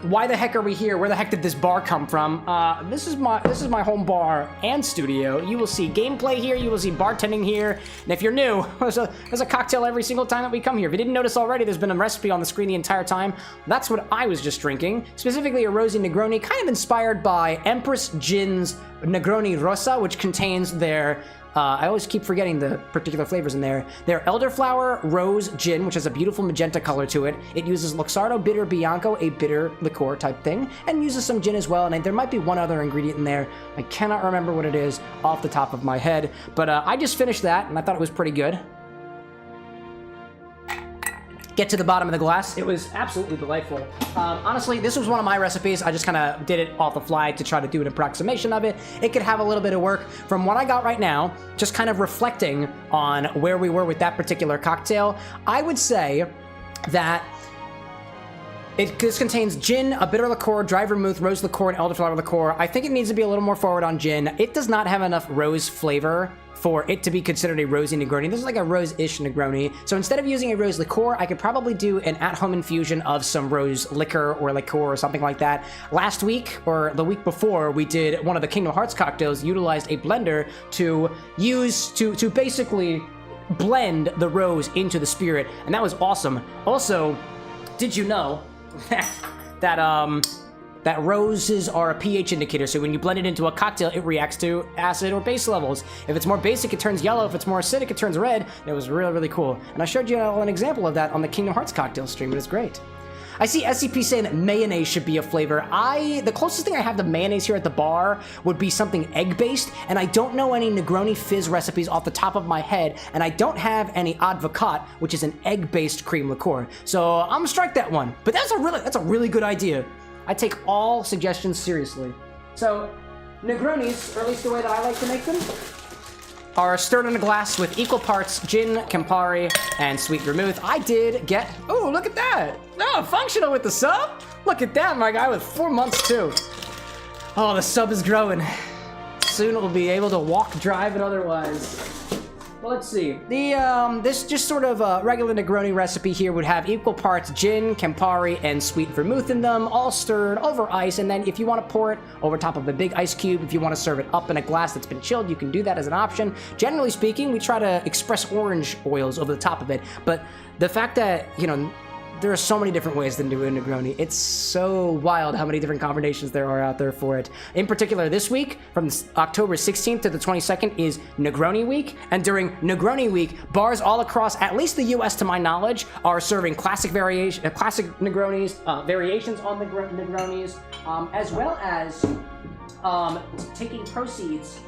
Speaker 1: why the heck are we here? Where the heck did this bar come from? This is my home bar and studio. You will see gameplay here. You will see bartending here. And if you're new, there's a cocktail every single time that we come here. If you didn't notice already, there's been a recipe on the screen the entire time. That's what I was just drinking. Specifically a Rosey Negroni, kind of inspired by Empress Gin's Negroni Rosa, which contains their I always keep forgetting the particular flavors in there. Their Elderflower Rose Gin, which has a beautiful magenta color to it. It uses Luxardo Bitter Bianco, a bitter liqueur type thing, and uses some gin as well. And there might be one other ingredient in there. I cannot remember what it is off the top of my head. But I just finished that, and I thought it was pretty good. Get to the bottom of the glass. It was absolutely delightful. Honestly, this was one of my recipes. I just kind of did it off the fly to try to do an approximation of it. It could have a little bit of work. From what I got right now, just kind of reflecting on where we were with that particular cocktail, I would say that this contains gin, a bitter liqueur, dry vermouth, rose liqueur, and elderflower liqueur. I think it needs to be a little more forward on gin. It does not have enough rose flavor for it to be considered a Rosey Negroni. This is like a rose-ish Negroni. So instead of using a rose liqueur, I could probably do an at-home infusion of some rose liquor or liqueur or something like that. Last week, or the week before, we did one of the Kingdom Hearts cocktails, utilized a blender to basically blend the rose into the spirit, and that was awesome. Also, did you know that roses are a pH indicator, so when you blend it into a cocktail, it reacts to acid or base levels. If it's more basic, it turns yellow. If it's more acidic, it turns red. It was really, really cool. And I showed you an example of that on the Kingdom Hearts cocktail stream. It was great. I see SCP saying that mayonnaise should be a flavor. The closest thing I have to mayonnaise here at the bar would be something egg-based, and I don't know any Negroni fizz recipes off the top of my head, and I don't have any advocat, which is an egg-based cream liqueur. So I'm gonna strike that one. But that's a really good idea. I take all suggestions seriously. So, Negronis, or at least the way that I like to make them, are stirred in a glass with equal parts gin, Campari, and sweet vermouth. I did get, oh, look at that. Oh, functional with the sub. Look at that, my guy, with 4 months too. Oh, the sub is growing. Soon it will be able to walk, drive, and otherwise. Well, let's see. This just sort of regular Negroni recipe here would have equal parts gin, Campari, and sweet vermouth in them, all stirred over ice. And then if you want to pour it over top of a big ice cube, if you want to serve it up in a glass that's been chilled, you can do that as an option. Generally speaking, we try to express orange oils over the top of it. But the fact that, you know, there are so many different ways to do a Negroni. It's so wild how many different combinations there are out there for it. In particular, this week, from October 16th to the 22nd, is Negroni Week. And during Negroni Week, bars all across, at least the US to my knowledge, are serving classic Negronis, variations on the Negronis, as well as taking proceeds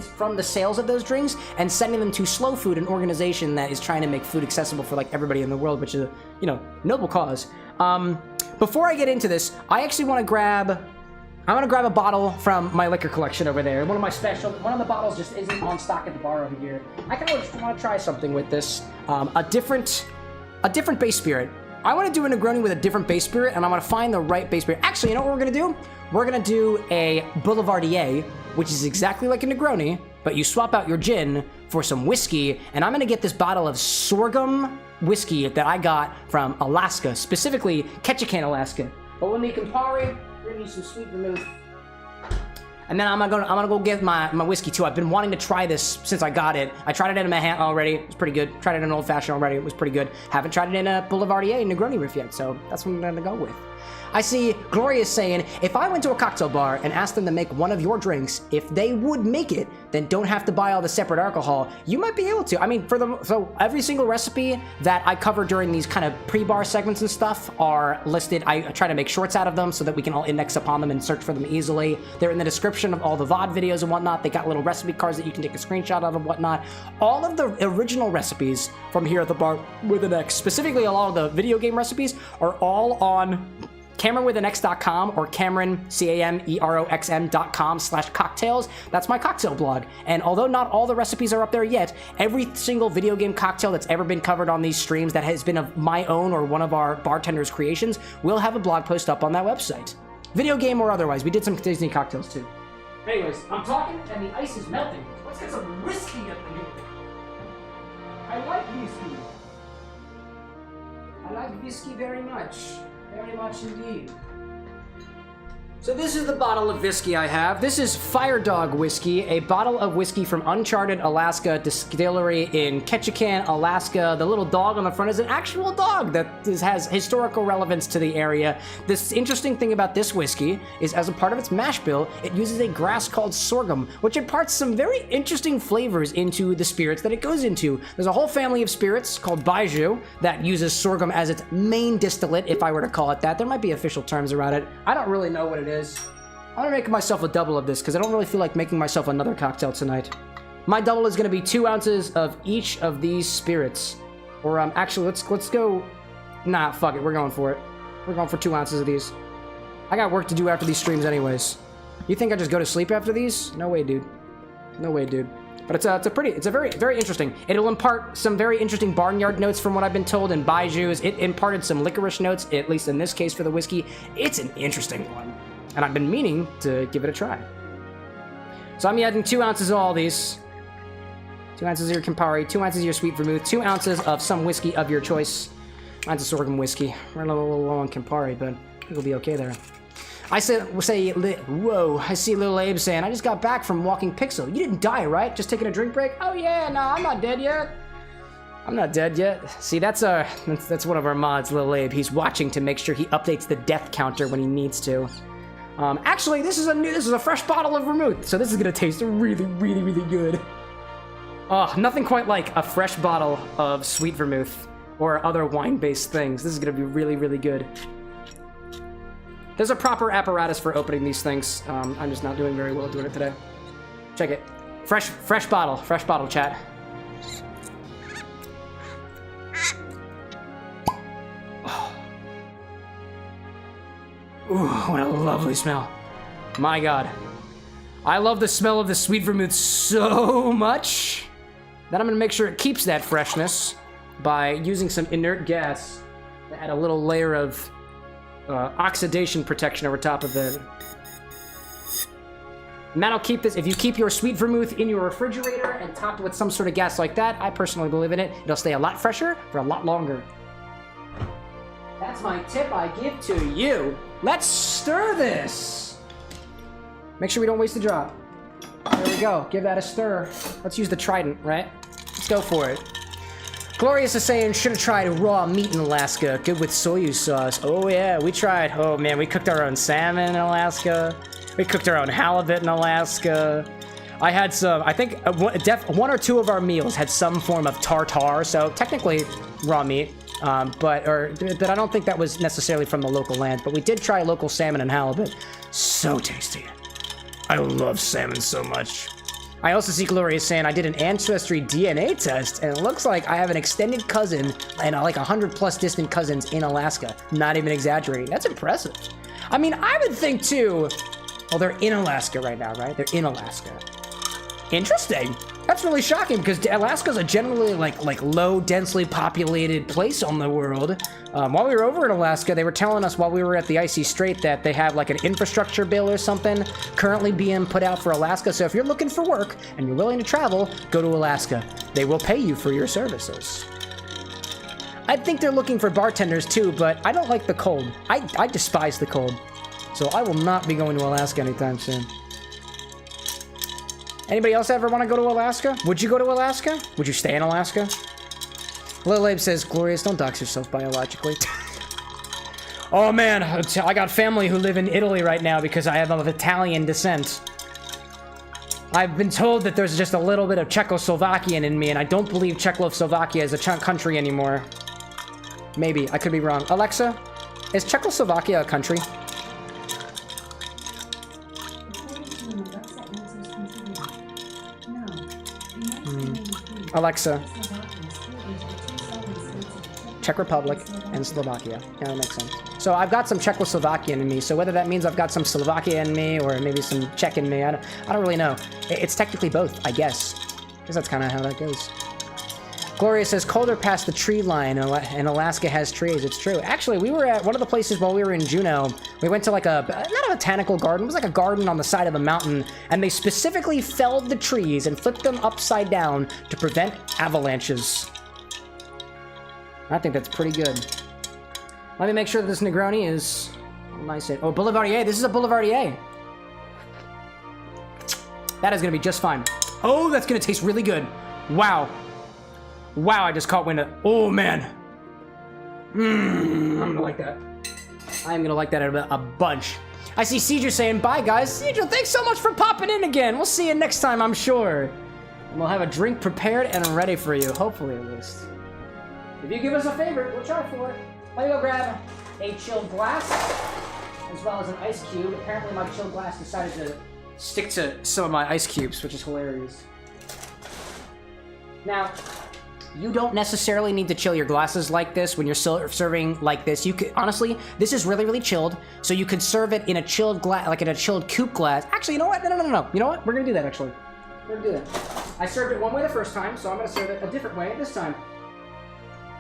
Speaker 1: from the sales of those drinks and sending them to Slow Food, an organization that is trying to make food accessible for like everybody in the world, which is a, you know, noble cause. Before I get into this, I actually want to grab a bottle from my liquor collection over there. One of the bottles just isn't on stock at the bar over here. I kind of just want to try something with this. A different base spirit. I want to do a Negroni with a different base spirit, and I'm going to find the right base spirit. Actually, you know what we're going to do? We're going to do a Boulevardier, which is exactly like a Negroni, but you swap out your gin for some whiskey, and I'm going to get this bottle of sorghum whiskey that I got from Alaska, specifically Ketchikan, Alaska. But we'll need Campari, we're going to use some sweet vermouth, and then I'm gonna go get my whiskey too. I've been wanting to try this since I got it. I tried it in a Manhattan already. It was pretty good. Tried it in an old fashioned already. It was pretty good. Haven't tried it in a Boulevardier Negroni riff yet, so that's what I'm gonna go with. I see Gloria saying, if I went to a cocktail bar and asked them to make one of your drinks, if they would make it, then don't have to buy all the separate alcohol. You might be able to. I mean, so every single recipe that I cover during these kind of pre-bar segments and stuff are listed. I try to make shorts out of them so that we can all index upon them and search for them easily. They're in the description of all the VOD videos and whatnot. They got little recipe cards that you can take a screenshot of and whatnot. All of the original recipes from here at the Bar with an X, specifically a lot of the video game recipes, are all on CameroxnWithAnX.com or CameroxnWithAnX.com/cocktails. That's my cocktail blog. And although not all the recipes are up there yet, every single video game cocktail that's ever been covered on these streams that has been of my own or one of our bartenders' creations will have a blog post up on that website. Video game or otherwise. We did some Disney cocktails too. Anyways, I'm talking and the ice is melting. Let's get some whiskey up in here. I like whiskey. I like whiskey very much. Very much indeed. So this is the bottle of whiskey I have. This is Fire Dog whiskey, a bottle of whiskey from Uncharted Alaska Distillery in Ketchikan, Alaska. The little dog on the front is an actual dog that has historical relevance to the area. This interesting thing about this whiskey is, as a part of its mash bill, it uses a grass called sorghum, which imparts some very interesting flavors into the spirits that it goes into. There's a whole family of spirits called Baijiu that uses sorghum as its main distillate, if I were to call it that. There might be official terms around it. I don't really know what it is. I'm gonna make myself a double of this because I don't really feel like making myself another cocktail tonight. My double is gonna be 2 ounces of each of these spirits. Or actually, let's go. Nah, fuck it. We're going for it. We're going for 2 ounces of these. I got work to do after these streams, anyways. You think I just go to sleep after these? No way, dude. No way, dude. But it's a very interesting. It'll impart some very interesting barnyard notes from what I've been told, and Baijiu's. It imparted some licorice notes, at least in this case for the whiskey. It's an interesting one. And I've been meaning to give it a try. So I'm adding 2 ounces of all these. 2 ounces of your Campari, 2 ounces of your sweet vermouth, 2 ounces of some whiskey of your choice. Mine's a sorghum whiskey. We're a little low on Campari, but I think we'll be okay there. I whoa, I see little Abe saying, I just got back from walking Pixel. You didn't die, right? Just taking a drink break? Oh yeah, no, I'm not dead yet. I'm not dead yet. See, that's one of our mods, little Abe. He's watching to make sure he updates the death counter when he needs to. Actually, this is a fresh bottle of vermouth, so this is gonna taste really good. Oh, nothing quite like a fresh bottle of sweet vermouth or other wine-based things. This is gonna be really good. There's a proper apparatus for opening these things. I'm just not doing very well doing it today. Check it. Fresh bottle, chat. Ooh, what a lovely smell. My God. I love the smell of the sweet vermouth so much that I'm gonna make sure it keeps that freshness by using some inert gas to add a little layer of oxidation protection over top of it. And that'll keep this, if you keep your sweet vermouth in your refrigerator and topped with some sort of gas like that, I personally believe in it, it'll stay a lot fresher for a lot longer. That's my tip I give to you. Let's stir this. Make sure we don't waste a drop. There we go. Give that a stir. Let's use the trident, right? Let's go for it. Glorious is saying, should have tried raw meat in Alaska. Good with soy sauce. Oh yeah, we tried. Oh man, we cooked our own salmon in Alaska. We cooked our own halibut in Alaska. I had some, I think one or two of our meals had some form of tartare, so technically raw meat. But I don't think that was necessarily from the local land, but we did try local salmon and halibut. So tasty. I love salmon so much. I also see Gloria saying I did an ancestry DNA test, and it looks like I have an extended cousin and like 100+ distant cousins in Alaska. Not even exaggerating. That's impressive. I mean, I would think too, well, they're in Alaska right now, right? They're in Alaska. Interesting. That's really shocking because Alaska's a generally like low, densely populated place on the world. While we were over in Alaska, they were telling us while we were at the Icy Strait that they have like an infrastructure bill or something currently being put out for Alaska. So if you're looking for work and you're willing to travel, go to Alaska. They will pay you for your services. I think they're looking for bartenders too, but I don't like the cold. I despise the cold. So I will not be going to Alaska anytime soon. Anybody else ever want to go to Alaska? Would you go to Alaska? Would you stay in Alaska? Lil Abe says, Glorious, don't dox yourself biologically. Oh man, I got family who live in Italy right now because I am of Italian descent. I've been told that there's just a little bit of Czechoslovakian in me, and I don't believe Czechoslovakia is a country anymore. Maybe, I could be wrong. Alexa, is Czechoslovakia a country? Alexa. Czech Republic and Slovakia. Yeah, that makes sense. So I've got some Czechoslovakian in me, so whether that means I've got some Slovakia in me or maybe some Czech in me, I don't really know. It's technically both, I guess. Because that's kind of how that goes. Gloria says, colder past the tree line, and Alaska has trees. It's true. Actually, we were at one of the places while we were in Juneau. We went to like not a botanical garden, it was like a garden on the side of a mountain, and they specifically felled the trees and flipped them upside down to prevent avalanches. I think that's pretty good. Let me make sure that this Negroni is nice. Oh, Boulevardier. This is a Boulevardier. That is going to be just fine. Oh, that's going to taste really good. Wow. Wow, I just caught wind of... Oh, man. I'm going to like that. I'm going to like that a bunch. I see Cedra saying, bye, guys. Cedra, thanks so much for popping in again. We'll see you next time, I'm sure. And we'll have a drink prepared and ready for you. Hopefully, at least. If you give us a favor, we'll try for it. Let me go grab a chilled glass, as well as an ice cube. Apparently my chilled glass decided to stick to some of my ice cubes, which is hilarious. Now, you don't necessarily need to chill your glasses like this when you're serving like this. You could, honestly, this is really, really chilled, so you could serve it in a chilled glass, like in a chilled coupe glass. Actually, you know what? No. You know what? We're gonna do that, actually. We're gonna do that. I served it one way the first time, so I'm gonna serve it a different way this time.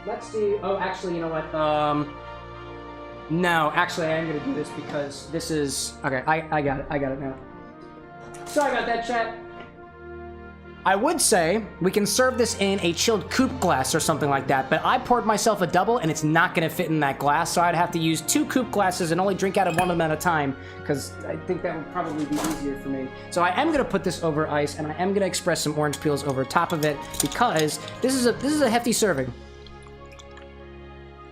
Speaker 1: Let's do... Oh, actually, you know what? No, actually, I am going to do this because this is... Okay, I got it. I got it now. Sorry about that, chat. I would say we can serve this in a chilled coupe glass or something like that, but I poured myself a double, and it's not going to fit in that glass, so I'd have to use 2 coupe glasses and only drink out of one of them at a time, because I think that would probably be easier for me. So I am going to put this over ice, and I am going to express some orange peels over top of it, because this is a hefty serving.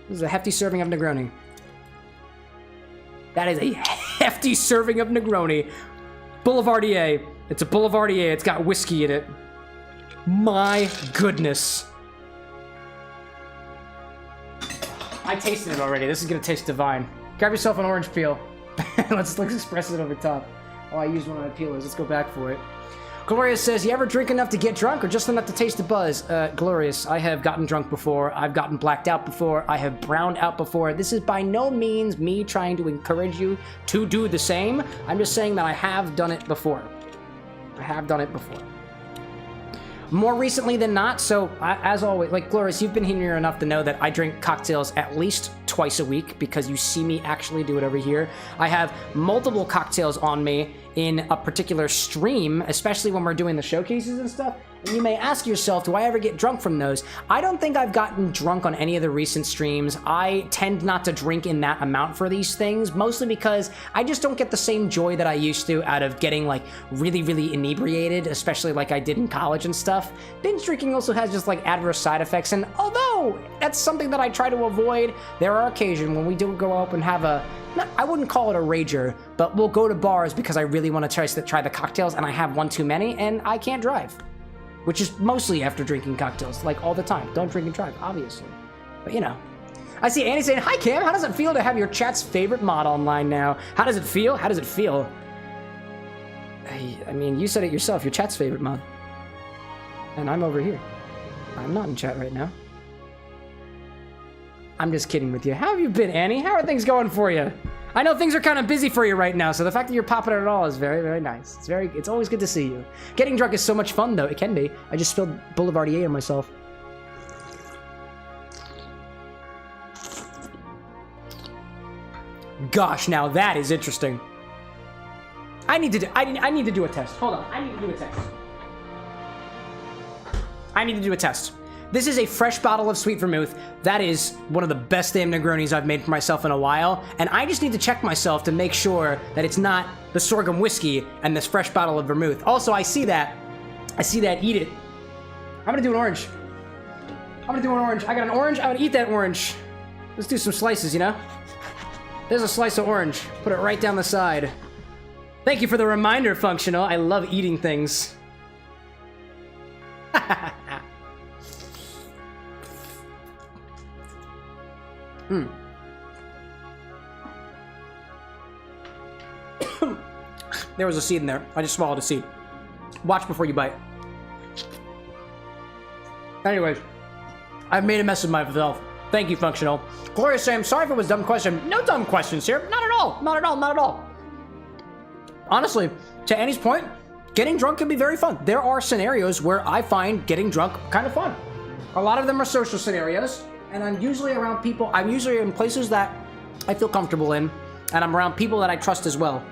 Speaker 1: This is a hefty serving of Negroni. That is a hefty serving of Negroni. Boulevardier. It's a Boulevardier. It's got whiskey in it. My goodness. I tasted it already. This is going to taste divine. Grab yourself an orange peel. Let's express it over top. Oh, I used one of my peelers. Let's go back for it. Glorious says, you ever drink enough to get drunk or just enough to taste the buzz? Glorious, I have gotten drunk before. I've gotten blacked out before. I have browned out before. This is by no means me trying to encourage you to do the same. I'm just saying that I have done it before. I have done it before. More recently than not, so as always, like Glorious, you've been here enough to know that I drink cocktails at least twice a week because you see me actually do it over here. I have multiple cocktails on me in a particular stream, especially when we're doing the showcases and stuff. And you may ask yourself, do I ever get drunk from those? I don't think I've gotten drunk on any of the recent streams. I tend not to drink in that amount for these things, mostly because I just don't get the same joy that I used to out of getting like really, really inebriated, especially like I did in college and stuff. Binge drinking also has just like adverse side effects, and although that's something that I try to avoid, there are occasions when we do go up and have a, I wouldn't call it a rager, but we'll go to bars because I really want to try the cocktails and I have one too many and I can't drive. Which is mostly after drinking cocktails, like all the time. Don't drink and drive, obviously. But you know. I see Annie saying, hi Cam, how does it feel to have your chat's favorite mod online now? How does it feel? How does it feel? I mean, you said it yourself, your chat's favorite mod. And I'm over here. I'm not in chat right now. I'm just kidding with you. How have you been, Annie? How are things going for you? I know things are kind of busy for you right now, so the fact that you're popping it at all is very, very nice. It's always good to see you. Getting drunk is so much fun, though. It can be. I just spilled Boulevardier on myself. Gosh, now that is interesting. I need to do a test. Hold on. I need to do a test. I need to do a test. This is a fresh bottle of sweet vermouth. That is one of the best damn Negronis I've made for myself in a while, and I just need to check myself to make sure that it's not the sorghum whiskey and this fresh bottle of vermouth. Also, I see that. Eat it. I'm gonna do an orange. I got an orange. I'm gonna eat that orange. Let's do some slices, you know? There's a slice of orange. Put it right down the side. Thank you for the reminder, Functional. I love eating things. There was a seed in there. I just swallowed a seed. Watch before you bite. Anyways, I've made a mess of myself. Thank you, Functional. Gloria's saying, sorry if it was a dumb question. No dumb questions here. Not at all. Not at all. Not at all. Honestly, to Annie's point, getting drunk can be very fun. There are scenarios where I find getting drunk kind of fun. A lot of them are social scenarios, and I'm usually around people. I'm usually in places that I feel comfortable in, and I'm around people that I trust as well.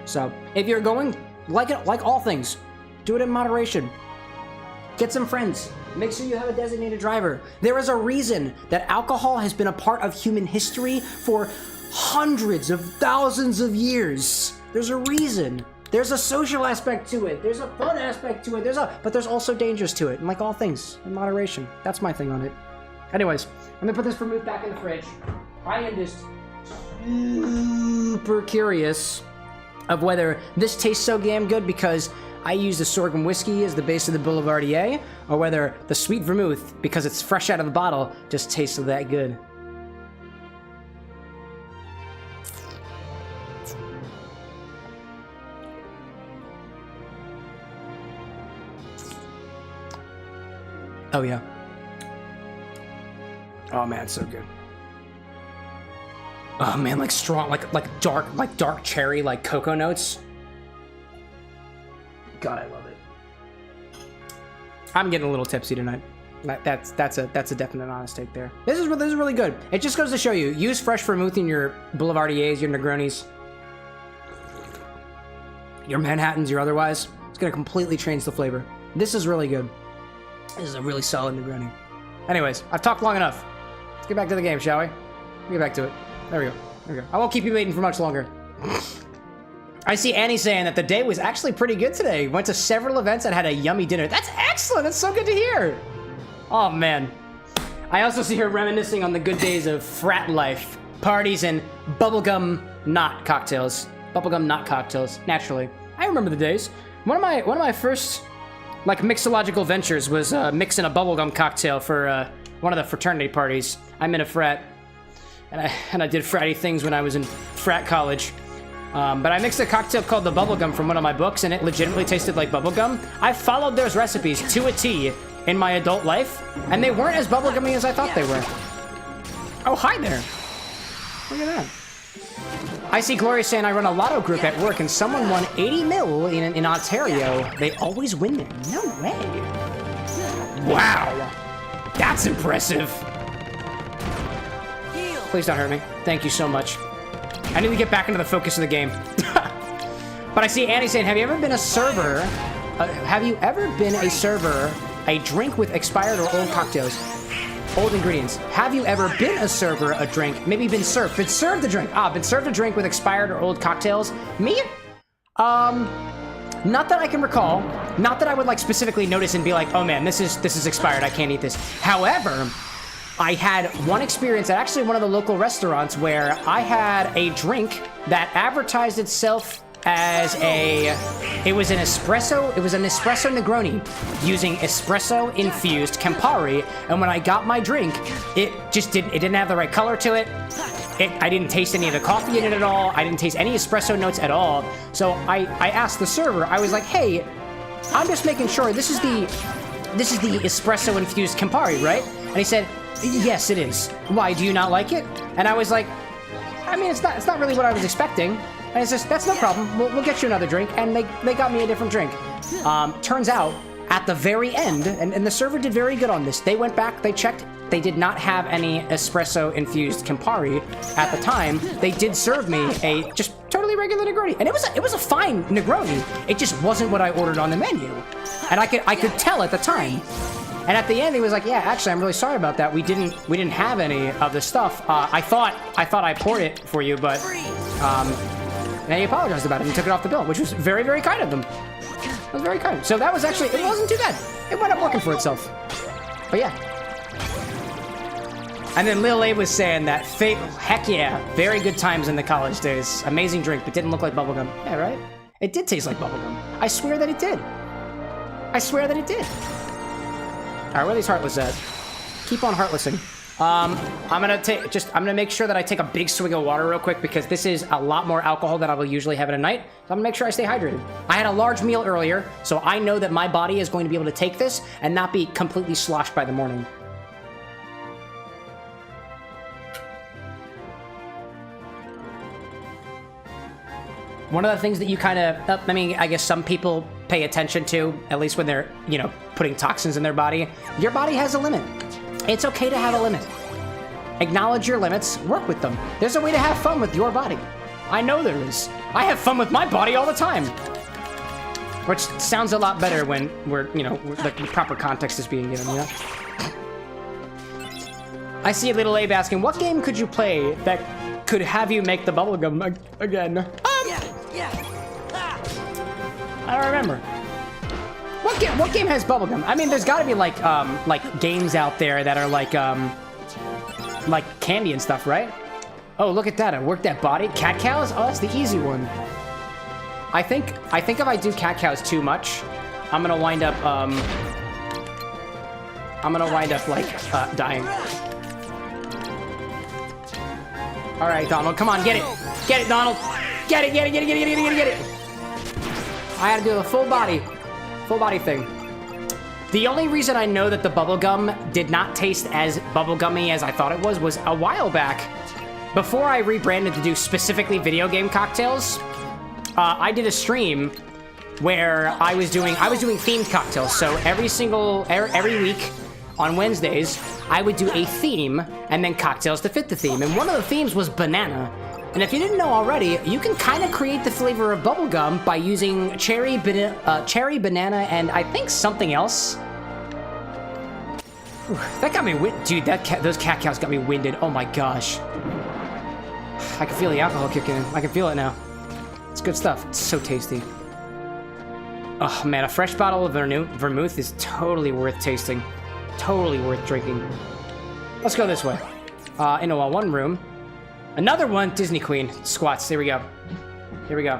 Speaker 1: So if you're going, like all things, do it in moderation. Get some friends. Make sure you have a designated driver. There is a reason that alcohol has been a part of human history for hundreds of thousands of years. There's a reason. There's a social aspect to it. There's a fun aspect to it. But there's also dangers to it. And like all things, in moderation. That's my thing on it. Anyways, I'm gonna put this vermouth back in the fridge. I am just super curious of whether this tastes so damn good because I use the sorghum whiskey as the base of the Boulevardier, or whether the sweet vermouth, because it's fresh out of the bottle, just tastes that good. Oh yeah. Oh man, it's so good. Oh man, like strong, like dark cherry, like cocoa notes. God, I love it. I'm getting a little tipsy tonight. That's a definite honest take there. This is really good. It just goes to show you, use fresh vermouth in your Boulevardiers, your Negronis, your Manhattans, your otherwise. It's gonna completely change the flavor. This is really good. This is a really solid Negroni. Anyways, I've talked long enough. Let's get back to the game, shall we? Get back to it. There we go. There we go. I won't keep you waiting for much longer. I see Annie saying that the day was actually pretty good today. Went to several events and had a yummy dinner. That's excellent. That's so good to hear. Oh, man. I also see her reminiscing on the good days of frat life, parties, and bubblegum knot cocktails. Bubblegum knot cocktails, naturally. I remember the days. One of my first like mixological ventures was mixing a bubblegum cocktail for one of the fraternity parties. I'm in a frat, and I did fratty things when I was in frat college. But I mixed a cocktail called the Bubblegum from one of my books, and it legitimately tasted like bubblegum. I followed those recipes to a T in my adult life, and they weren't as bubblegummy as I thought they were. Oh, hi there. Look at that. I see Gloria saying I run a lotto group at work, and someone won 80 mil in Ontario. They always win there. No way. Wow. That's impressive. Please don't hurt me. Thank you so much. I need to get back into the focus of the game. But I see Annie saying, have you ever been a server? A drink with expired or old cocktails? Old ingredients. Have you ever been a server a drink? Maybe been served a drink. Been served a drink with expired or old cocktails? Me? Not that I can recall. Not that I would like specifically notice and be like, oh man, this is expired. I can't eat this. However, I had one experience at actually one of the local restaurants where I had a drink that advertised itself as it was an espresso Negroni using espresso infused Campari, and when I got my drink, it didn't have the right color to it. I didn't taste any of the coffee in it at all. I didn't taste any espresso notes at all. So I asked the server, I was like, hey, I'm just making sure this is the espresso infused Campari, right? And he said, yes, it is. Why, do you not like it? And I was like, I mean, it's not really what I was expecting. And it's just, that's no problem. We'll get you another drink. And they got me a different drink. Turns out, at the very end, and the server did very good on this, they went back, they checked, they did not have any espresso-infused Campari at the time. They did serve me a just totally regular Negroni. And it was a fine Negroni. It just wasn't what I ordered on the menu. And I could tell at the time. And at the end, he was like, yeah, actually, I'm really sorry about that. We didn't have any of the stuff. I thought I poured it for you, but and he apologized about it and took it off the bill, which was very, very kind of them. It was very kind. So that was actually, it wasn't too bad. It wound up working for itself. But yeah. And then Lil A was saying that heck yeah, very good times in the college days. Amazing drink, but didn't look like bubblegum. Yeah, right? It did taste like bubblegum. I swear that it did. I swear that it did. All right, where are these heartless at? Keep on heartlessing. I'm gonna make sure that I take a big swig of water real quick because this is a lot more alcohol than I will usually have at a night. So I'm gonna make sure I stay hydrated. I had a large meal earlier, so I know that my body is going to be able to take this and not be completely sloshed by the morning. One of the things that you kind of, I mean, I guess some people pay attention to, at least when they're, you know, putting toxins in their body. Your body has a limit. It's okay to have a limit. Acknowledge your limits, work with them. There's a way to have fun with your body. I know there is. I have fun with my body all the time. Which sounds a lot better when we're, you know, the proper context is being given, you know? I see Little Abe asking, what game could you play that could have you make the bubblegum again? I don't remember. What game has bubblegum? I mean, there's got to be like games out there that are like candy and stuff, right? Oh, look at that! I worked that body. Cat cows? Oh, that's the easy one. I think if I do cat cows too much, I'm gonna wind up like dying. All right, Donald, come on, get it, Donald, get it. I had to do the full body thing. The only reason I know that the bubblegum did not taste as bubblegummy as I thought it was a while back, before I rebranded to do specifically video game cocktails, I did a stream where I was doing themed cocktails. So every week on Wednesdays, I would do a theme and then cocktails to fit the theme. And one of the themes was banana. And if you didn't know already, you can kind of create the flavor of bubblegum by using cherry, banana, and I think something else. Whew, that got me dude, those cat cows got me winded. Oh my gosh. I can feel the alcohol kicking in. I can feel it now. It's good stuff. It's so tasty. Oh man, a fresh bottle of Vermouth is totally worth tasting. Totally worth drinking. Let's go this way. Into one room. Another one, Disney Queen. Squats, here we go. Here we go.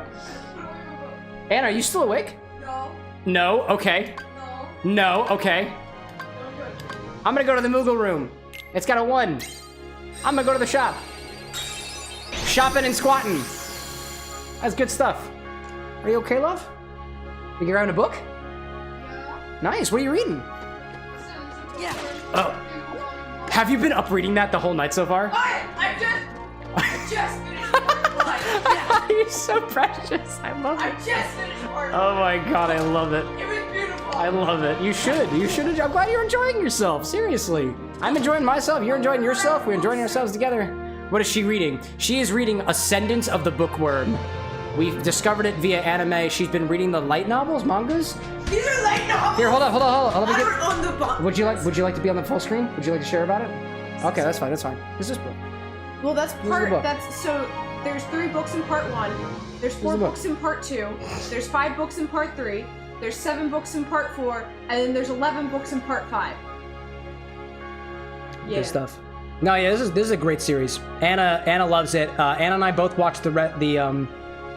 Speaker 1: Anna, are you still awake?
Speaker 8: No.
Speaker 1: No? Okay.
Speaker 8: No.
Speaker 1: No? Okay. I'm gonna go to the Moogle room. It's got a 1. I'm gonna go to the shop. Shopping and squatting. That's good stuff. Are you okay, love? You grabbing a book?
Speaker 8: Yeah.
Speaker 1: Nice, what are you reading?
Speaker 8: Yeah.
Speaker 1: Oh. Have you been up reading that the whole night so far?
Speaker 8: I just finished part 1.
Speaker 1: You're so precious. I love it.
Speaker 8: I just finished part 1.
Speaker 1: Oh my god, I love it.
Speaker 8: It was beautiful.
Speaker 1: I love it. You should. You should. I'm glad you're enjoying yourself. Seriously. I'm enjoying myself. You're enjoying yourself. We're enjoying ourselves together. What is she reading? She is reading Ascendance of the Bookworm. We've discovered it via anime. She's been reading the light novels, mangas.
Speaker 8: These are light novels.
Speaker 1: Here, hold on. Let me
Speaker 8: I
Speaker 1: get.
Speaker 8: don't own the book.
Speaker 1: Would you like to be on the full screen? Would you like to share about it? Okay, that's fine. That's fine. What's this book?
Speaker 8: Well, that's
Speaker 1: the
Speaker 8: part.
Speaker 1: book.
Speaker 8: That's so. There's 3 books in part 1. There's 4
Speaker 1: the book?
Speaker 8: books in part 2. There's 5 books in part 3. There's 7 books in part 4, and then there's 11 books in part 5. Yeah.
Speaker 1: Good stuff. No, yeah, this is a great series. Anna loves it. Anna and I both watched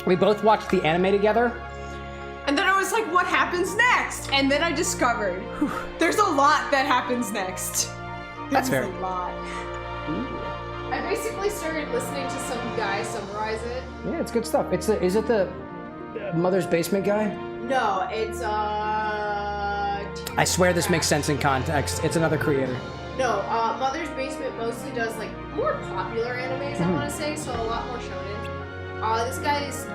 Speaker 1: we both watched the anime together.
Speaker 8: And then I was like, what happens next? And then I discovered there's a lot that happens next.
Speaker 1: That's fair.
Speaker 8: A lot. I basically started listening to some guy summarize it.
Speaker 1: Yeah, it's good stuff. Is it the Mother's Basement guy?
Speaker 8: No, it's
Speaker 1: I swear this makes sense in context. It's another creator.
Speaker 8: No, Mother's Basement mostly does like more popular animes, I want to say, so a lot more shonen. This guy is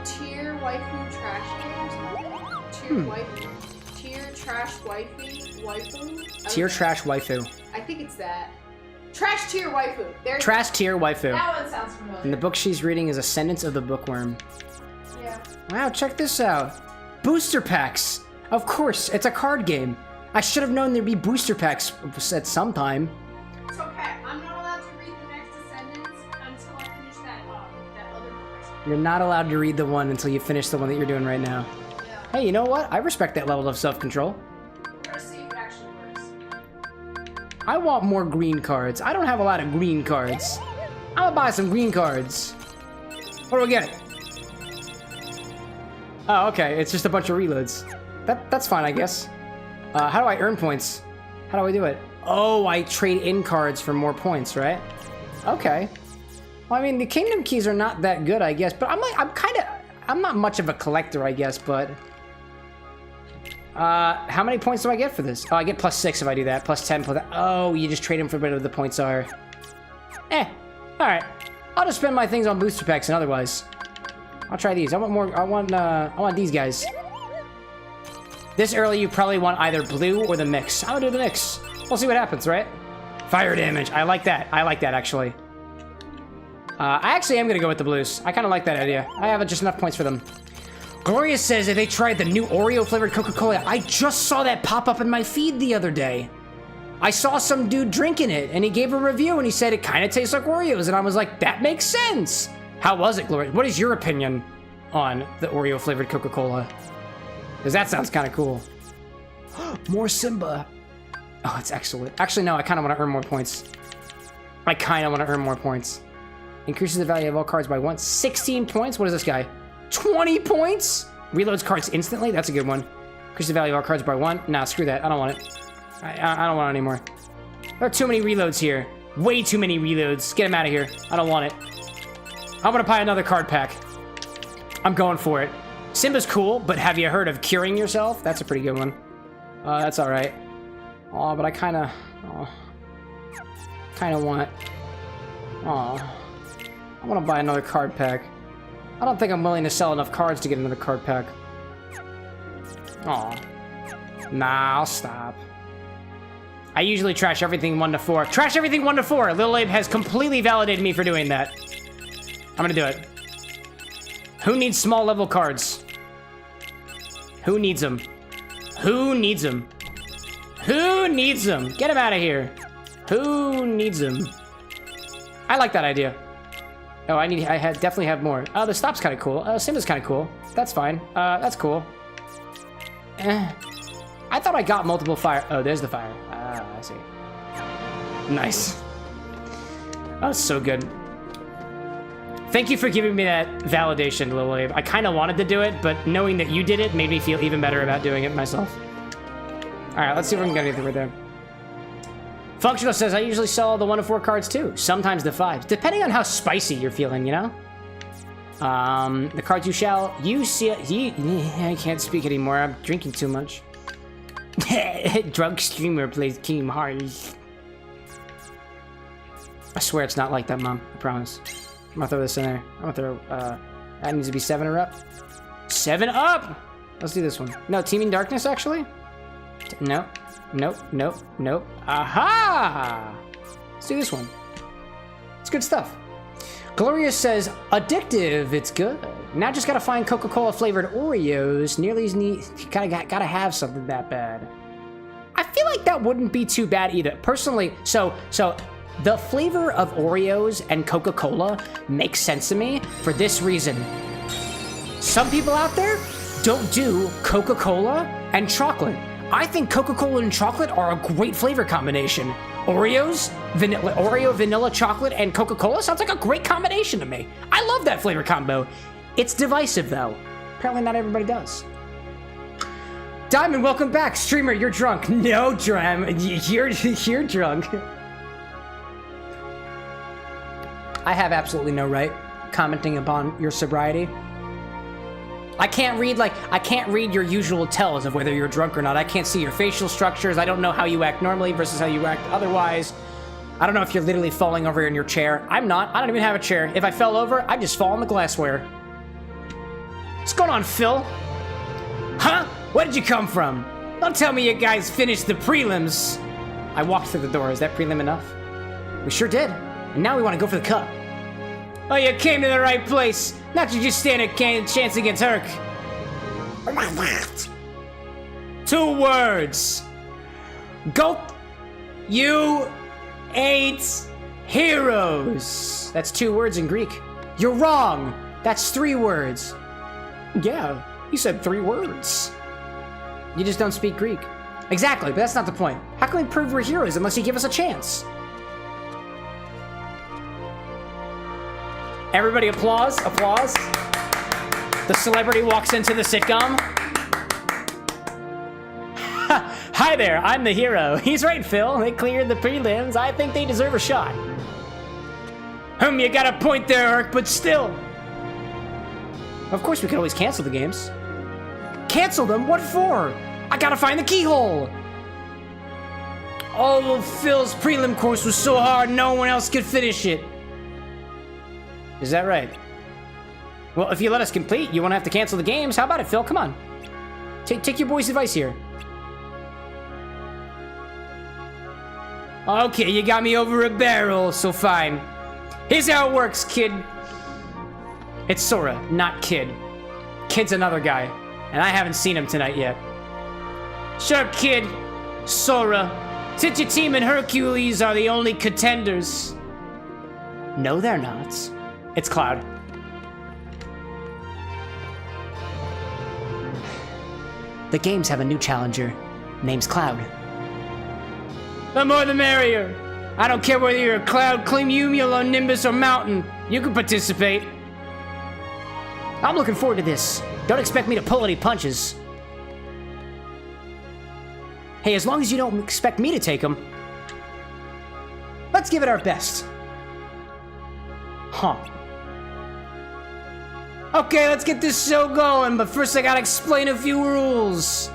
Speaker 8: tier waifu trash or something. Tier trash waifu.
Speaker 1: Tier trash waifu.
Speaker 8: I think it's that. Trash tier waifu.
Speaker 1: Trash tier waifu.
Speaker 8: That one sounds familiar.
Speaker 1: And the book she's reading is Ascendance of the Bookworm.
Speaker 8: Yeah.
Speaker 1: Wow, check this out. Booster packs. Of course, it's a card game. I should have known there'd be booster packs at some time.
Speaker 8: It's okay. I'm not allowed to read the next Ascendance until I finish that other book.
Speaker 1: You're not allowed to read the one until you finish the one that you're doing right now.
Speaker 8: Yeah.
Speaker 1: Hey, you know what? I respect that level of self-control.
Speaker 8: We're gonna see if it actually works.
Speaker 1: I want more green cards. I don't have a lot of green cards. I'm gonna buy some green cards. What do we get? Oh, okay. It's just a bunch of reloads. That's fine, I guess. How do I earn points? How do I do it? Oh, I trade in cards for more points, right? Okay. Well, I mean, the Kingdom Keys are not that good, I guess, but I'm not much of a collector, I guess, but... how many points do I get for this? Oh, I get +6 if I do that. +10 plus... Oh, you just trade them for whatever the points are. Alright. I'll just spend my things on booster packs and otherwise. I'll try these. I want more... I want these guys. This early, you probably want either blue or the mix. I'm gonna do the mix. We'll see what happens, right? Fire damage. I like that. I like that, actually. I actually am gonna go with the blues. I kind of like that idea. I have just enough points for them. Gloria says that they tried the new Oreo-flavored Coca-Cola. I just saw that pop up in my feed the other day. I saw some dude drinking it, and he gave a review, and he said it kind of tastes like Oreos, and I was like, that makes sense. How was it, Gloria? What is your opinion on the Oreo-flavored Coca-Cola? Because that sounds kind of cool. More Simba. Oh, it's excellent. Actually, no, I kind of want to earn more points. I kind of want to earn more points. Increases the value of all cards by 16 points? What is this guy? 20 points? Reloads cards instantly? That's a good one. Increase the value of our cards by 1. Nah, screw that. I don't want it. I don't want it anymore. There are too many reloads here. Way too many reloads. Get them out of here. I don't want it. I'm gonna buy another card pack. I'm going for it. Simba's cool, but have you heard of curing yourself? That's a pretty good one. That's alright. Oh, but I kinda want... Oh. I want to buy another card pack. I don't think I'm willing to sell enough cards to get another card pack. Aw. Nah, I'll stop. I usually trash everything 1 to 4. Trash everything 1 to 4! Lil Abe has completely validated me for doing that. I'm gonna do it. Who needs small level cards? Who needs them? Who needs them? Who needs them? Get him out of here. Who needs them? I like that idea. Oh, definitely have more. Oh, the stop's kind of cool. Simba's kind of cool. That's fine. That's cool. I thought I got multiple fire. Oh, there's the fire. Ah, I see. Nice. That was so good. Thank you for giving me that validation, Lil Abe. I kind of wanted to do it, but knowing that you did it made me feel even better about doing it myself. All right, let's see if we can get anything right there. Functional says, I usually sell the 1 to 4 cards too. Sometimes the 5s. Depending on how spicy you're feeling, you know? The cards you see... I can't speak anymore. I'm drinking too much. Drunk streamer plays Kingdom Hearts. I swear it's not like that, Mom. I promise. I'm gonna throw this in there. I'm gonna throw... that needs to be 7 or up. 7 up! Let's do this one. No, Teaming Darkness, actually? No. Nope, nope, nope. Aha! Let's do this one. It's good stuff. Gloria says, addictive, it's good. Now just gotta find Coca-Cola flavored Oreos. Nearly's neat. Gotta have something that bad. I feel like that wouldn't be too bad either. Personally, so the flavor of Oreos and Coca-Cola makes sense to me for this reason. Some people out there don't do Coca-Cola and chocolate. I think Coca-Cola and chocolate are a great flavor combination. Oreo, vanilla, chocolate, and Coca-Cola sounds like a great combination to me. I love that flavor combo. It's divisive, though. Apparently not everybody does. Diamond, welcome back. Streamer, you're drunk. No, Dram, you're drunk. I have absolutely no right commenting upon your sobriety. I can't read your usual tells of whether you're drunk or not. I can't see your facial structures. I don't know how you act normally versus how you act otherwise. I don't know if you're literally falling over in your chair. I'm not. I don't even have a chair. If I fell over, I'd just fall on the glassware. What's going on, Phil? Huh? Where did you come from? Don't tell me you guys finished the prelims. I walked through the door. Is that prelim enough? We sure did. And now we want to go for the cup. Oh, you came to the right place. Not to just stand a chance against Herc.
Speaker 6: Oh my god.
Speaker 1: 2 words. Go. You ain't heroes. That's 2 words in Greek. You're wrong. That's 3 words. Yeah, you said 3 words. You just don't speak Greek. Exactly, but that's not the point. How can we prove we're heroes unless you give us a chance? Everybody applause, applause. The celebrity walks into the sitcom. Hi there, I'm the hero. He's right, Phil. They cleared the prelims. I think they deserve a shot. You got a point there, Herc, but still. Of course, we could always cancel the games. Cancel them? What for? I gotta find the keyhole. Oh, Phil's prelim course was so hard, no one else could finish it. Is that right? Well, if you let us complete, you won't have to cancel the games. How about it, Phil? Come on. Take your boy's advice here. Okay, you got me over a barrel, so fine. Here's how it works, kid. It's Sora, not Kid. Kid's another guy, and I haven't seen him tonight yet. Shut up, Kid. Sora, since your team and Hercules are the only contenders. No, they're not. It's Cloud. The games have a new challenger. Name's Cloud. The more the merrier. I don't care whether you're a Cloud, Climumula, Nimbus, or Mountain. You can participate. I'm looking forward to this. Don't expect me to pull any punches. Hey, as long as you don't expect me to take them, let's give it our best. Huh. Okay, let's get this show going, but first I gotta explain a few rules.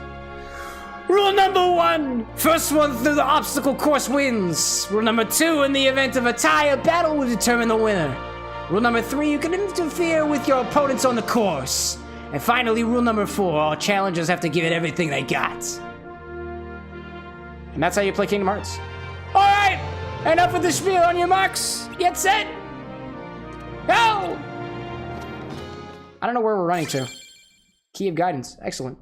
Speaker 1: Rule number 1, first one through the obstacle course wins. Rule number 2, in the event of a tie, a battle will determine the winner. Rule number 3, you can interfere with your opponents on the course. And finally, rule number 4, all challengers have to give it everything they got. And that's how you play Kingdom Hearts. All right, enough of the spiel. On your marks, get set, go! I don't know where we're running to. Key of guidance, excellent.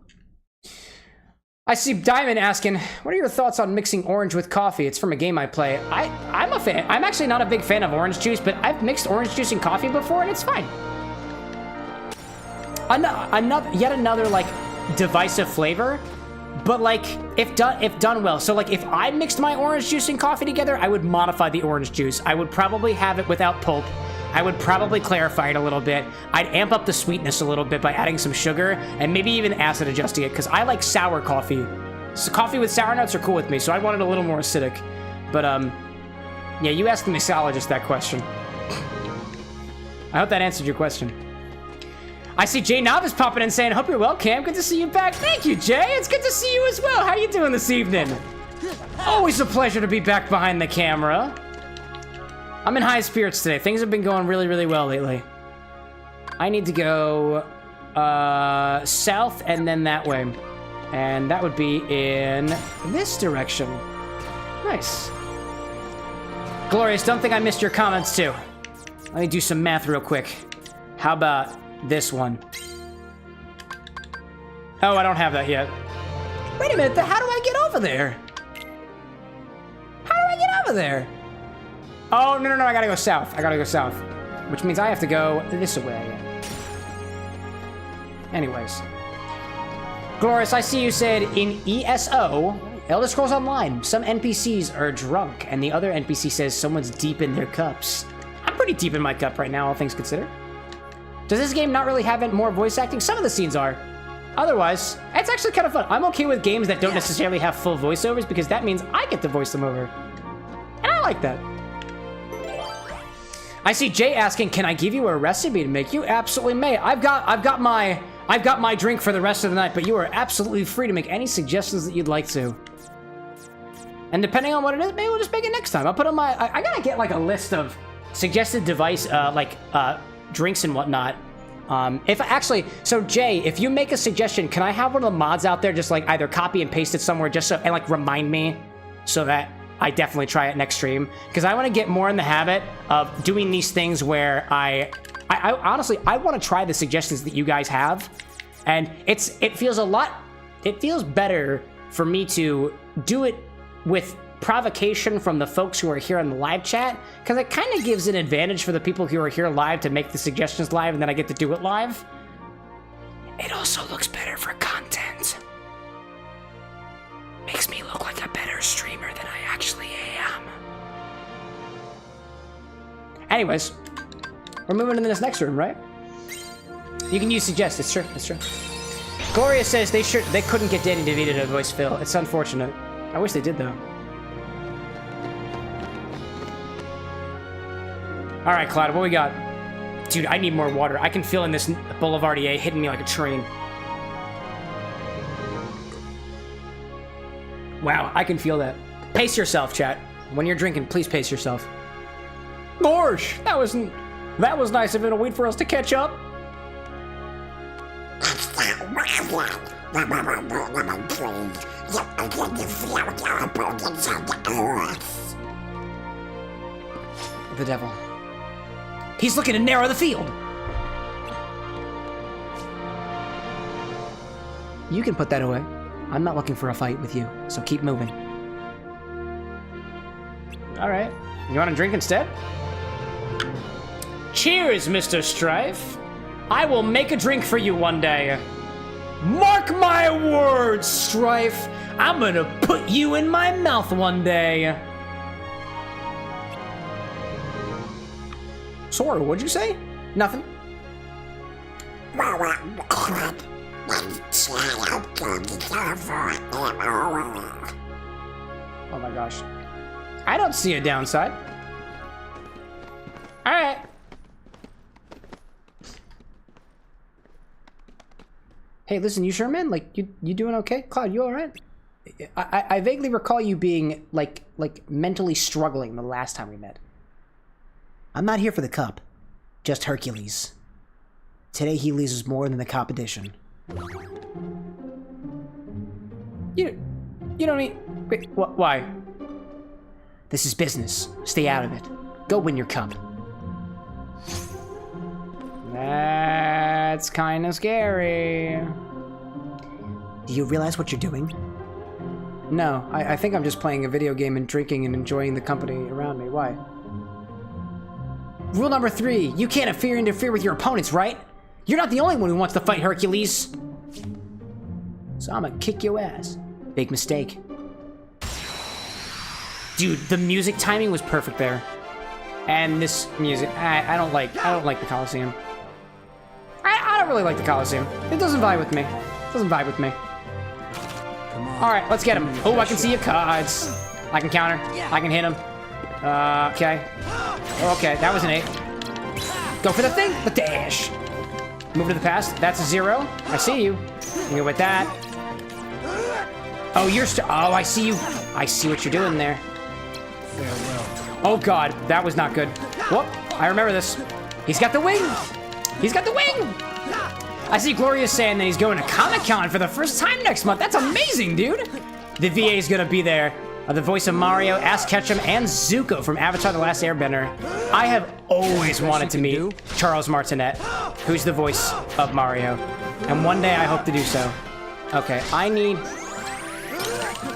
Speaker 1: I see Diamond asking, what are your thoughts on mixing orange with coffee? It's from a game I play. I'm a fan. I'm actually not a big fan of orange juice, but I've mixed orange juice and coffee before, and it's fine. Yet another like divisive flavor, but like if done well. So like if I mixed my orange juice and coffee together, I would modify the orange juice. I would probably have it without pulp. I would probably clarify it a little bit. I'd amp up the sweetness a little bit by adding some sugar and maybe even acid adjusting it, because I like sour coffee. So coffee with sour nuts are cool with me, so I want it a little more acidic. But yeah, you asked the mixologist that question. I hope that answered your question. I see Jay Novice popping in saying, hope you're well, Cam. Good to see you back. Thank you, Jay. It's good to see you as well. How you doing this evening? Always a pleasure to be back behind the camera. I'm in high spirits today. Things have been going really, really well lately. I need to go south and then that way. And that would be in this direction. Nice. Glorious, don't think I missed your comments too. Let me do some math real quick. How about this one? Oh, I don't have that yet. Wait a minute, how do I get over there? How do I get over there? Oh, no, I gotta go south. Which means I have to go this way. Anyways. Glorious, I see you said in ESO, Elder Scrolls Online, some NPCs are drunk, and the other NPC says someone's deep in their cups. I'm pretty deep in my cup right now, all things considered. Does this game not really have more voice acting? Some of the scenes are. Otherwise, it's actually kind of fun. I'm okay with games that don't necessarily have full voiceovers, because that means I get to voice them over. And I like that. I see Jay asking, can I give you a recipe to make? You absolutely may. I've got my drink for the rest of the night, but you are absolutely free to make any suggestions that you'd like to. And depending on what it is, maybe we'll just make it next time. I'll put on my, I gotta get like a list of suggested device, drinks and whatnot. So Jay, if you make a suggestion, can I have one of the mods out there just like either copy and paste it somewhere just so, and like remind me so that I definitely try it next stream, because I want to get more in the habit of doing these things where I honestly, I want to try the suggestions that you guys have, and it feels better for me to do it with provocation from the folks who are here in the live chat, because it kind of gives an advantage for the people who are here live to make the suggestions live, and then I get to do it live. It also looks better for content. Makes Anyways, we're moving into this next room, right? You can use suggest. It's true. It's true. Gloria says they couldn't get Danny DeVito to voice Phil. It's unfortunate. I wish they did though. All right, Cloud, what we got? Dude, I need more water. I can feel in this Boulevardier hitting me like a train. Wow, I can feel that. Pace yourself, chat. When you're drinking, please pace yourself. Gosh, that was nice of it to wait for us to catch up. The devil. He's looking to narrow the field. You can put that away. I'm not looking for a fight with you, so keep moving. All right. You want a drink instead? Cheers, Mr. Strife. I will make a drink for you one day. Mark my words, Strife. I'm gonna put you in my mouth one day. Sorry, what'd you say? Nothing. Oh my gosh. I don't see a downside. All right. Hey, listen, you sure, man? Like, you doing okay? Cloud, you all right? I vaguely recall you being, like mentally struggling the last time we met. I'm not here for the cup. Just Hercules. Today he loses more than the competition. You don't mean... Wait, why? This is business. Stay out of it. Go win your cup. That's kind of scary. Do you realize what you're doing? No, I think I'm just playing a video game and drinking and enjoying the company around me. Why? Rule number 3, you can't interfere with your opponents, right? You're not the only one who wants to fight Hercules. So I'm gonna kick your ass. Big mistake. Dude, the music timing was perfect there. And this music, I don't like the Coliseum. I don't really like the Coliseum. It doesn't vibe with me. It doesn't vibe with me. All right, let's get him. Oh, I can see your cards. I can counter. I can hit him. Okay. Okay, that was an 8. Go for the thing. The dash. Move to the past. That's a 0. I see you. You go with that. Oh, oh, I see you. I see what you're doing there. Oh God, that was not good. Whoop! I remember this. He's got the wing. He's got the wing. I see Gloria saying that he's going to Comic-Con for the first time next month. That's amazing, dude. The VA is gonna be there. The voice of Mario, Ash Ketchum, and Zuko from Avatar: The Last Airbender. I have always wanted to meet Charles Martinet, who's the voice of Mario. And one day I hope to do so. Okay, I need...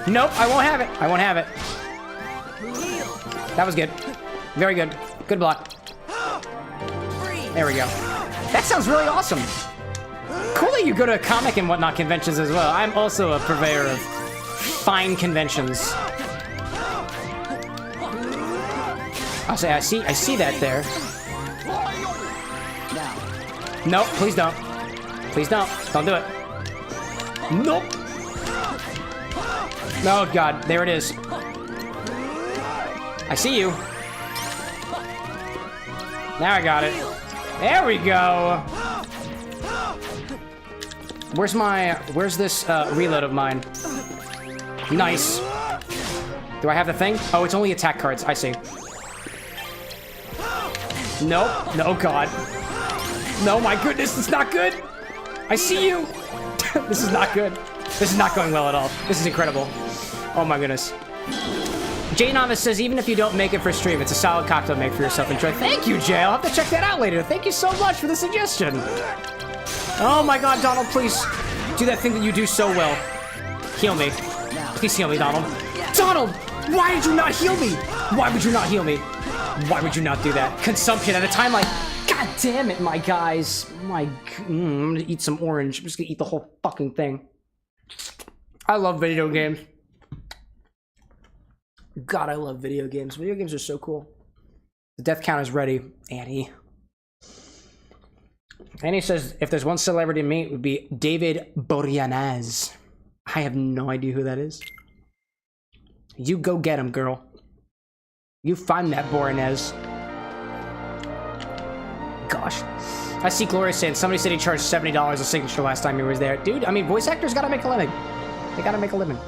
Speaker 1: Nope, I won't have it. I won't have it. That was good. Very good. Good block. There we go. That sounds really awesome. Cool that you go to comic and whatnot conventions as well. I'm also a purveyor of fine conventions. I'll say I see that there. Nope, please don't. Please don't. Don't do it. Nope. Oh God, there it is. I see you. Now I got it. There we go. Where's this reload of mine? Nice. Do I have the thing? Oh, it's only attack cards. I see. Nope. No, God. No, my goodness, it's not good. I see you. This is not good. This is not going well at all. This is incredible. Oh my goodness. Jay Novice says, even if you don't make it for stream, it's a solid cocktail make for yourself. Enjoy. Thank you, Jay. I'll have to check that out later. Thank you so much for the suggestion. Oh my God, Donald, please do that thing that you do so well. Heal me. Please heal me, Donald. Donald, why did you not heal me? Why would you not heal me? Why would you not do that? Consumption at a time like, God damn it, my guys. I'm gonna eat some orange. I'm just gonna eat the whole fucking thing. I love video games. God, I love video games. Video games are so cool. The death count is ready, Annie. Annie says, if there's one celebrity to meet, it would be David Boreanaz. I have no idea who that is. You go get him, girl. You find that Boreanaz. Gosh. I see Gloria saying somebody said he charged $70 a signature last time he was there. Dude, I mean, voice actors gotta make a living. They gotta make a living.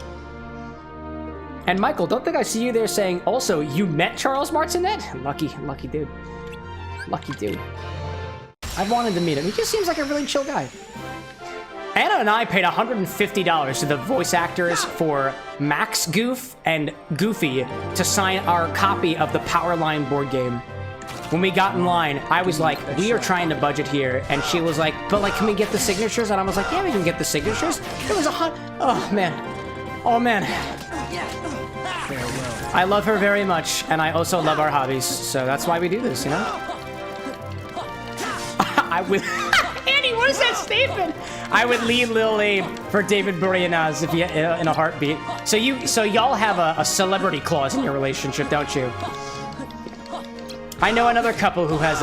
Speaker 1: And Michael, don't think I see you there saying, also, you met Charles Martinet? Lucky dude. Lucky dude. I've wanted to meet him. He just seems like a really chill guy. Anna and I paid $150 to the voice actors for Max Goof and Goofy to sign our copy of the Powerline board game. When we got in line, I was like, we are trying to budget here. And she was like, but like, can we get the signatures? And I was like, yeah, we can get the signatures. It was oh man. Oh man. I love her very much. And I also love our hobbies. So that's why we do this, you know? I would, Annie, what is that statement? I would lead Lil Abe for David Boreanaz if you in a heartbeat. So y'all have a celebrity clause in your relationship, don't you? I know another couple who has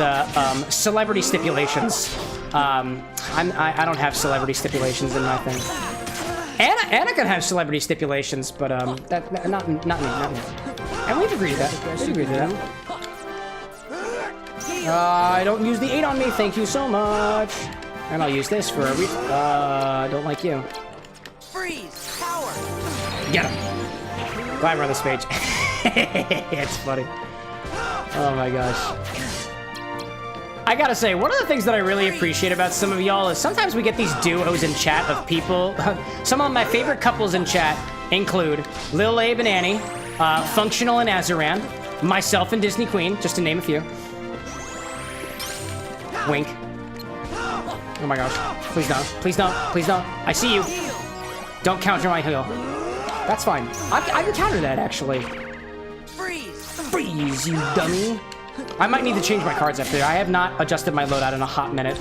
Speaker 1: celebrity stipulations. I don't have celebrity stipulations in my thing. Anna can have celebrity stipulations, but not me. And we've agreed to that. We've agreed to that. Don't use the 8 on me, thank you so much. And I'll use this for a don't like you.
Speaker 4: Freeze! Power!
Speaker 1: Get him! Glad we're on this page. It's funny. Oh my gosh. I gotta say, one of the things that I really appreciate about some of y'all is sometimes we get these duos in chat of people. Some of my favorite couples in chat include Lil Abe and Annie, Functional and Azaran, myself and Disney Queen, just to name a few. Wink. Oh my gosh. Please don't. Please don't. Please don't. I see you. Don't counter my heal. That's fine. I can counter that, actually. Freeze, you dummy. I might need to change my cards after. I have not adjusted my loadout in a hot minute.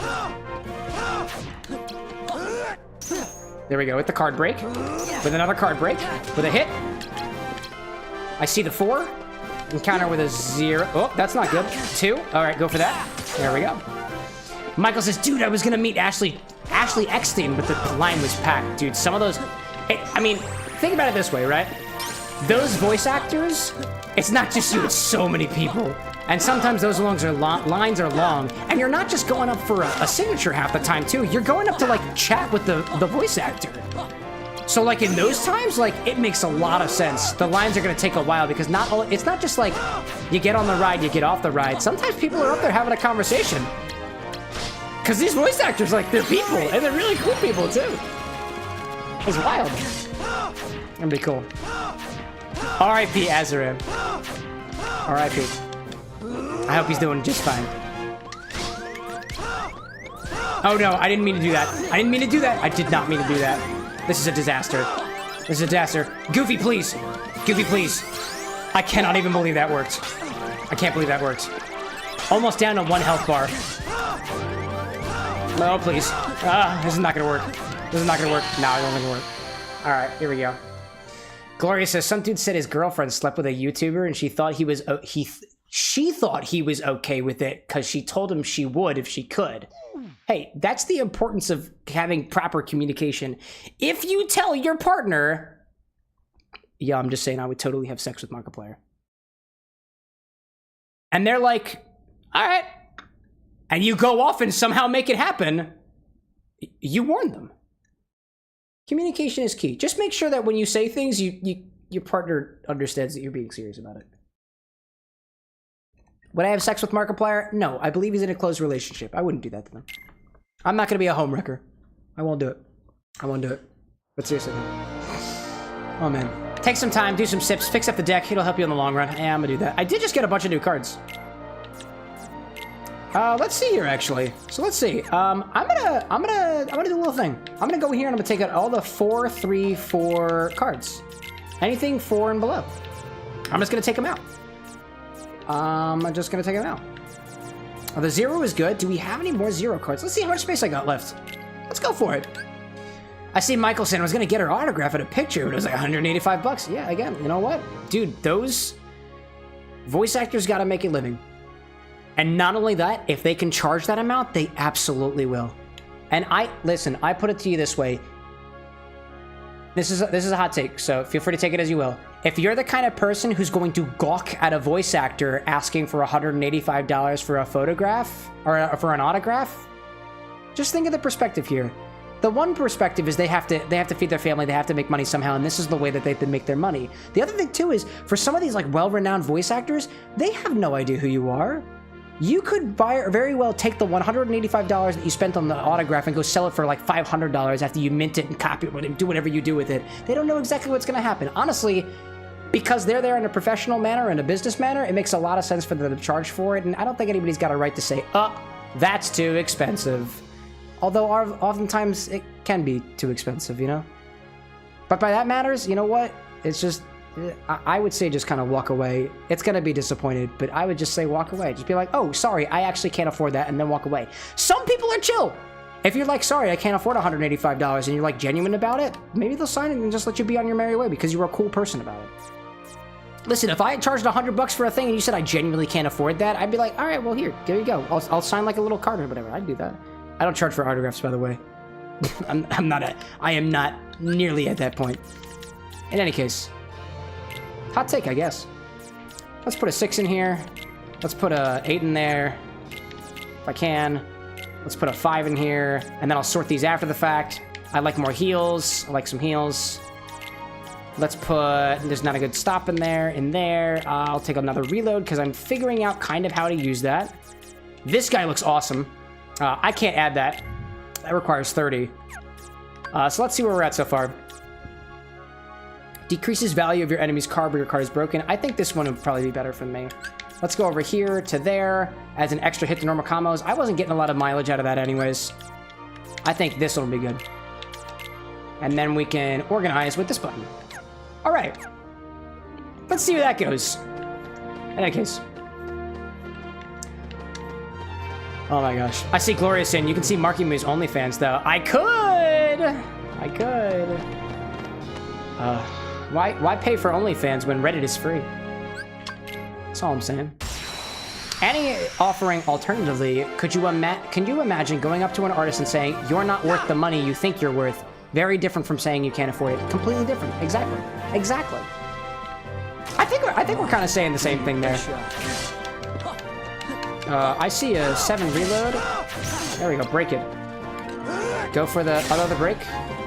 Speaker 1: There we go, with the card break. With another card break. With a hit. I see the 4. And counter with a 0. Oh, that's not good. 2. All right, go for that. There we go. Michael says, dude, I was gonna meet Ashley Eckstein, but the line was packed. Dude, some of those... I mean, think about it this way, right? Those voice actors, it's not just you, it's so many people. And sometimes those lines are long, and you're not just going up for a signature half the time, too. You're going up to, like, chat with the voice actor. So, like, in those times, like, it makes a lot of sense. The lines are going to take a while, because it's not just, like, you get on the ride, you get off the ride. Sometimes people are up there having a conversation. Because these voice actors, like, they're people, and they're really cool people, too. It's wild. That'd be cool. R.I.P. Azaran. R.I.P. I hope he's doing just fine. Oh no, I didn't mean to do that. I didn't mean to do that. I did not mean to do that. This is a disaster. This is a disaster. Goofy, please. Goofy, please. I cannot even believe that worked. I can't believe that worked. Almost down to 1 health bar. No, please. This is not gonna work. This is not gonna work. No, I don't think it'll work. Alright, here we go. Gloria says, some dude said his girlfriend slept with a YouTuber and she thought he was she thought he was okay with it because she told him she would if she could. Hey, that's the importance of having proper communication. If you tell your partner, yeah, I'm just saying I would totally have sex with Markiplier. And they're like, all right. And you go off and somehow make it happen, you warn them. Communication is key. Just make sure that when you say things, your partner understands that you're being serious about it. Would I have sex with Markiplier? No, I believe he's in a close relationship. I wouldn't do that to them. I'm not going to be a homewrecker. I won't do it. I won't do it. But seriously. Oh, man. Take some time, do some sips, fix up the deck. It'll help you in the long run. Yeah, I'm going to do that. I did just get a bunch of new cards. Let's see here, actually. So let's see. I'm gonna do a little thing. I'm gonna go here and I'm gonna take out all the 4, 3, 4 cards. Anything 4 and below. I'm just gonna take them out. I'm just gonna take them out. Oh, the 0 is good. Do we have any more 0 cards? Let's see how much space I got left. Let's go for it. I see Michael saying I was gonna get her autograph at a picture, but it was like 185 bucks. Yeah, again, you know what? Dude, those voice actors gotta make a living. And not only that, if they can charge that amount, they absolutely will. And listen, I put it to you this way. This is a hot take, so feel free to take it as you will. If you're the kind of person who's going to gawk at a voice actor asking for $185 for a photograph or for an autograph, just think of the perspective here. The one perspective is they have to feed their family, they have to make money somehow, and this is the way that they make their money. The other thing too is for some of these like well-renowned voice actors, they have no idea who you are. You could very well take the $185 that you spent on the autograph and go sell it for like $500 after you mint it and copy it and do whatever you do with it. They don't know exactly what's going to happen. Honestly, because they're there in a professional manner and a business manner, it makes a lot of sense for them to charge for it, and I don't think anybody's got a right to say, that's too expensive. Although oftentimes it can be too expensive, you know? But by that matters, you know what? It's just... I would say just kind of walk away. It's going to be disappointed, but I would just say walk away. Just be like, oh, sorry, I actually can't afford that, and then walk away. Some people are chill. If you're like, sorry, I can't afford $185, and you're like genuine about it, maybe they'll sign it and just let you be on your merry way because you were a cool person about it. Listen, if I had charged $100 for a thing and you said I genuinely can't afford that, I'd be like, all right, well, there you go. I'll sign like a little card or whatever. I'd do that. I don't charge for autographs, by the way. I am not nearly at that point. In any case... hot take, I guess. Let's put a 6 in here. Let's put a 8 in there. If I can. Let's put a 5 in here. And then I'll sort these after the fact. I like more heals. I like some heals. Let's put... there's not a good stop in there. I'll take another reload because I'm figuring out kind of how to use that. This guy looks awesome. I can't add that. That requires 30. So let's see where we're at so far. Decreases value of your enemy's card where your card is broken. I think this one would probably be better for me. Let's go over here to there. Adds an extra hit to normal combos. I wasn't getting a lot of mileage out of that anyways. I think this one will be good. And then we can organize with this button. All right. Let's see where that goes. In any case. Oh my gosh. I see Glorious in. You can see Marky Moo's OnlyFans though. I could. Why pay for OnlyFans when Reddit is free? That's all I'm saying. Any offering alternatively, can you imagine going up to an artist and saying, you're not worth the money you think you're worth? Very different from saying you can't afford it. Completely different. Exactly. I think we're kind of saying the same thing there. I see a 7 reload. There we go. Break it. Go for the other break.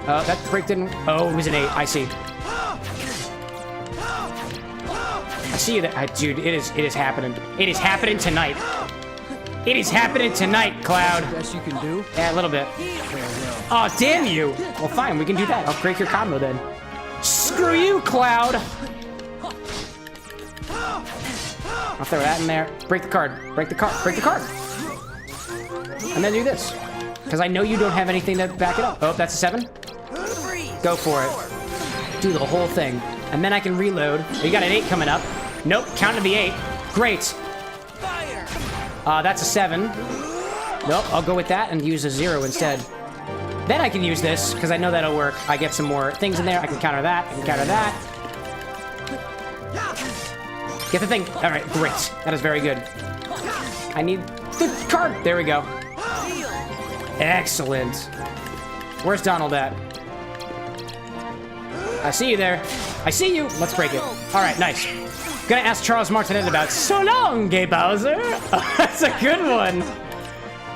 Speaker 1: That break didn't... oh, it was an 8. I see. I see you there. Dude, it is happening. It is happening tonight. It is happening tonight, Cloud.
Speaker 9: Best you can do?
Speaker 1: Yeah, a little bit. Oh, damn you. Well, fine. We can do that. I'll break your combo then. Screw you, Cloud. I'll throw that in there. Break the card. Break the card. Break the card. And then do this. Because I know you don't have anything to back it up. Oh, that's a 7. Go for it. Do the whole thing. And then I can reload. Oh, you got an 8 coming up. Nope, count to the 8. Great. That's a 7. Nope, I'll go with that and use a 0 instead. Then I can use this, because I know that'll work. I get some more things in there. I can counter that. I can counter that. Get the thing. All right, great. That is very good. I need the card. There we go. Excellent. Where's Donald at? I see you there. I see you. Let's break it. All right, nice. Gonna ask Charles Martinet about so long, Gay Bowser. Oh, that's a good one.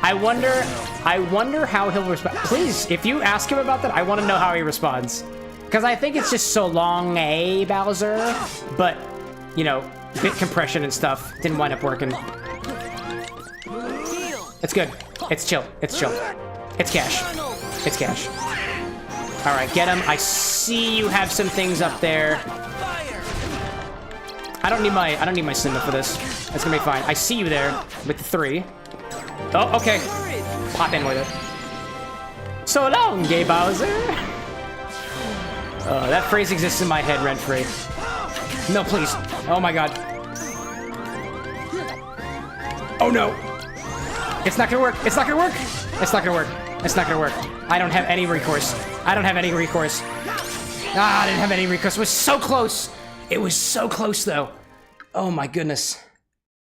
Speaker 1: I wonder how he'll respond. Please, if you ask him about that, I want to know how he responds. Because I think it's just so long, Bowser. But, you know, bit compression and stuff didn't wind up working. It's good. It's chill. It's chill. It's cash. It's cash. All right, get him. I see you have some things up there. I don't need my Simba for this. That's gonna be fine. I see you there with the 3. Oh, okay. Pop in with it. So long, Gay Bowser. That phrase exists in my head rent-free. No, please. Oh my god. Oh no. It's not gonna work. It's not gonna work. It's not gonna work. It's not gonna work. I don't have any recourse. I don't have any recourse. Ah, I didn't have any recourse. It was so close. It was so close, though. Oh my goodness.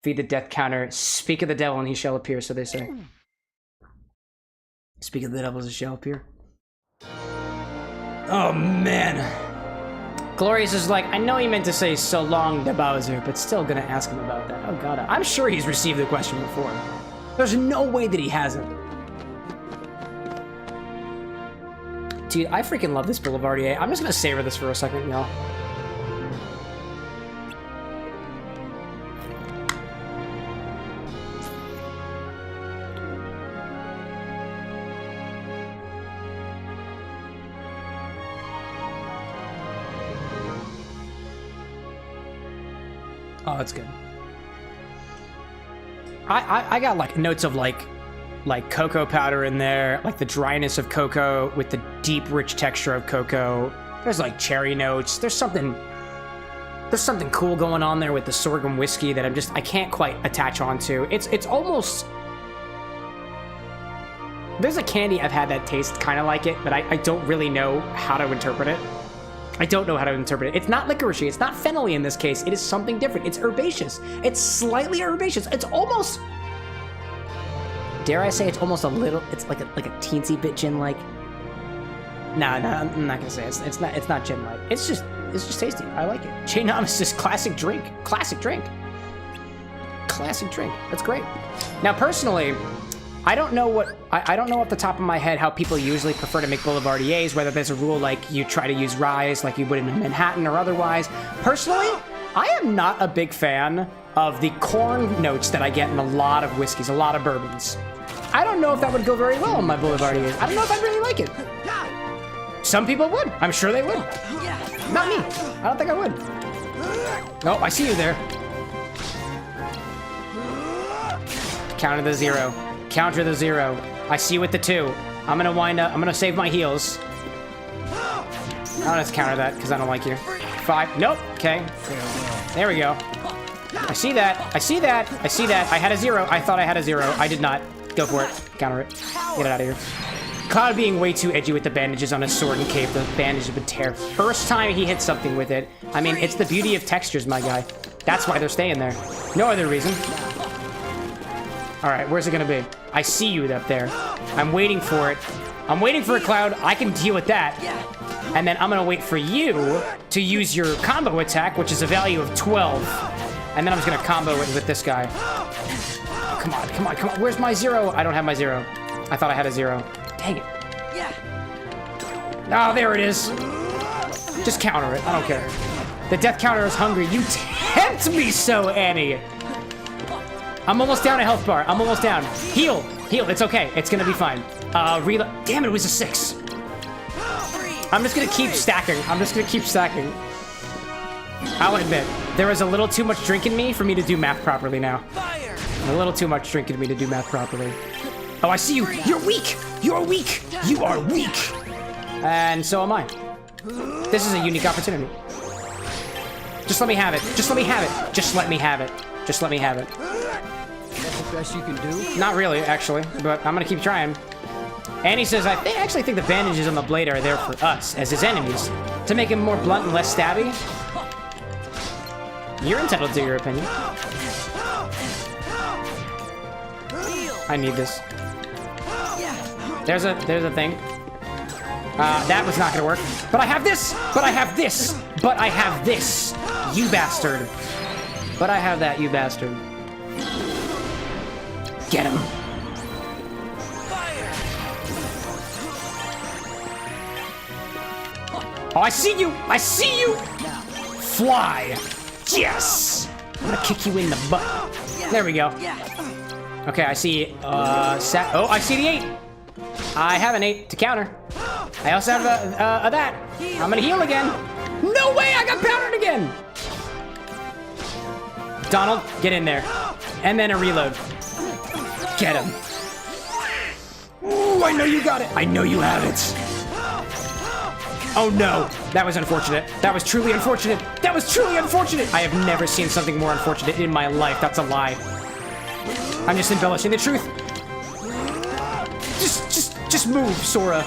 Speaker 1: Feed the death counter. Speak of the devil and he shall appear, so they say. Speak of the devil and he shall appear. Oh, man. Glorious is like, I know he meant to say so long to Bowser, but still gonna ask him about that. Oh, God. I'm sure he's received the question before. There's no way that he hasn't. Dude, I freaking love this Boulevardier. I'm just gonna savor this for a second, y'all. Oh, that's good. I got like notes of like cocoa powder in there, like the dryness of cocoa with the deep, rich texture of cocoa. There's like cherry notes. There's something cool going on there with the sorghum whiskey that I can't quite attach onto. It's almost. There's a candy I've had that tastes kind of like it, but I don't really know how to interpret it. I don't know how to interpret it. It's not licoricey. It's not fennelly in this case. It is something different. It's herbaceous. It's slightly herbaceous. It's almost, dare I say, it's almost a little. It's like a teensy bit gin-like. Nah, I'm not gonna say it. It's not gin-like. It's just tasty. I like it. J Nemesis classic drink. Classic drink. Classic drink. That's great. Now, personally, I don't know off the top of my head how people usually prefer to make Boulevardiers, whether there's a rule like you try to use rye like you would in Manhattan or otherwise. Personally, I am not a big fan of the corn notes that I get in a lot of whiskeys, a lot of bourbons. I don't know if that would go very well in my Boulevardiers. I don't know if I'd really like it. Some people would. I'm sure they would. Not me. I don't think I would. Oh, I see you there. Counter the 0. Counter the 0. I see you with the 2. I'm gonna wind up. I'm gonna save my heals. I'm gonna counter that because I don't like you. 5. Nope. Okay. There we go. I see that. I see that. I see that. I had a 0. I thought I had a 0. I did not. Go for it. Counter it. Get it out of here. Cloud being way too edgy with the bandages on his sword and cape. The bandages would tear. First time he hits something with it. I mean, it's the beauty of textures, my guy. That's why they're staying there. No other reason. All right, where's it gonna be? I see you up there. I'm waiting for it. I'm waiting for a Cloud. I can deal with that. And then I'm gonna wait for you to use your combo attack, which is a value of 12. And then I'm just gonna combo it with this guy. Oh, come on, come on, come on. Where's my 0? I don't have my 0. I thought I had a 0. Dang it. Oh, there it is. Just counter it. I don't care. The death counter is hungry. You tempt me so, Annie. I'm almost down a health bar. I'm almost down. Heal. Heal. It's okay. It's gonna be fine. Reload. Damn it, it was a 6. I'm just gonna keep stacking. I'm just gonna keep stacking. I'll admit, there is a little too much drink in me for me to do math properly now. A little too much drink in me to do math properly. Oh, I see you. You're weak. You're weak. You are weak. And so am I. This is a unique opportunity. Just let me have it. Just let me have it. Just let me have it. Just let me have it.
Speaker 9: That's the best you can do?
Speaker 1: Not really, actually, but I'm gonna keep trying. Annie says, I actually think the bandages on the blade are there for us, as his enemies, to make him more blunt and less stabby. You're entitled to your opinion. I need this. There's a thing. That was not gonna work. But I have this! But I have this! But I have this! You bastard! But I have that, you bastard. Get him! Oh, I see you! I see you! Fly! Yes! I'm gonna kick you in the butt. There we go. Okay, I see, oh, I see the 8! I have an 8 to counter. I also have a that. I'm gonna heal again. No way, I got powdered again! Donald, get in there. And then a reload. Get him. Ooh, I know you got it. I know you have it. Oh no, that was unfortunate. That was truly unfortunate. That was truly unfortunate. I have never seen something more unfortunate in my life. That's a lie. I'm just embellishing the truth. Just move, Sora.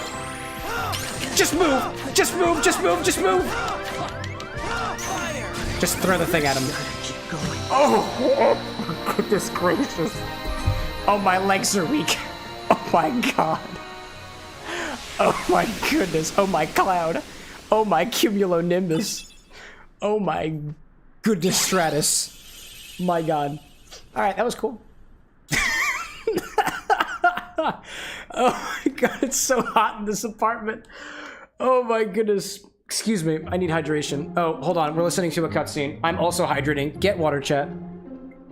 Speaker 1: Just move. Just move. Just move. Just move. Just throw the thing at him. Oh. Goodness gracious. Oh, my legs are weak. Oh my god. Oh my goodness. Oh my cloud. Oh my cumulonimbus. Oh my goodness stratus. My god. Alright, that was cool. Oh my god, it's so hot in this apartment. Oh my goodness. Excuse me, I need hydration. Oh, hold on, we're listening to a cutscene. I'm also hydrating. Get water, chat.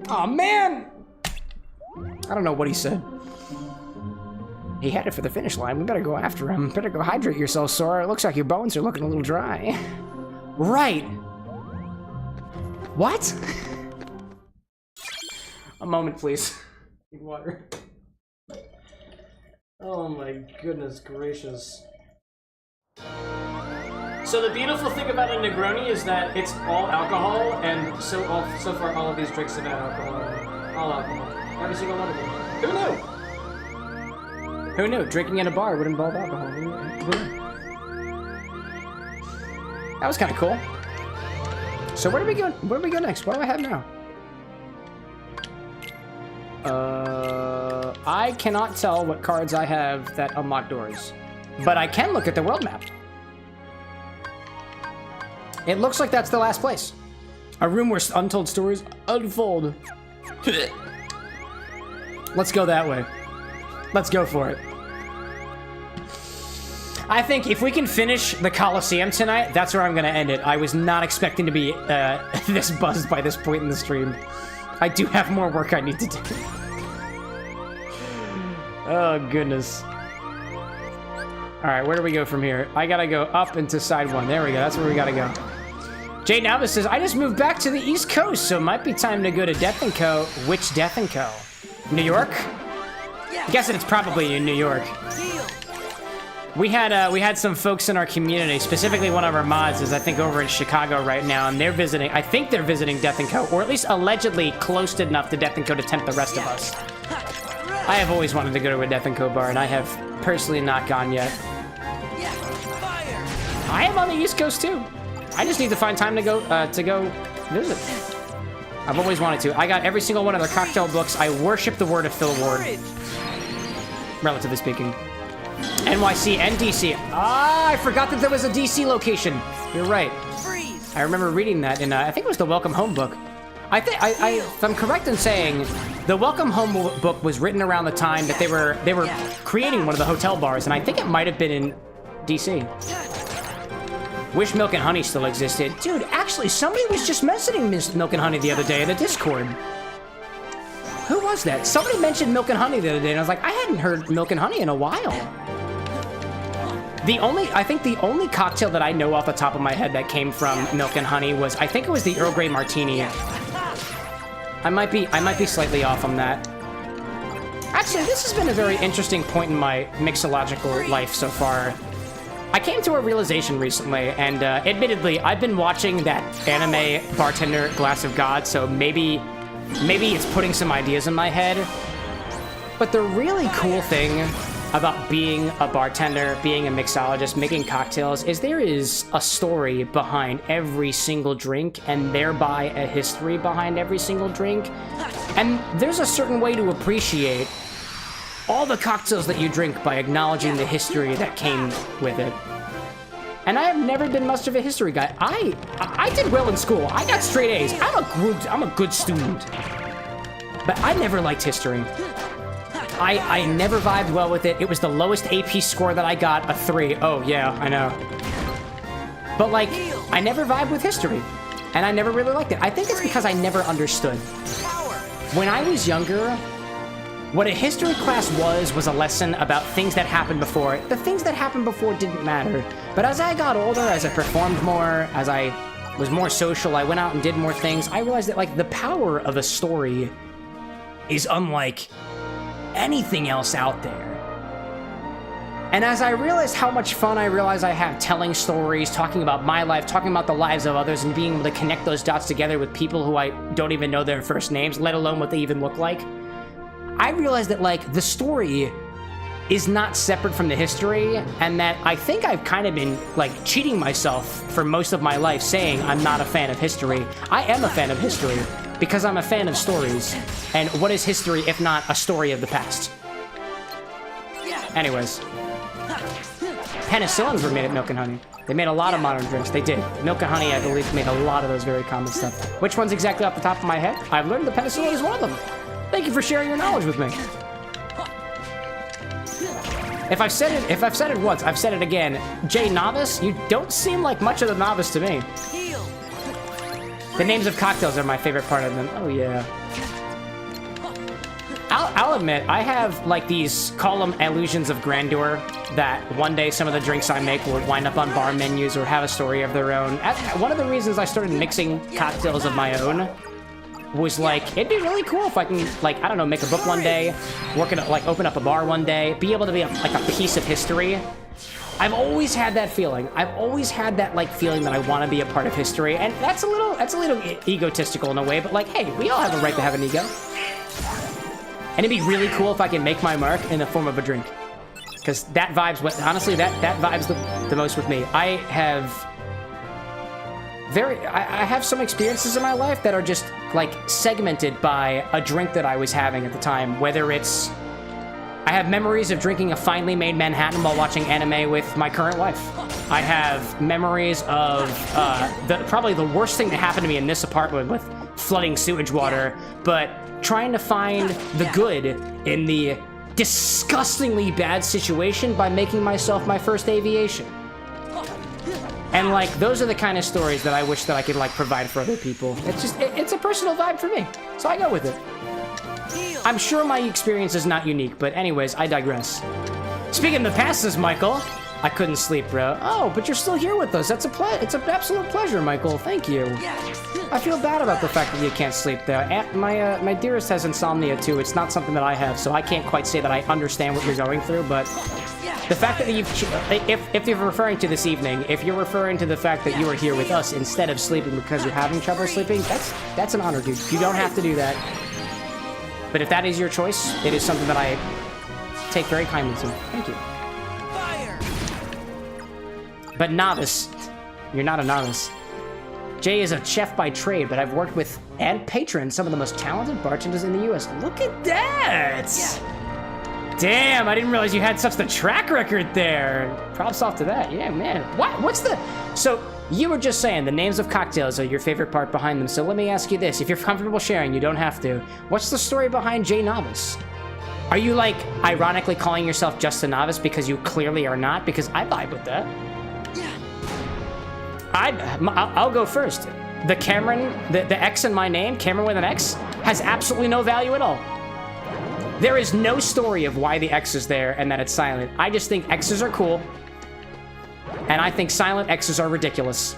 Speaker 1: Oh man! I don't know what he said. He headed for the finish line. We better go after him. Better go hydrate yourself, Sora. It looks like your bones are looking a little dry. Right. What? A moment, please. Need water. Oh my goodness gracious. So the beautiful thing about a Negroni is that it's all alcohol, and so far all of these drinks have had alcohol. All alcohol. Every single one of them. Who knew? Who knew? Drinking in a bar would involve alcohol. Who knew? That was kind of cool. So where do we go? Where do we go next? What do I have now? I cannot tell what cards I have that unlock doors, but I can look at the world map. It looks like that's the last place. A room where untold stories unfold. Let's go that way. Let's go for it. I think if we can finish the Colosseum tonight, that's where I'm gonna end it. I was not expecting to be this buzzed by this point in the stream. I do have more work I need to do. Oh, goodness. Alright, where do we go from here? I gotta go up into side one. There we go, that's where we gotta go. Jay Nalvis says, I just moved back to the East Coast, so it might be time to go to Death & Co. Which Death & Co.? New York? I'm guessing it's probably in New York. We had some folks in our community, specifically one of our mods is I think over in Chicago right now, and they're visiting, I think they're visiting Death & Co., or at least allegedly close enough to Death & Co. to tempt the rest of us. I have always wanted to go to a Death & Co. bar, and I have personally not gone yet. I am on the East Coast too. I just need to find time to go visit. I've always wanted to. I got every single one of their cocktail books. I worship the word of Phil Ward, relatively speaking. NYC and DC. Ah, I forgot that there was a DC location. You're right. I remember reading that in, I think it was the Welcome Home book. If I'm correct in saying, the Welcome Home book was written around the time that they were creating one of the hotel bars, and I think it might have been in DC. Wish Milk and Honey still existed. Dude, actually, somebody was just mentioning Milk and Honey the other day in the Discord. Who was that? Somebody mentioned Milk and Honey the other day, and I was like, I hadn't heard Milk and Honey in a while. I think the only cocktail that I know off the top of my head that came from Milk and Honey was, I think it was the Earl Grey Martini. I might be slightly off on that. Actually, this has been a very interesting point in my mixological life so far. I came to a realization recently, and admittedly, I've been watching that anime Bartender Glass of God, so maybe it's putting some ideas in my head. But the really cool thing about being a bartender, being a mixologist, making cocktails, is there is a story behind every single drink, and thereby a history behind every single drink. And there's a certain way to appreciate all the cocktails that you drink by acknowledging the history that came with it. And I have never been much of a history guy. I did well in school. I got straight A's. I'm a good student. But I never liked history. I never vibed well with it. It was the lowest AP score that I got, a 3. Oh, yeah, I know. But, like, I never vibed with history. And I never really liked it. I think it's because I never understood. When I was younger, what a history class was a lesson about things that happened before. The things that happened before didn't matter. But as I got older, as I performed more, as I was more social, I went out and did more things, I realized that, like, the power of a story is unlike anything else out there. And as I realized how much fun I have telling stories, talking about my life, talking about the lives of others, and being able to connect those dots together with people who I don't even know their first names, let alone what they even look like, I realized that, like, the story is not separate from the history, and that I think I've kind of been, like, cheating myself for most of my life saying I'm not a fan of history. I am a fan of history. because I'm a fan of stories. And what is history if not a story of the past? Anyways. Penicillins were made at Milk and Honey. They made a lot of modern drinks. They did. Milk and Honey, I believe, made a lot of those very common stuff. Which one's exactly off the top of my head? I've learned that penicillin is one of them. Thank you for sharing your knowledge with me. If I've said it once, I've said it again. Jay Novice, you don't seem like much of the novice to me. The names of cocktails are my favorite part of them. Oh yeah. I'll admit, I have like these column illusions of grandeur that one day some of the drinks I make will wind up on bar menus or have a story of their own. One of the reasons I started mixing cocktails of my own was like, it'd be really cool if I can, like, I don't know, make a book one day, open up a bar one day, be able to be like a piece of history. I've always had that feeling. I've always had that like feeling that I want to be a part of history, and that's a little egotistical in a way, but like, hey, we all have a right to have an ego. And it'd be really cool if I can make my mark in the form of a drink. Because that vibes, honestly, that vibes the most with me. I have some experiences in my life that are just like segmented by a drink that I was having at the time. Whether it's, I have memories of drinking a finely made Manhattan while watching anime with my current wife. I have memories of probably the worst thing that happened to me in this apartment with flooding sewage water, but trying to find the good in the disgustingly bad situation by making myself my first aviation. And like, those are the kind of stories that I wish that I could like provide for other people. It's just, it's a personal vibe for me, so I go with it. I'm sure my experience is not unique, but anyways, I digress. Speaking of the past, says Michael, I couldn't sleep, bro. Oh, but you're still here with us. It's an absolute pleasure, Michael. Thank you. I feel bad about the fact that you can't sleep, though. My dearest has insomnia, too. It's not something that I have, so I can't quite say that I understand what you're going through, but the fact that if you're referring to this evening, if you're referring to the fact that you are here with us instead of sleeping because you're having trouble sleeping, that's an honor, dude. You don't have to do that. But if that is your choice, it is something that I take very kindly to. Thank you. But novice, you're not a novice. Jay is a chef by trade, but I've worked with and patroned some of the most talented bartenders in the U.S. Look at that! Yeah. Damn, I didn't realize you had such the track record there. Props off to that. Yeah, man. What's the... So, you were just saying the names of cocktails are your favorite part behind them. So let me ask you this. If you're comfortable sharing, you don't have to. What's the story behind Jay Novice? Are you, like, ironically calling yourself just a novice because you clearly are not? Because I vibe with that. I'll go first. The Cameron, the X in my name, Cameron with an X, has absolutely no value at all. There is no story of why the X is there and that it's silent. I just think X's are cool, and I think silent X's are ridiculous.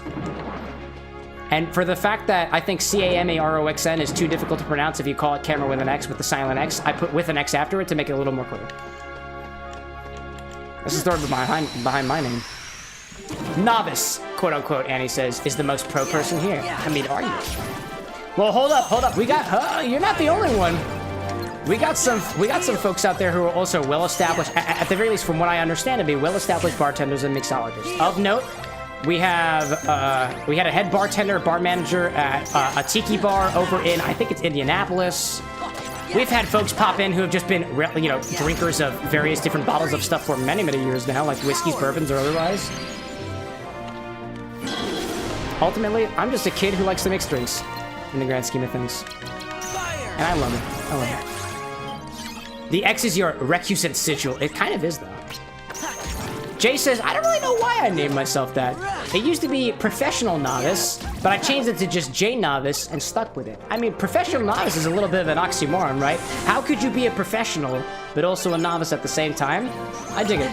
Speaker 1: And for the fact that I think CAMAROXN is too difficult to pronounce if you call it Cameron with an X with the silent X, I put with an X after it to make it a little more clear. This is the story behind my name. Novice, quote unquote, Annie says, is the most pro person here. I mean, are you? Well, hold up. We got, you're not the only one. We got some folks out there who are also well-established, at the very least, from what I understand, to be well-established bartenders and mixologists. Of note, we had a head bartender, bar manager at a tiki bar over in, I think it's Indianapolis. We've had folks pop in who have just been, you know, drinkers of various different bottles of stuff for many, many years now, like whiskeys, bourbons, or otherwise. Ultimately, I'm just a kid who likes to mix drinks, in the grand scheme of things. And I love it. I love it. The X is your recusant sigil. It kind of is, though. Jay says, I don't really know why I named myself that. It used to be Professional Novice, but I changed it to just J Novice and stuck with it. I mean, Professional Novice is a little bit of an oxymoron, right? How could you be a professional, but also a novice at the same time? I dig it.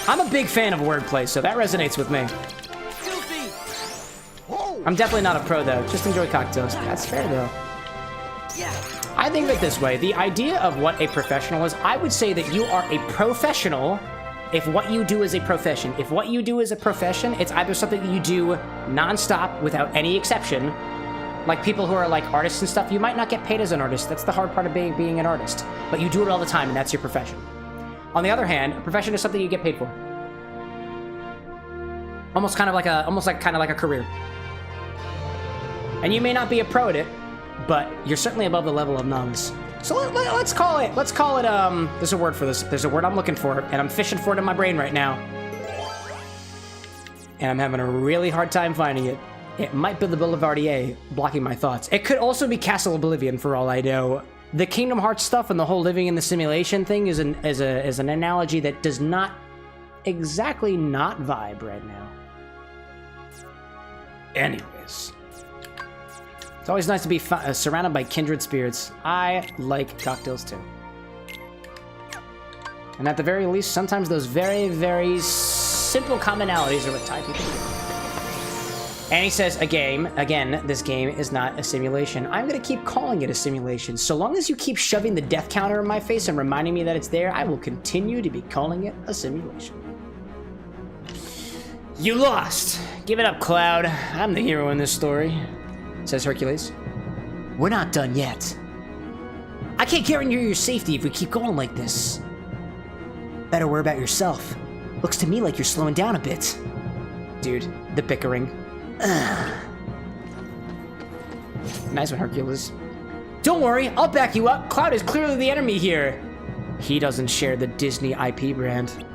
Speaker 1: I'm a big fan of wordplay, so that resonates with me. I'm definitely not a pro, though. Just enjoy cocktails. That's fair, though. I think of it this way. The idea of what a professional is, I would say that you are a professional if what you do is a profession. If what you do is a profession, it's either something that you do non-stop without any exception. Like people who are like artists and stuff, you might not get paid as an artist. That's the hard part of being an artist. But you do it all the time, and that's your profession. On the other hand, a profession is something you get paid for. Almost kind of like a career. And you may not be a pro at it, but you're certainly above the level of novice. So let's call it, there's a word for this. There's a word I'm looking for, and I'm fishing for it in my brain right now. And I'm having a really hard time finding it. It might be the Boulevardier blocking my thoughts. It could also be Castle Oblivion for all I know. The Kingdom Hearts stuff and the whole living in the simulation thing is an analogy that does not exactly not vibe right now. Anyways. It's always nice to be surrounded by kindred spirits. I like cocktails too. And at the very least, sometimes those very, very simple commonalities are what tie people together. And he says, again, this game is not a simulation. I'm gonna keep calling it a simulation. So long as you keep shoving the death counter in my face and reminding me that it's there, I will continue to be calling it a simulation. You lost! Give it up, Cloud. I'm the hero in this story, says Hercules. We're not done yet. I can't guarantee your safety if we keep going like this. Better worry about yourself. Looks to me like you're slowing down a bit. Dude, the bickering. Nice one, Hercules. Don't worry, I'll back you up. Cloud is clearly the enemy here. He doesn't share the Disney IP brand.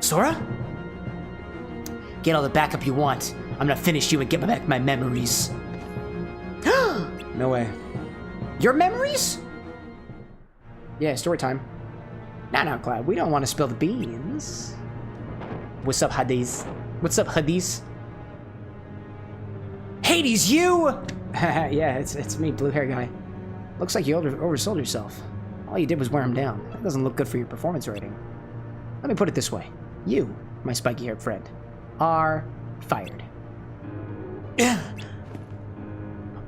Speaker 1: Sora? Get all the backup you want. I'm gonna finish you and get back my memories. No way. Your memories? Yeah, story time. Now, Cloud, we don't want to spill the beans. What's up, Hades? What's up, Hades? Hades, you! Yeah, it's me, blue hair guy. Looks like you oversold yourself. All you did was wear him down. That doesn't look good for your performance rating. Let me put it this way. You, my spiky-haired friend, are fired.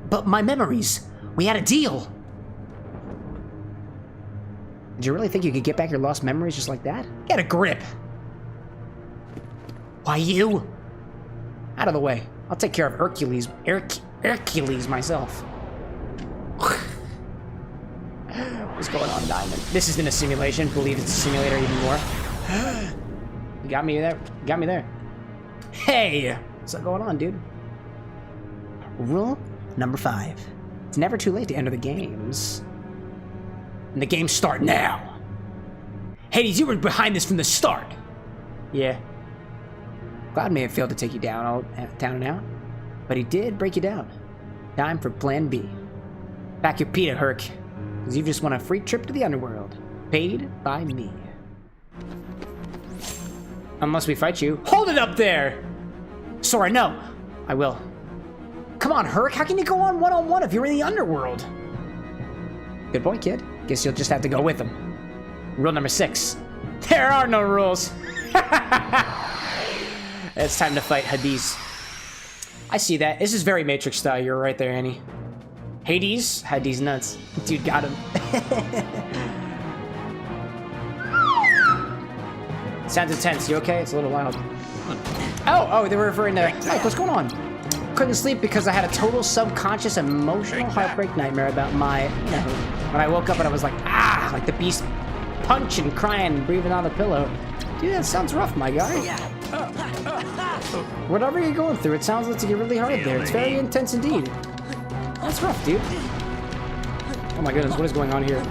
Speaker 1: But my memories, we had a deal. Did you really think you could get back your lost memories just like that? Get a grip. Why you? Out of the way. I'll take care of Hercules myself. What's going on, Diamond? This isn't a simulation. Believe it's a simulator even more. You got me there. You got me there. Hey! What's going on, dude? Rule number 5. It's never too late to enter the games. And the games start now. Hades, you were behind this from the start. Yeah. Cloud may have failed to take you down and out, but he did break you down. Time for plan B. Pack your pita, Herc, because you just won a free trip to the underworld. Paid by me. Unless we fight you. Hold it up there! Sora, no! I will. Come on, Herc, how can you go on one-on-one if you're in the underworld? Good boy, kid. Guess you'll just have to go with him. Rule number 6. There are no rules. It's time to fight Hades. I see that. This is very Matrix style. You're right there, Annie. Hades? Hades nuts. Dude, got him. Sounds intense. You okay? It's a little wild. Oh, they were referring to... Mike, what's going on? Couldn't sleep because I had a total subconscious emotional heartbreak nightmare about my... You know, when I woke up and I was like, ah! Like the beast punching, crying, and breathing on the pillow. Dude, that sounds rough, my guy. Whatever you're going through, it sounds like you're really hard there. It's very intense indeed. That's rough, dude. Oh my goodness, what is going on here?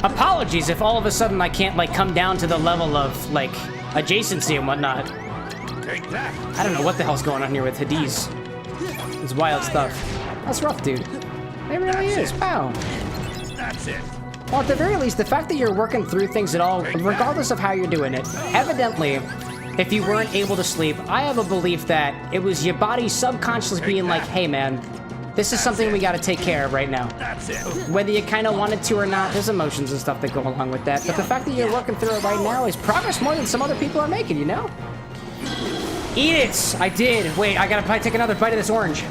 Speaker 1: Apologies if all of a sudden I can't, like, come down to the level of, like, adjacency and whatnot. I don't know what the hell's going on here with Hades. It's wild stuff. That's rough, dude. It really is. Wow.
Speaker 10: That's it.
Speaker 1: Well, at the very least, the fact that you're working through things at all, regardless of how you're doing it, evidently, if you weren't able to sleep, I have a belief that it was your body subconsciously being like, hey man, this is something we gotta take care of right now.
Speaker 10: That's it.
Speaker 1: Whether you kind of wanted to or not, there's emotions and stuff that go along with that, but the fact that you're working through it right now is progress more than some other people are making, you know? Eat it! I did. Wait, I gotta probably take another bite of this orange.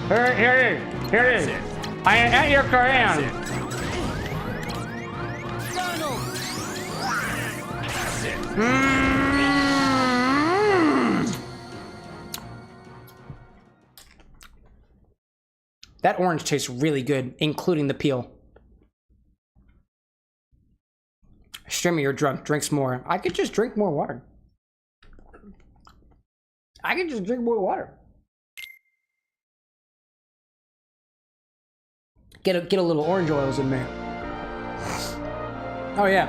Speaker 1: Here it is. I am at your command. That orange tastes really good, including the peel. Streamer, you're drunk. Drinks more. I could just drink more water. Get a little orange oils in me. Oh yeah.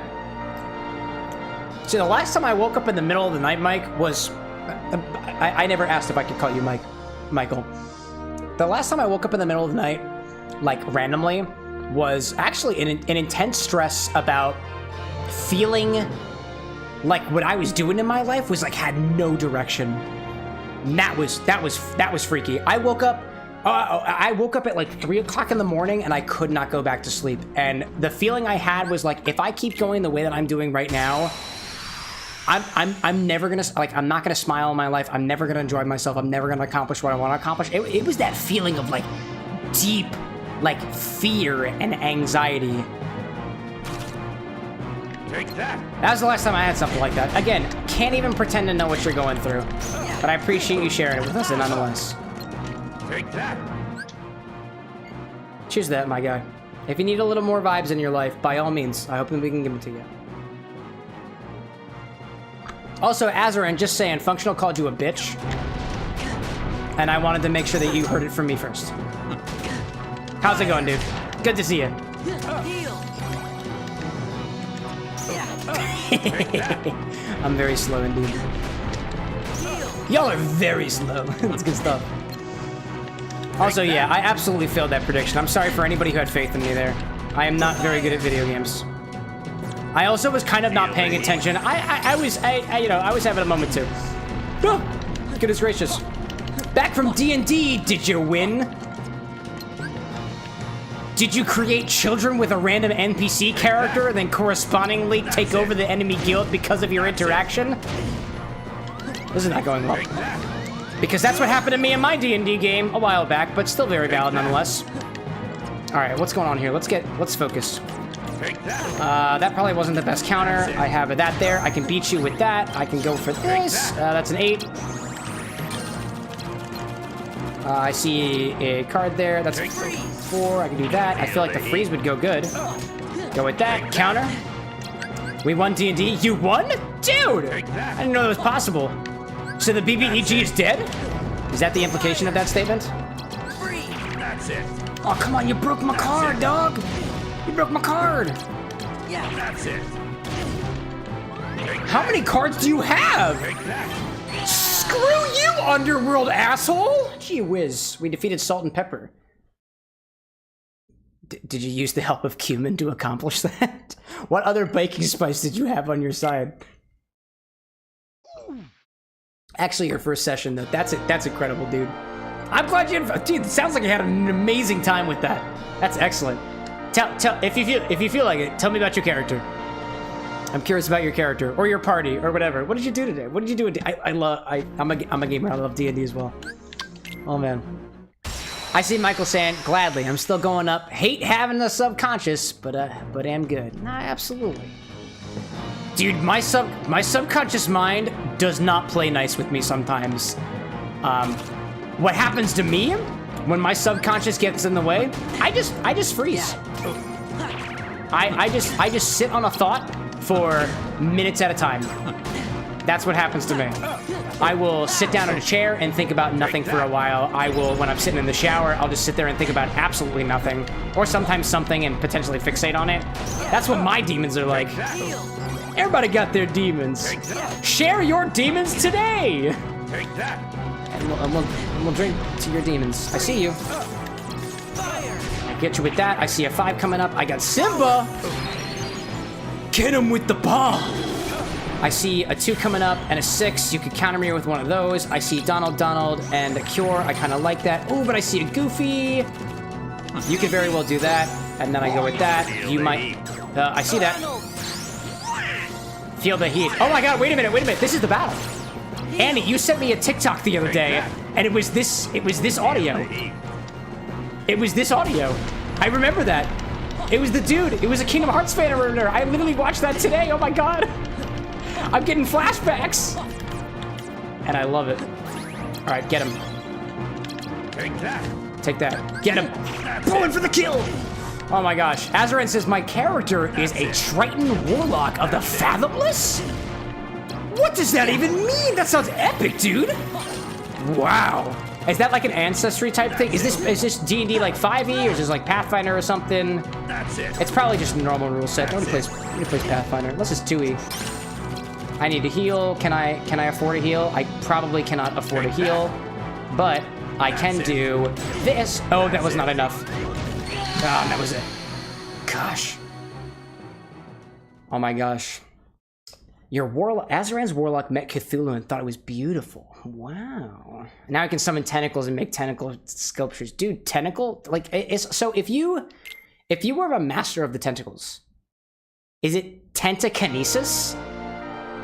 Speaker 1: See, the last time I woke up in the middle of the night, Mike, was... I never asked if I could call you Michael. The last time I woke up in the middle of the night, like randomly, was actually an intense stress about feeling like what I was doing in my life was like had no direction. And that was freaky. I woke up at like 3 o'clock in the morning and I could not go back to sleep. And the feeling I had was like, if I keep going the way that I'm doing right now, I'm never gonna, like, I'm not gonna smile in my life. I'm never gonna enjoy myself. I'm never gonna accomplish what I want to accomplish. It was that feeling of like deep, like fear and anxiety.
Speaker 10: Take that.
Speaker 1: That was the last time I had something like that. Again, can't even pretend to know what you're going through, but I appreciate you sharing it with us nonetheless.
Speaker 10: Take that.
Speaker 1: Choose that, my guy. If you need a little more vibes in your life, by all means, I hope that we can give them to you. Also, Azarin, just saying, Functional called you a bitch. And I wanted to make sure that you heard it from me first. How's it going, dude? Good to see you. I'm very slow indeed. Y'all are very slow. That's good stuff. Also, yeah, I absolutely failed that prediction. I'm sorry for anybody who had faith in me there. I am not very good at video games. I also was kind of not paying attention. I was having a moment too. Oh, goodness gracious. Back from D&D, did you win? Did you create children with a random NPC character and then correspondingly take over the enemy guild because of your interaction? This is not going well. Because that's what happened to me in my D&D game a while back, but still very valid nonetheless. All right, what's going on here? Let's focus. That probably wasn't the best counter. I have that there. I can beat you with that. I can go for this. That's an 8. I see a card there. That's 4. I can do that. I feel like the freeze would go good. Go with that. Counter. We won D&D. You won? Dude! I didn't know that was possible. So the BBEG is dead? Is that the implication of that statement?
Speaker 10: That's it.
Speaker 1: Oh, come on. You broke my card, dog. You broke my card.
Speaker 10: Yeah, that's it.
Speaker 1: How many cards do you have? Screw you, Underworld asshole! Gee whiz, we defeated Salt and Pepper. Did you use the help of cumin to accomplish that? What other baking spice did you have on your side? Actually, your first session, though, that's incredible, dude. I'm glad you had, dude, it sounds like you had an amazing time with that. That's excellent. Tell if you feel like it, tell me about your character. I'm curious about your character or your party or whatever. What did you do today? What did you do? I'm a gamer. I love D&D as well. Oh man. I see Michael saying gladly. I'm still going up. Hate having the subconscious, but am good. Nah, absolutely. Dude, my subconscious mind does not play nice with me sometimes. What happens to me when my subconscious gets in the way? I just freeze. I just sit on a thought for minutes at a time. That's what happens to me. I will sit down in a chair and think about nothing for a while. I will, when I'm sitting in the shower, I'll just sit there and think about absolutely nothing. Or sometimes something and potentially fixate on it. That's what my demons are like. Everybody got their demons. Share your demons today!
Speaker 10: Take that.
Speaker 1: And we'll drink to your demons. I see you. I get you with that. I see a 5 coming up. I got Simba! Get him with the bomb! I see a 2 coming up and a 6. You could counter me with one of those. I see Donald and a Cure. I kind of like that. Oh, but I see a Goofy. You could very well do that. And then I go with that. You might... I see that. Feel the heat. Oh my god, wait a minute. This is the battle. Andy, you sent me a TikTok the other day, and it was this audio. It was this audio. I remember that. It was the dude. It was a Kingdom Hearts fan over. I literally watched that today. Oh my god. I'm getting flashbacks. And I love it. All right, get him. Take that. Get him. Pulling for the kill. Oh my gosh. Azarin says, my character is a Triton Warlock of the Fathomless? What does that even mean? That sounds epic, dude. Wow. Is that like an ancestry type thing? Is this D&D like 5e or is this like Pathfinder or something?
Speaker 10: That's it.
Speaker 1: It's probably just a normal rule set. Nobody plays Pathfinder unless it's 2e. I need to heal. Can I afford a heal? I probably cannot afford a heal, but I can do this. Oh, that was not enough. Ah, that was it. Gosh. Oh my gosh. Your warlock, Azaran's warlock met Cthulhu and thought it was beautiful. Wow. Now I can summon tentacles and make tentacle sculptures. Dude, tentacle, like, so if you were a master of the tentacles, is it tentakinesis?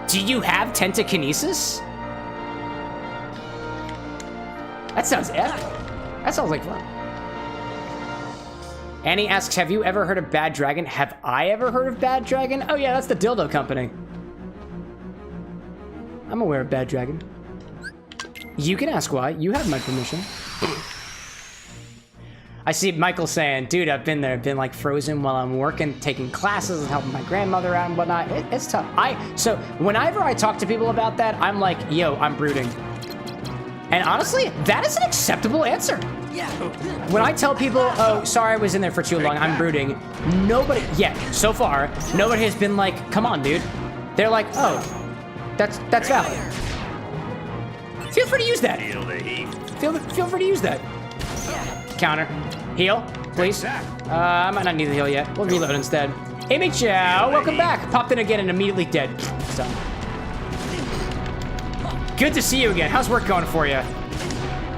Speaker 1: Do you have tentakinesis? That sounds epic. That sounds like fun. Annie asks, have you ever heard of Bad Dragon? Have I ever heard of Bad Dragon? Oh yeah, that's the dildo company. I'm aware of Bad Dragon. You can ask why. You have my permission. I see Michael saying, dude, I've been there. I've been like frozen while I'm working, taking classes and helping my grandmother out and whatnot. It's tough. So whenever I talk to people about that, I'm like, yo, I'm brooding. And honestly, that is an acceptable answer. When I tell people, oh, sorry, I was in there for too long, I'm brooding, nobody, so far, nobody has been like, come on, dude. They're like, oh, that's valid. Feel free to use that. Feel free to use that. Counter. Heal, please. I might not need the heal yet. We'll reload instead. Amy Chow, welcome back. Popped in again and immediately dead. So. Good to see you again. How's work going for you?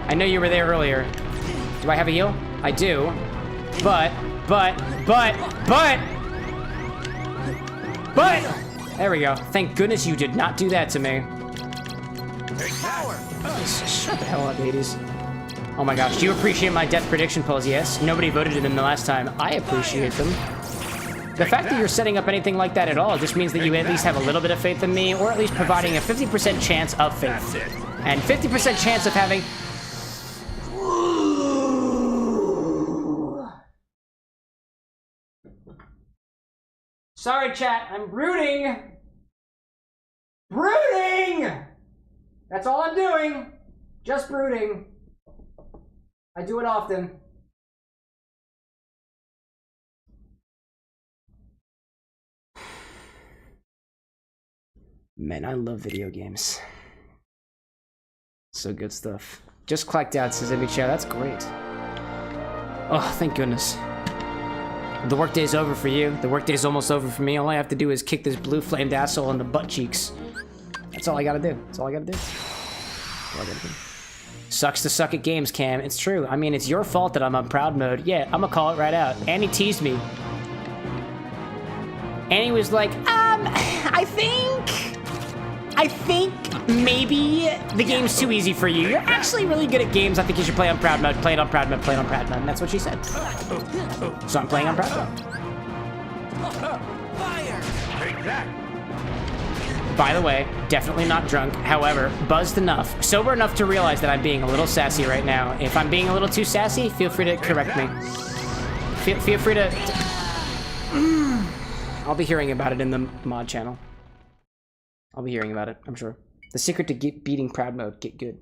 Speaker 1: I know you were there earlier. Do I have a heal? I do. But. There we go. Thank goodness you did not do that to me. Shut the hell up, ladies. Oh my gosh, do you appreciate my death prediction polls? Yes. Nobody voted in them the last time. I appreciate them. The fact that you're setting up anything like that at all just means that you at least have a little bit of faith in me, or at least providing a 50% chance of faith. And 50% chance of having... Sorry, chat. I'm brooding. Brooding! That's all I'm doing. Just brooding. I do it often. Man, I love video games. So good stuff. Just clacked out, says Amy Chow. That's great. Oh, thank goodness. The workday's over for you. The workday's almost over for me. All I have to do is kick this blue flamed asshole in the butt cheeks. That's all I gotta do. That's all I gotta do. That's all I gotta do. Sucks to suck at games, Cam. It's true. I mean, it's your fault that I'm on proud mode. Yeah, I'm gonna call it right out. Annie teased me. Annie was like, I think maybe the game's too easy for you. You're actually really good at games. I think you should play on proud mode. Play it on proud mode. Play it on proud mode. And that's what she said. So I'm playing on proud mode.
Speaker 10: Fire! Take that!
Speaker 1: By the way, definitely not drunk. However, buzzed enough, sober enough to realize that I'm being a little sassy right now. If I'm being a little too sassy, feel free to correct me. Feel free to... I'll be hearing about it in the mod channel. I'll be hearing about it, I'm sure. The secret to beating proud mode, get good.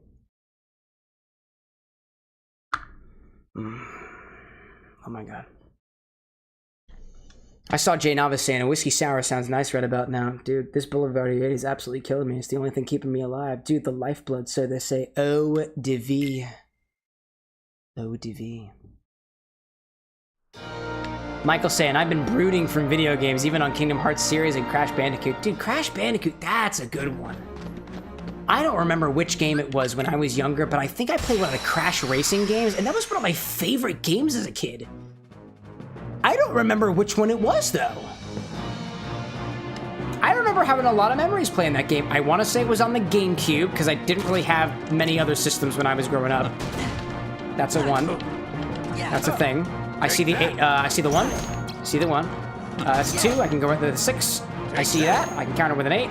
Speaker 1: Oh my god. I saw Jay Navis saying a whiskey sour sounds nice right about now. Dude, this Boulevard 88 is absolutely killing me. It's the only thing keeping me alive. Dude, the lifeblood, so they say. Eau de vie. Eau de vie. Michael saying, I've been brooding from video games, even on Kingdom Hearts series and Crash Bandicoot. Dude, Crash Bandicoot, that's a good one. I don't remember which game it was when I was younger, but I think I played one of the Crash racing games, and that was one of my favorite games as a kid. I don't remember which one it was, though. I remember having a lot of memories playing that game. I want to say it was on the GameCube, because I didn't really have many other systems when I was growing up. That's a 1. That's a thing. I see the 8, I see the 1. I see the 1. That's a 2. I can go right to the 6. I see that. I can counter with an 8.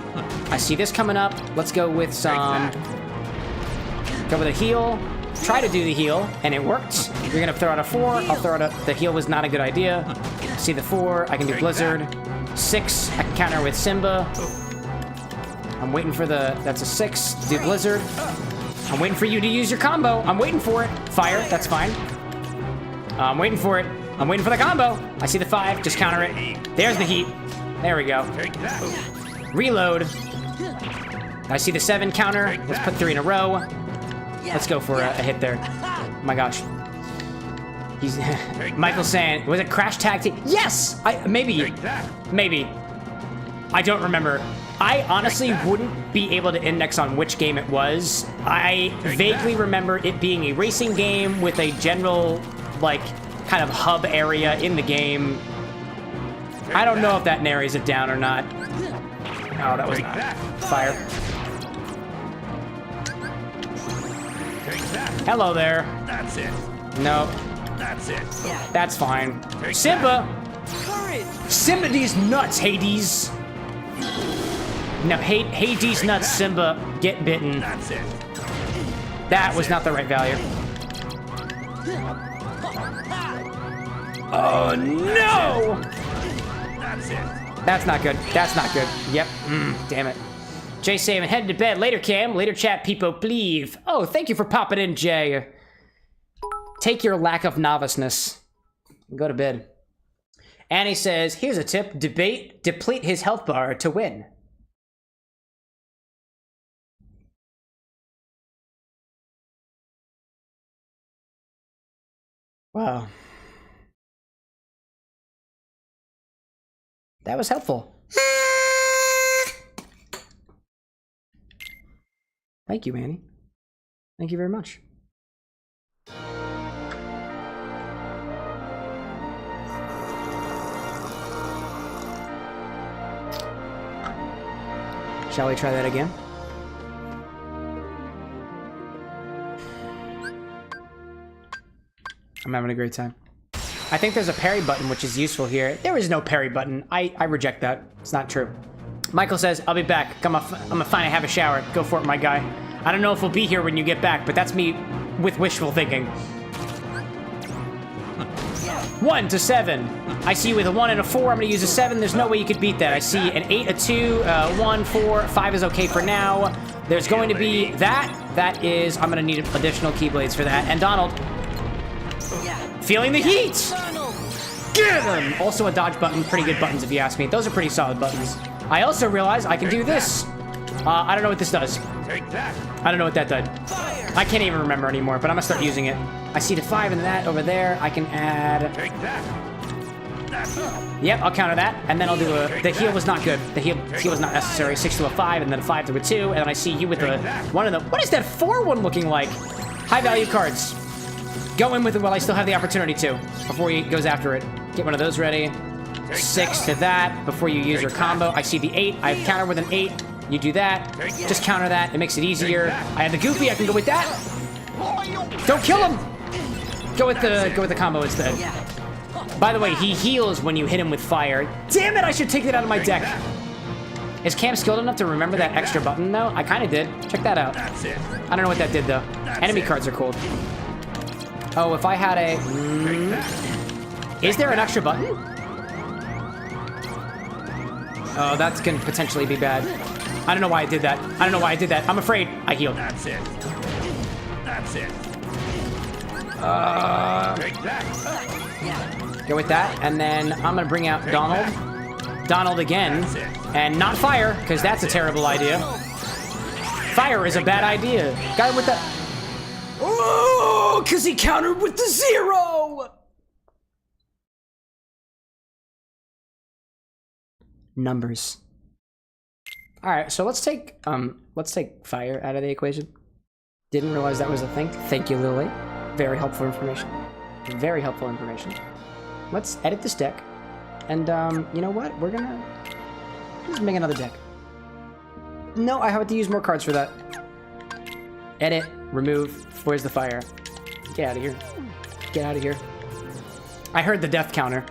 Speaker 1: I see this coming up. Let's go with some... Go with a heal. Try to do the heal, and it worked. You're gonna throw out a 4. I'll throw out a... The heal was not a good idea. See the 4. I can do Blizzard. 6. I can counter with Simba. I'm waiting for the... That's a 6. Do Blizzard. I'm waiting for you to use your combo. I'm waiting for it. Fire, that's fine. I'm waiting for it. I'm waiting for the combo. I see the 5, just counter it. There's the heat. There we go. Reload. I see the 7 counter. Let's put 3 in a row. Let's go for a hit there. Oh my gosh. He's Michael's saying, was it Crash Tag Team? Yes! Maybe. I don't remember. I honestly wouldn't be able to index on which game it was. I vaguely remember it being a racing game with a general, like, kind of hub area in the game. I don't know if that narrows it down or not. Oh, that was not. Fire. Hello there.
Speaker 10: That's it.
Speaker 1: No.
Speaker 10: That's it.
Speaker 1: That's fine. Simba! Simba these nuts, Hades! No, Hades nuts, Simba, get bitten.
Speaker 10: That's it.
Speaker 1: That was not the right value. Oh no!
Speaker 10: That's it.
Speaker 1: That's not good. That's not good. Yep. Damn it. Jay saying, headed to bed. Later, Cam. Later, chat, people, please. Oh, thank you for popping in, Jay. Take your lack of noviceness. Go to bed. Annie says, here's a tip. Deplete his health bar to win. Wow. That was helpful. Thank you, Annie. Thank you very much. Shall we try that again? I'm having a great time. I think there's a parry button, which is useful here. There is no parry button. I reject that. It's not true. Michael says, I'll be back. I'm gonna find have a shower. Go for it, my guy. I don't know if we'll be here when you get back, but that's me with wishful thinking. 1 to 7. I see you with a 1 and a 4. I'm gonna use a 7. There's no way you could beat that. I see an 8, a 2, 1, 4, 5 is okay for now. There's going to be that. That is, I'm gonna need additional keyblades for that. And Donald. Feeling the heat! Get him! Also a dodge button. Pretty good buttons if you ask me. Those are pretty solid buttons. I also realize I can do this. I don't know what this does.
Speaker 10: Take that.
Speaker 1: I don't know what that did. I can't even remember anymore, but I'm gonna start using it. I see the 5 and that over there. I can add...
Speaker 10: Take that. That's it.
Speaker 1: Yep, I'll counter that. And then I'll do a... The heal was not good. The heal was not necessary. 6 to a 5, and then a 5 to a 2. And then I see you with a 1 and the... What is that 4-1 looking like? High value cards. Go in with it while I still have the opportunity to, before he goes after it. Get one of those ready. 6 to that, before you use your combo. I see the 8. I counter with an 8. You do that. Just counter that. It makes it easier. I have the Goofy. I can go with that. Don't kill him. Go with the combo instead. By the way, he heals when you hit him with fire. Damn it! I should take it out of my deck. Is Cam skilled enough to remember that extra button though? I kind of did. Check that out.
Speaker 10: That's it.
Speaker 1: I don't know what that did though. Enemy cards are cool. Oh, if I had a... Is there an extra button? Oh, that's gonna potentially be bad. I don't know why I did that. I don't know why I did that. I'm afraid I healed.
Speaker 10: That's it. That's it. Take that.
Speaker 1: Go with that, and then I'm gonna bring out Donald. Donald again. And not fire, because that's a terrible idea. Fire is a bad idea. Guy with the... Oh, because he countered with the 0! Numbers. All right, so let's take fire out of the equation. Didn't realize that was a thing. Thank you, Lily. Very helpful information. Very helpful information. Let's edit this deck, and you know what? We're gonna just make another deck. No, I have to use more cards for that. Edit, remove. Where's the fire? Get out of here. Get out of here. I heard the death counter.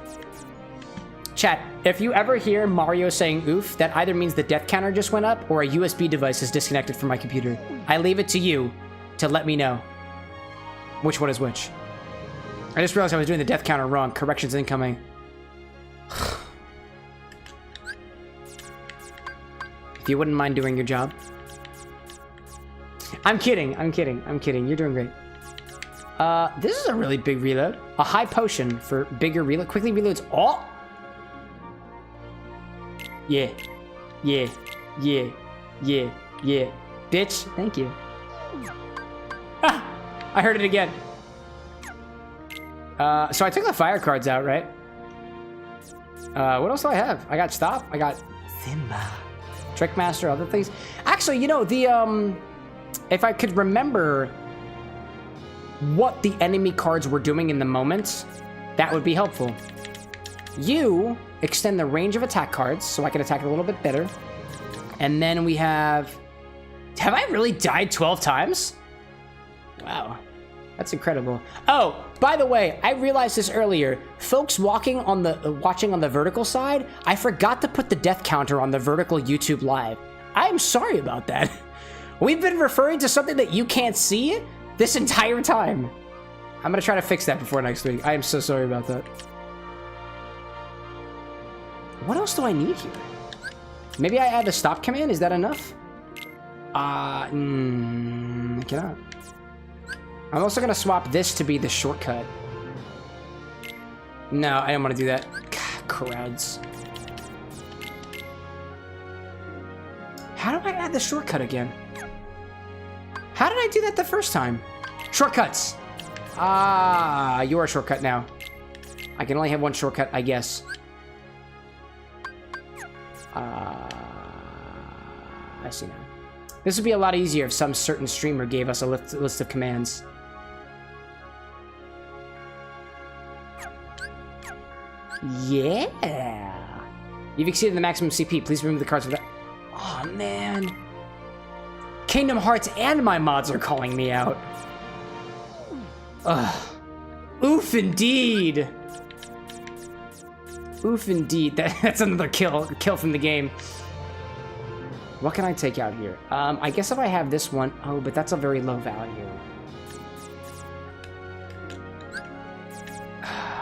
Speaker 1: Chat, if you ever hear Mario saying oof, that either means the death counter just went up or a USB device is disconnected from my computer. I leave it to you to let me know which one is which. I just realized I was doing the death counter wrong. Corrections incoming. If you wouldn't mind doing your job. I'm kidding. You're doing great. This is a really big reload. A high potion for bigger reload. Quickly reloads all. Yeah. Bitch, thank you. Ah, I heard it again. So I took the fire cards out, right? What else do I have? I got Stop. I got Thimba. Trickmaster, other things. Actually, you know, the, if I could remember what the enemy cards were doing in the moment, that would be helpful. You extend the range of attack cards, so I can attack it a little bit better. And then we have I really died 12 times? Wow, that's incredible. Oh, by the way, I realized this earlier. Folks watching on the vertical side, I forgot to put the death counter on the vertical YouTube live. I am sorry about that. We've been referring to something that you can't see this entire time. I'm gonna try to fix that before next week. I am so sorry about that. What else do I need here? Maybe I add the stop command, is that enough? I cannot. I'm also gonna swap this to be the shortcut. No, I don't wanna do that. God, crowds. How do I add the shortcut again? How did I do that the first time? Shortcuts! Ah, you're a shortcut now. I can only have one shortcut, I guess. I see now. This would be a lot easier if some certain streamer gave us a list of commands. Yeah! You've exceeded the maximum CP. Please remove the cards for that. Oh, man. Kingdom Hearts and my mods are calling me out. Ugh. Oof, indeed. Oof, indeed. That's another kill from the game. What can I take out here? I guess if I have this one... Oh, but that's a very low value.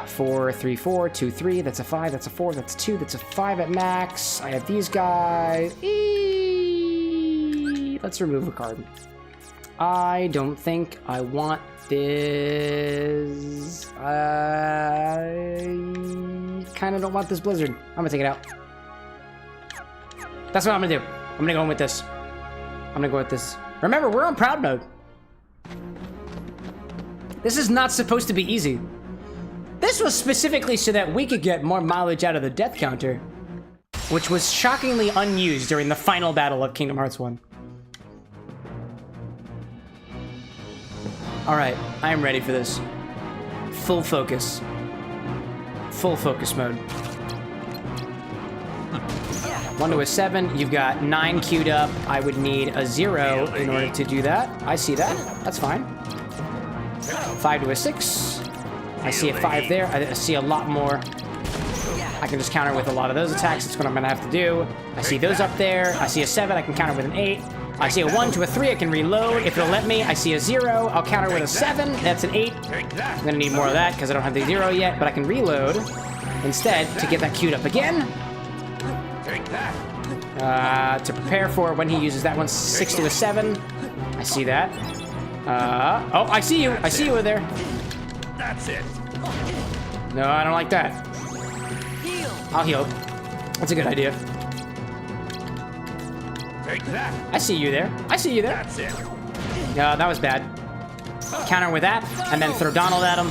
Speaker 1: 4, 3, 4, 2, 3. That's a 5. That's a 4. That's a 2. That's a 5 at max. I have these guys. Let's remove a card. I don't think I want this. I kind of don't want this blizzard. I'm gonna take it out. That's what I'm gonna do. I'm gonna go in with this. I'm gonna go with this. Remember, we're on proud mode. This is not supposed to be easy. This was specifically so that we could get more mileage out of the death counter, which was shockingly unused during the final battle of Kingdom Hearts 1. All right, I am ready for this. Full focus. Full focus mode. 1 to a 7, you've got 9 queued up. I would need a 0 in order to do that. I see that, that's fine. 5 to a 6. I see a 5 there, I see a lot more. I can just counter with a lot of those attacks, that's what I'm gonna have to do. I see those up there, I see a 7, I can counter with an 8. I see a 1 to a 3, I can reload if it'll let me. I see a 0, I'll counter with a 7, that's an 8. I'm gonna need more of that because I don't have the 0 yet, but I can reload instead to get that queued up again. To prepare for when he uses that one, 6 to a 7. I see that. Oh, I see you over there.
Speaker 10: That's it.
Speaker 1: No, I don't like that. I'll heal. That's a good idea.
Speaker 10: Take that.
Speaker 1: I see you there. I see you there.
Speaker 10: That's it.
Speaker 1: No, that was bad. Counter with that, and then throw Donald at him.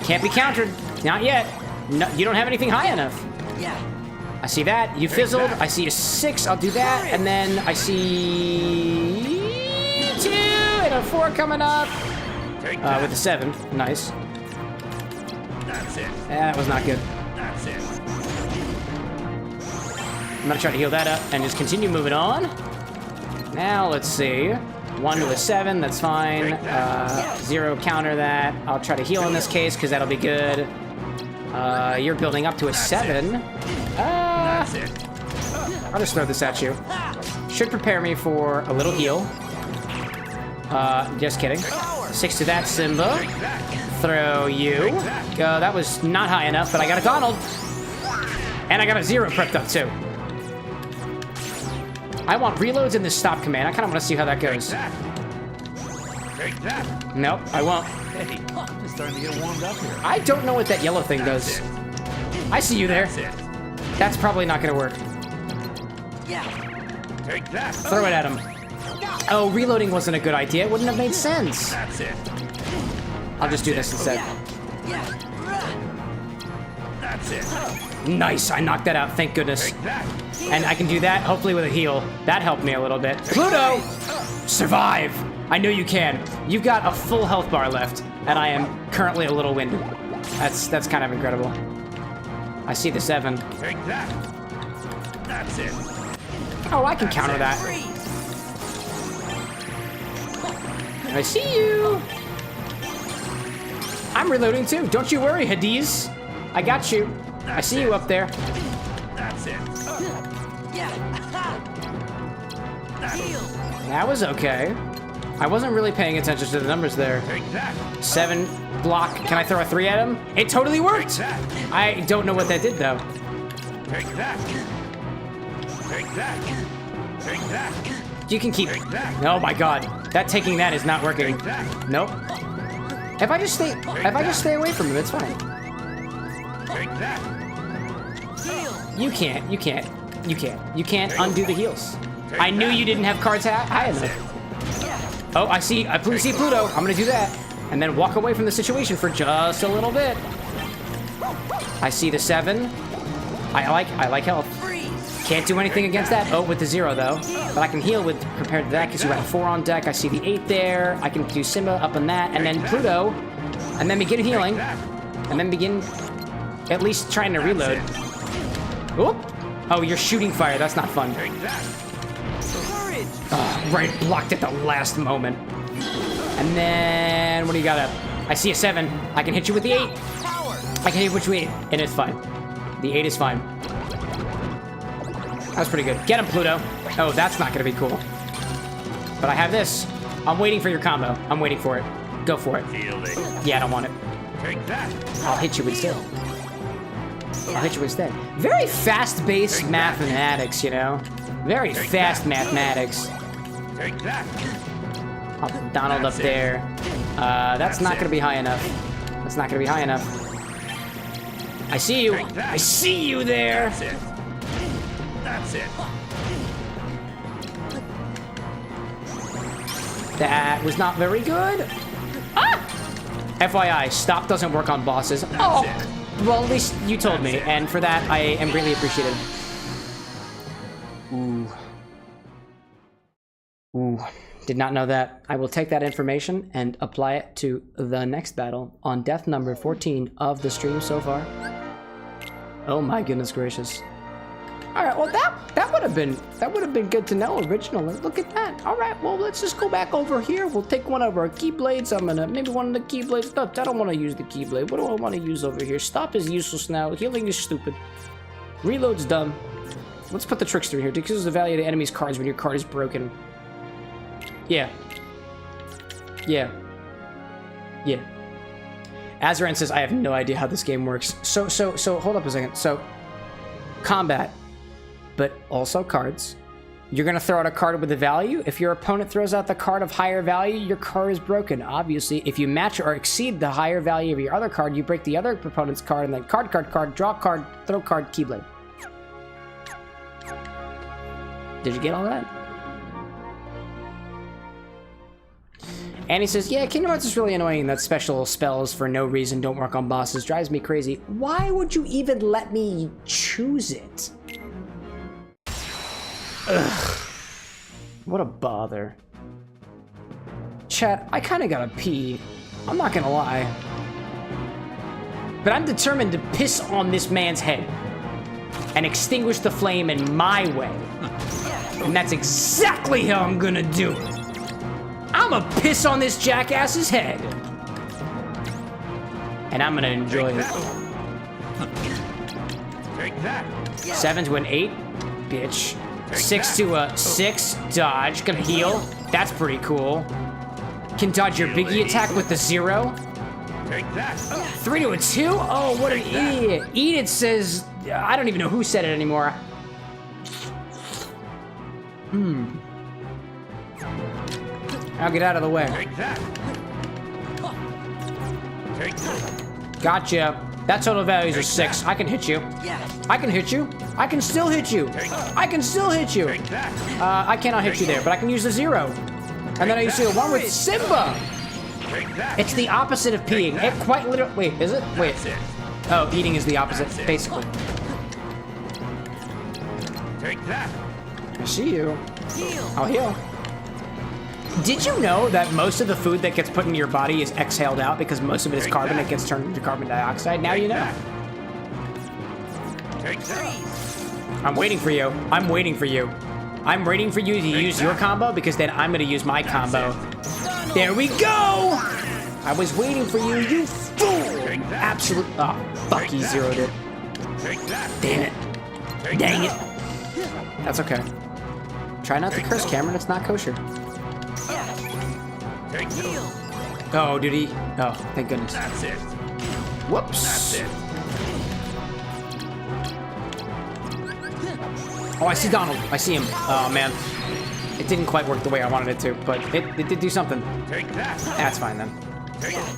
Speaker 1: Can't be countered. Not yet. No, you don't have anything high enough.
Speaker 4: Yeah.
Speaker 1: I see that. You fizzled. I see a 6. I'll do that. And then I see 2 and a 4 coming up. With a 7. Nice.
Speaker 10: That's it.
Speaker 1: That was not good.
Speaker 10: That's it.
Speaker 1: I'm gonna try to heal that up and just continue moving on. Now let's see. 1 to a 7. That's fine. 0 counter that. I'll try to heal in this case because that'll be good. You're building up to a 7.
Speaker 10: That's it.
Speaker 1: I'll just throw this at you. Should prepare me for a little heal. Just kidding. 6 to that, Simba. Throw you. That was not high enough, but I got a Donald. And I got a 0 prepped up, too. I want reloads in this stop command. I kind of want to see how that
Speaker 10: Take
Speaker 1: goes.
Speaker 10: that. Take that.
Speaker 1: Nope, I won't.
Speaker 10: Hey, it's starting to get warmed up here.
Speaker 1: I don't know what that yellow thing does.
Speaker 10: That's it.
Speaker 1: I see you there.
Speaker 10: That's it.
Speaker 1: That's probably not gonna work.
Speaker 10: Take that.
Speaker 1: Throw it at him. Oh, reloading wasn't a good idea. It wouldn't have made sense.
Speaker 10: That's it.
Speaker 1: I'll just do this instead.
Speaker 10: That's it.
Speaker 1: Nice, I knocked that out, thank goodness.
Speaker 10: Take that.
Speaker 1: And I can do that, hopefully with a heal. That helped me a little bit. Pluto! Survive! I know you can. You've got a full health bar left, and I am currently a little winded. That's kind of incredible. I see the 7.
Speaker 10: Take that. That's it.
Speaker 1: Oh, I can counter that. I see you! I'm reloading too. Don't you worry, Hades. I got you. I see you up there.
Speaker 10: That's it.
Speaker 1: That was okay. I wasn't really paying attention to the numbers there.
Speaker 10: Take that.
Speaker 1: 7 block. Can I throw a 3 at him? It totally worked. I don't know what that did though.
Speaker 10: Take that. Take that. Take that.
Speaker 1: You can keep.
Speaker 10: Take that.
Speaker 1: Oh my god, that taking that is not working.
Speaker 10: Take that.
Speaker 1: Nope. If I just stay away from him, it's fine.
Speaker 10: Take that.
Speaker 1: You can't undo the heals. I knew you didn't have cards high enough. Oh, I see Pluto. I'm gonna do that. And then walk away from the situation for just a little bit. I see the 7. I like health. Can't do anything against that. Oh, with the 0 though. But I can heal with compared to that because you have 4 on deck. I see the 8 there. I can do Simba up on that, and then Pluto, and then begin healing, and then begin at least trying to reload. Oop. Oh, you're shooting fire. That's not fun. Right, blocked at the last moment. And then, what do you got up? I see a 7. I can hit you with the 8. I can hit you with the 8, and it's fine. The 8 is fine. That was pretty good. Get him, Pluto. Oh, that's not gonna be cool. But I have this. I'm waiting for your combo. I'm waiting for it. Go for it. Yeah, I don't want it.
Speaker 10: Take that.
Speaker 1: I'll hit you instead. I'll hit you instead. Very fast-paced mathematics, you know? Very fast mathematics.
Speaker 10: Take that.
Speaker 1: I'll put Donald up there. That's not gonna be high enough. That's not gonna be high enough. I see you. I see you there.
Speaker 10: That's it. That's it.
Speaker 1: That was not very good. Ah! FYI, stop doesn't work on bosses. Oh! Well, at least you told me, and for that, I am greatly appreciated. Ooh. Ooh. Did not know that. I will take that information and apply it to the next battle on death number 14 of the stream so far. Oh my goodness gracious. All right, well that would have been good to know originally. Look at that. All right, well let's just go back over here. We'll take one of our keyblades. I'm gonna maybe one of the keyblades. No, I don't want to use the keyblade. What do I want to use over here? Stop is useless now. Healing is stupid. Reload's dumb. Let's put the trickster in here. Decreases the value of the enemy's cards when your card is broken. Yeah. Yeah. Yeah. Azaran says, I have no idea how this game works. So hold up a second. So, combat, but also cards. You're gonna throw out a card with a value. If your opponent throws out the card of higher value, your card is broken. Obviously, if you match or exceed the higher value of your other card, you break the other opponent's card, and then card, draw card, throw card, keyblade. Did you get all that? And he says, yeah, Kingdom Hearts is really annoying that special spells for no reason don't work on bosses. Drives me crazy. Why would you even let me choose it? Ugh. What a bother. Chat, I kind of gotta pee. I'm not gonna lie. But I'm determined to piss on this man's head and extinguish the flame in my way. And that's exactly how I'm gonna do it. I'ma piss on this jackass's head. And I'm gonna enjoy it.
Speaker 10: Take that.
Speaker 1: 7 to an 8, bitch. 6 to a 6, dodge. Gonna heal. That's pretty cool. Can dodge your biggie attack with the 0.
Speaker 10: Take that.
Speaker 1: 3 to a 2? Oh, what an idiot. Edith says, I don't even know who said it anymore. I'll get out of the way.
Speaker 10: Take that. Take that.
Speaker 1: Gotcha. That total values are 6. I can hit you. I can hit you. I can still hit you. I can still hit you.
Speaker 10: Take that.
Speaker 1: I cannot hit you there, but I can use the 0. And then I use the 1 with Simba.
Speaker 10: Take that.
Speaker 1: It's the opposite of peeing. It quite literally. Wait, is it? Wait.
Speaker 10: That's it.
Speaker 1: Oh, eating is the opposite,
Speaker 10: That's it.
Speaker 1: basically.
Speaker 10: Take that.
Speaker 1: I see you. I'll heal. Did you know that most of the food that gets put into your body is exhaled out because most of it is
Speaker 10: Take
Speaker 1: carbon?
Speaker 10: that.
Speaker 1: It gets turned into carbon dioxide. Now
Speaker 10: Take
Speaker 1: you know.
Speaker 10: that. Take that.
Speaker 1: I'm waiting for you. I'm waiting for you. I'm waiting for you to use your combo because then I'm gonna use my combo. There we go! I was waiting for you, you fool!
Speaker 10: Take that.
Speaker 1: Absolute. Oh, fuck, he zeroed it.
Speaker 10: Take that.
Speaker 1: Damn it.
Speaker 10: Take
Speaker 1: Dang
Speaker 10: that.
Speaker 1: it. That's okay. Try not to curse, Cameron. It's not kosher.
Speaker 10: Take that.
Speaker 1: Oh, did he? Oh, thank goodness.
Speaker 10: That's it.
Speaker 1: Whoops.
Speaker 10: That's it.
Speaker 1: Oh, I see Donald. I see him. Oh, man. It didn't quite work the way I wanted it to, but it did do something.
Speaker 10: Take that.
Speaker 1: That's fine then.
Speaker 10: Take it.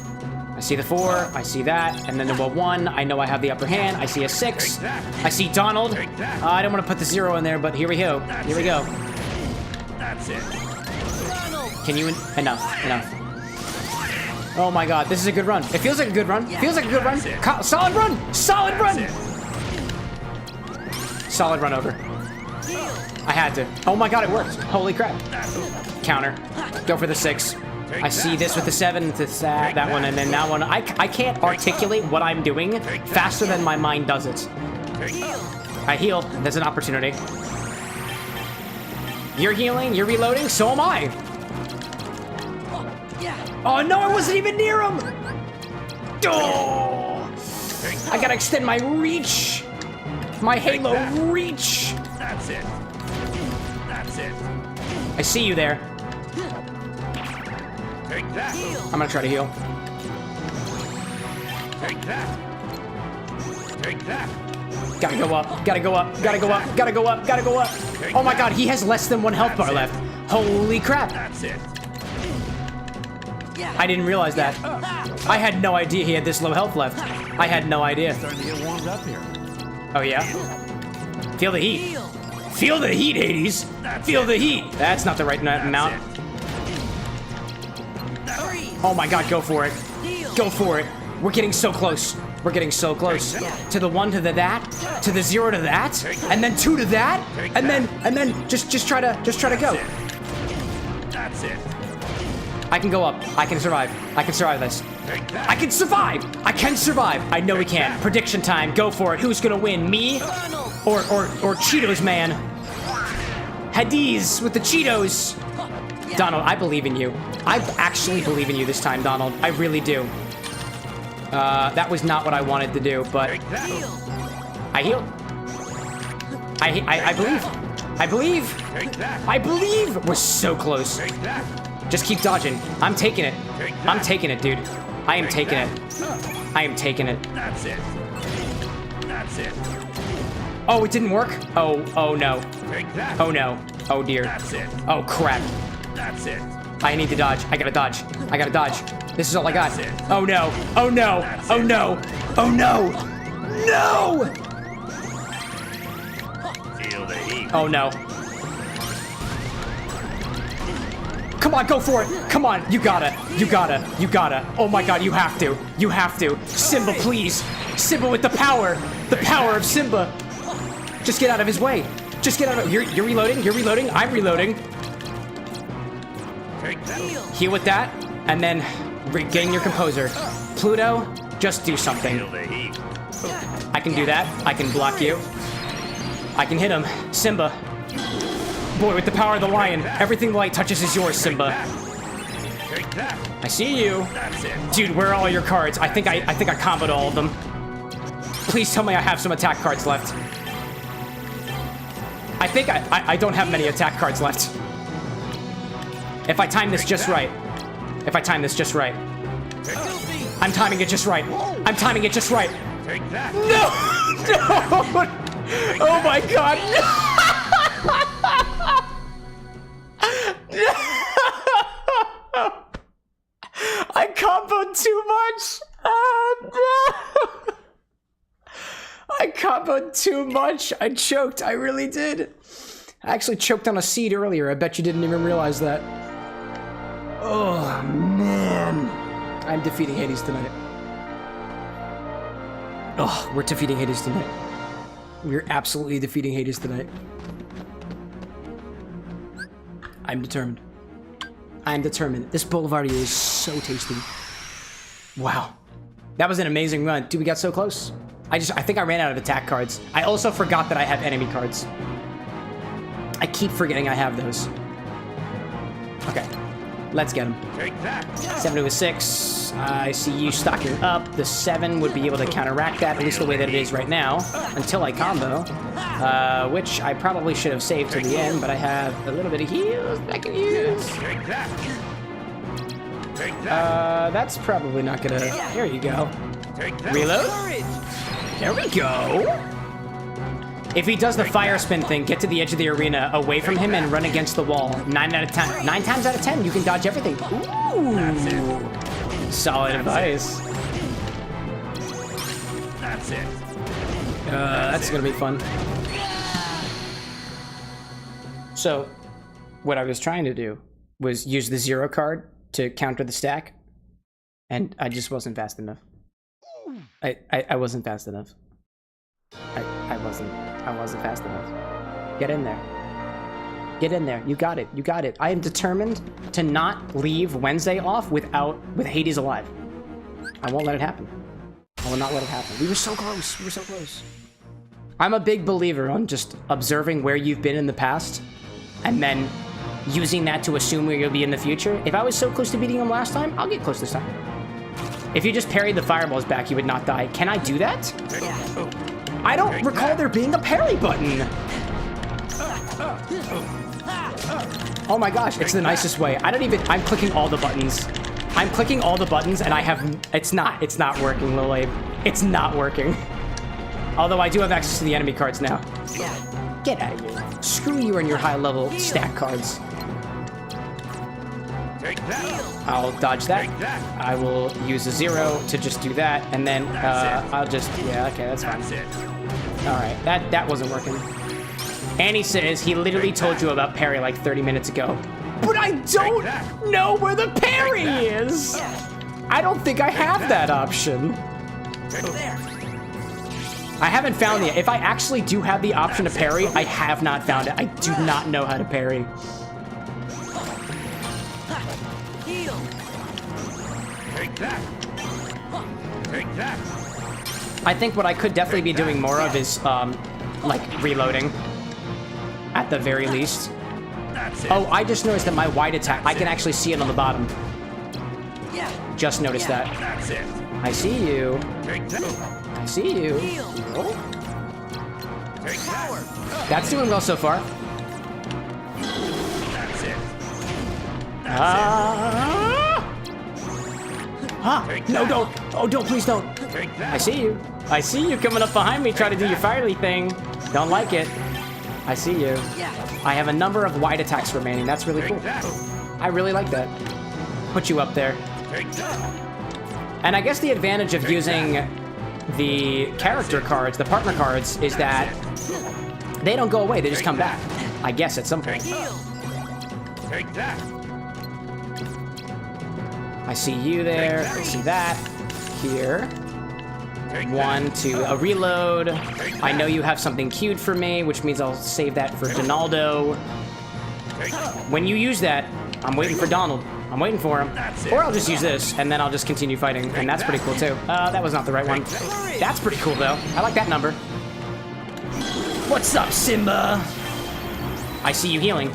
Speaker 1: I see the 4, I see that, and then the 1, I know I have the upper hand, I see a 6, I see Donald.
Speaker 10: Take that.
Speaker 1: I don't want to put the 0 in there, but here we go. Here we go.
Speaker 10: That's it.
Speaker 1: Can you, enough. Oh my god, this is a good run. It feels like a good run. Feels like a good run. Solid run! Solid run!
Speaker 10: That's it.
Speaker 1: Solid run over. I had to. Oh my god, it worked. Holy crap.
Speaker 10: That's it.
Speaker 1: Counter. Go for the 6. I see this with the 7, to that one, and then that one. I can't articulate what I'm doing faster than my mind does it.
Speaker 10: Take that.
Speaker 1: I heal. There's an opportunity. You're healing, you're reloading, so am I. Oh no, I wasn't even near him! Oh! I gotta extend my reach! My halo reach!
Speaker 10: That's it. That's it.
Speaker 1: I see you there.
Speaker 10: Take that.
Speaker 1: I'm gonna try to heal.
Speaker 10: Take that. Take that.
Speaker 1: Gotta go up, gotta go up, gotta go up, gotta go up, gotta go up. Oh my god, he has less than 1 health bar left. Holy crap.
Speaker 10: That's it.
Speaker 1: I didn't realize that. I had no idea he had this low health left. I had no idea.
Speaker 9: Starting to get warmed up here.
Speaker 1: Oh yeah? Feel the heat. Feel the heat, Hades. Feel the heat. That's not the right amount. Oh my god, go for it. Go for it. We're getting so close. We're getting so close. To the 1 to the that, to the 0 to that, and then 2 to that, and then just try to go.
Speaker 10: That's it.
Speaker 1: I can go up. I can survive. I can survive this. I can survive. I can survive. I know we can. Prediction time. Go for it. Who's gonna win? Me or Cheetos man? Hades with the Cheetos. Donald, I believe in you. I actually believe in you this time, Donald. I really do. That was not what I wanted to do, but I healed. I believe. I believe. I believe. We're so close. Just keep dodging. I'm taking it. I'm taking it, dude. I am taking it. I am taking it.
Speaker 10: That's it. That's it.
Speaker 1: Oh, it didn't work? Oh no.
Speaker 10: Take that.
Speaker 1: Oh no. Oh dear.
Speaker 10: That's it.
Speaker 1: Oh crap.
Speaker 10: That's it.
Speaker 1: I need to dodge. I gotta dodge. I gotta dodge. This is all I got. Oh no. Oh no. Oh no. Oh no. No!
Speaker 10: Feel the heat.
Speaker 1: Oh no. Come on, go for it. Come on, you gotta. You gotta. You gotta. Oh my god, you have to. You have to. Simba, please. Simba with the power. The power of Simba. Just get out of his way. Just get out of. You're reloading. You're reloading. I'm reloading.
Speaker 10: Take that.
Speaker 1: Heal with that, and then regain your composure. Pluto, just do something.
Speaker 10: Feel the heat.
Speaker 1: I can do that. I can block you. I can hit him. Simba. Boy, with the power of the lion, everything the light touches is yours, Simba.
Speaker 10: Take that.
Speaker 1: I see you.
Speaker 10: That's it.
Speaker 1: Dude, where are all your cards? I think I comboed all of them. Please tell me I have some attack cards left. I think I don't have many attack cards left. If I time this just right. If I time this just right. I'm timing it just right. I'm timing it just right.
Speaker 10: Take that.
Speaker 1: No! No! Oh my god, no! I comboed too much. I choked. I really did. I actually choked on a seed earlier. I bet you didn't even realize that. Oh, man. I'm defeating Hades tonight. Oh, we're defeating Hades tonight. We're absolutely defeating Hades tonight. I'm determined. I'm determined. This Boulevardier is so tasty. Wow. That was an amazing run. Dude, we got so close. I think I ran out of attack cards. I also forgot that I have enemy cards. I keep forgetting I have those. Okay. Let's get him.
Speaker 10: Take that.
Speaker 1: 7 to a 6. I see you stocking up. The 7 would be able to counteract that, at least the way that it is right now, until I combo. Which I probably should have saved to the end, but I have a little bit of heals that I can use.
Speaker 10: Take that. Take that.
Speaker 1: That's probably not gonna... There you go.
Speaker 10: Take that.
Speaker 1: Reload. There we go. If he does the fire spin thing, get to the edge of the arena, away from him, and run against the wall. 9 out of 10. 9 times out of 10, you can dodge everything. Ooh. Solid advice.
Speaker 10: That's it.
Speaker 1: That's gonna be fun. So, what I was trying to do was use the 0 card to counter the stack, and I just wasn't fast enough. I wasn't fast enough. I wasn't fast enough. Get in there. Get in there. You got it. You got it. I am determined to not leave Wednesday off with Hades alive. I won't let it happen. I will not let it happen. We were so close. We were so close. I'm a big believer on just observing where you've been in the past and then using that to assume where you'll be in the future. If I was so close to beating him last time, I'll get close this time. If you just parried the fireballs back, you would not die. Can I do that? I don't recall there being a parry button. Oh my gosh, it's the nicest way. I'm clicking all the buttons. I'm clicking all the buttons and it's not working, Lil Abe. It's not working. Although I do have access to the enemy cards now. Get out of here. Screw you and your high level stack cards.
Speaker 10: Take that.
Speaker 1: I'll dodge that. I will use a 0 to just do that, and then I'll just, yeah, okay, that's fine.
Speaker 10: That's it.
Speaker 1: All right, that wasn't working. Annie says he literally told you about parry like 30 minutes ago, but I don't know where the parry is. I don't think I have that option. I haven't found it. If I actually do have the option to parry, I have not found it. I do not know how to parry.
Speaker 10: Take that. Take that.
Speaker 1: I think what I could definitely be doing more of is, like, reloading. At the very least.
Speaker 10: That's it.
Speaker 1: Oh, I just noticed that my wide attack, I can actually see it on the bottom. Just noticed that.
Speaker 10: That's it.
Speaker 1: I see you.
Speaker 10: Take that.
Speaker 1: I see you. Oh.
Speaker 10: Take that.
Speaker 1: That's doing well so far.
Speaker 10: That's it.
Speaker 1: No, don't. Oh, don't, please don't.
Speaker 10: Take that.
Speaker 1: I see you. I see you coming up behind me trying to do your fiery thing. Don't like it. I see you. I have a number of wide attacks remaining. That's really cool. I really like that. Put you up there.
Speaker 10: Take that.
Speaker 1: And I guess the advantage of using the character cards, the partner cards, is that they don't go away. They just come back. I guess at some point.
Speaker 10: Take that.
Speaker 1: I see you there. I see that. Here. 1, 2, a reload. I know you have something queued for me, which means I'll save that for Donaldo. When you use that, I'm waiting for Donald. I'm waiting for him. Or I'll just use this, and then I'll just continue fighting, and that's pretty cool too. That was not the right one. That's pretty cool though. I like that number. What's up, Simba? I see you healing.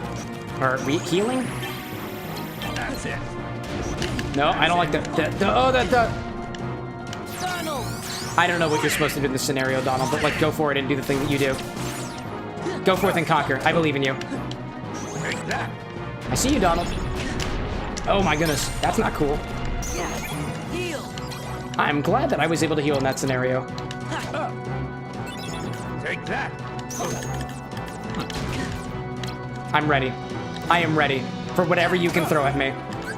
Speaker 1: Or healing?
Speaker 10: That's it.
Speaker 1: No, I don't like the I don't know what you're supposed to do in this scenario, Donald, but like go for it and do the thing that you do. Go forth and conquer. I believe in you. I see you, Donald. Oh my goodness, that's not cool. I'm glad that I was able to heal in that scenario.
Speaker 10: Take that.
Speaker 1: I'm ready. I am ready for whatever you can throw at me.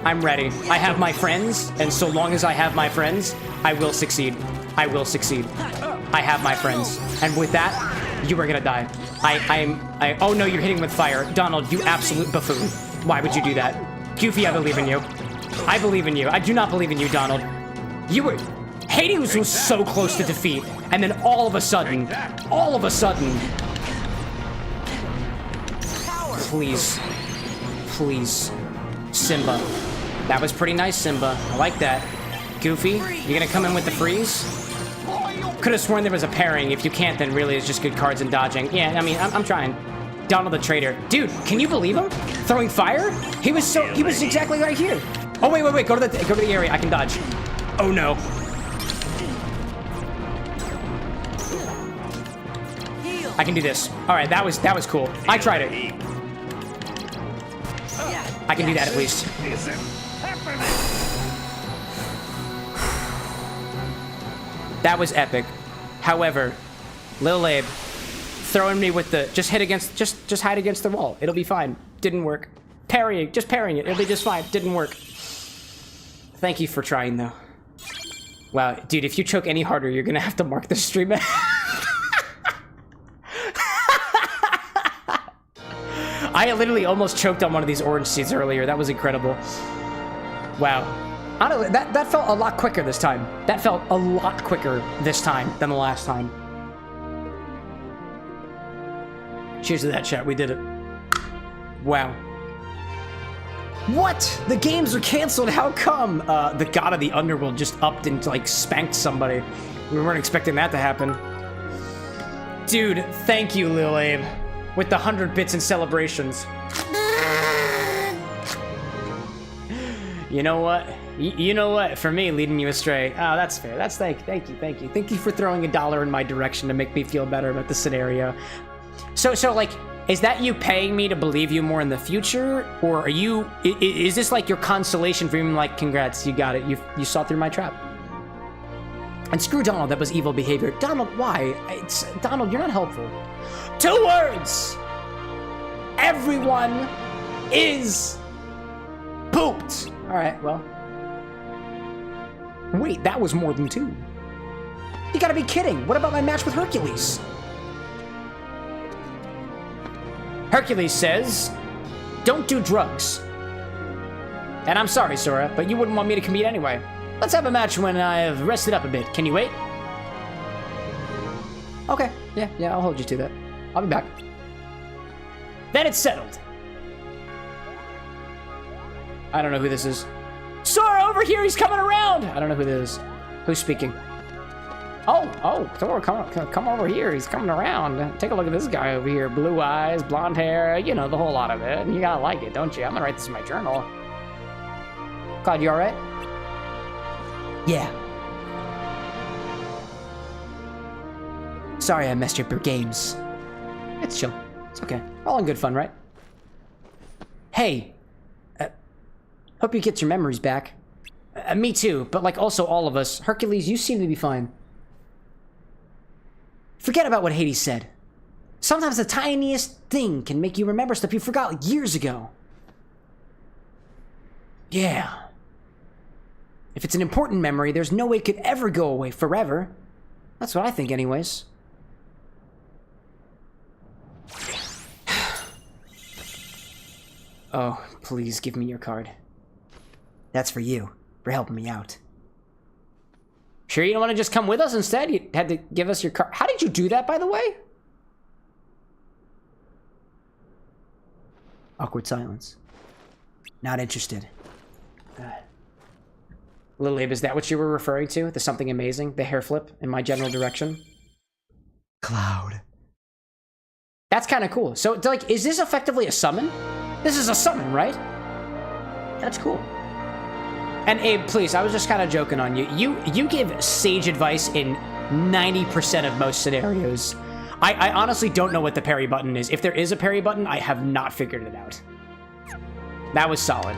Speaker 1: I'm ready. I have my friends, and so long as I have my friends, I will succeed. I will succeed. I have my friends. And with that, you are gonna die. Oh no, you're hitting with fire. Donald, you absolute buffoon. Why would you do that? Goofy, I believe in you. I believe in you. I do not believe in you, Donald. Hades was so close to defeat, and then all of a sudden, please, Simba. That was pretty nice, Simba. I like that. Goofy, you gonna come in with the freeze? Could have sworn there was a pairing. If you can't, then really it's just good cards and dodging. Yeah, I mean, I'm trying. Donald the traitor. Dude, can you believe him? Throwing fire? He was exactly right here. Oh, wait. Go to the area. I can dodge. Oh, no. I can do this. All right, that was cool. I tried it. I can do that at least. That was epic. However, Lil Abe throwing me with the just hide against the wall. It'll be fine. Didn't work. Parrying it. It'll be just fine. Didn't work. Thank you for trying though. Wow, dude, if you choke any harder, you're gonna have to mark the stream. I literally almost choked on one of these orange seeds earlier. That was incredible. Wow. I don't know, that felt a lot quicker this time. That felt a lot quicker this time than the last time. Cheers to that, chat. We did it. Wow. What? The games are canceled. How come? The god of the underworld just upped and like spanked somebody. We weren't expecting that to happen. Dude, thank you, Lil Abe. With the 100 bits and celebrations. You know what? You know what? For me, leading you astray. Oh, that's fair. That's thank you. Thank you for throwing $1 in my direction to make me feel better about the scenario. So like, is that you paying me to believe you more in the future, or are you? Is this like your consolation for being like, congrats, you got it. You saw through my trap. And screw Donald. That was evil behavior. Donald, why? Donald, you're not helpful. 2 words. Everyone is pooped. All right, well. Wait, that was more than 2. You gotta be kidding. What about my match with Hercules? Hercules says, don't do drugs. And I'm sorry, Sora, but you wouldn't want me to compete anyway. Let's have a match when I've rested up a bit. Can you wait? Okay, yeah, I'll hold you to that. I'll be back. Then it's settled. I don't know who this is. Sora, over here, he's coming around! I don't know who this is. Who's speaking? Oh, Sora, come over here. He's coming around. Take a look at this guy over here. Blue eyes, blonde hair, you know, the whole lot of it. And you gotta like it, don't you? I'm gonna write this in my journal. Cloud, you alright? Yeah. Sorry I messed up your games. It's chill. It's okay. All in good fun, right? Hey. Hope you get your memories back. Me too, but like also all of us. Hercules, you seem to be fine. Forget about what Hades said. Sometimes the tiniest thing can make you remember stuff you forgot years ago. Yeah. If it's an important memory, there's no way it could ever go away forever. That's what I think anyways. Oh, please give me your card. That's for you, for helping me out. Sure you don't want to just come with us instead? You had to give us your card. How did you do that, by the way? Awkward silence. Not interested. Lil Abe, is that what you were referring to? The something amazing? The hair flip in my general direction? Cloud. That's kind of cool. So, like, is this effectively a summon? This is a summon, right? That's cool. And Abe, please, I was just kind of joking on you. You give sage advice in 90% of most scenarios. I honestly don't know what the parry button is. If there is a parry button, I have not figured it out. That was solid.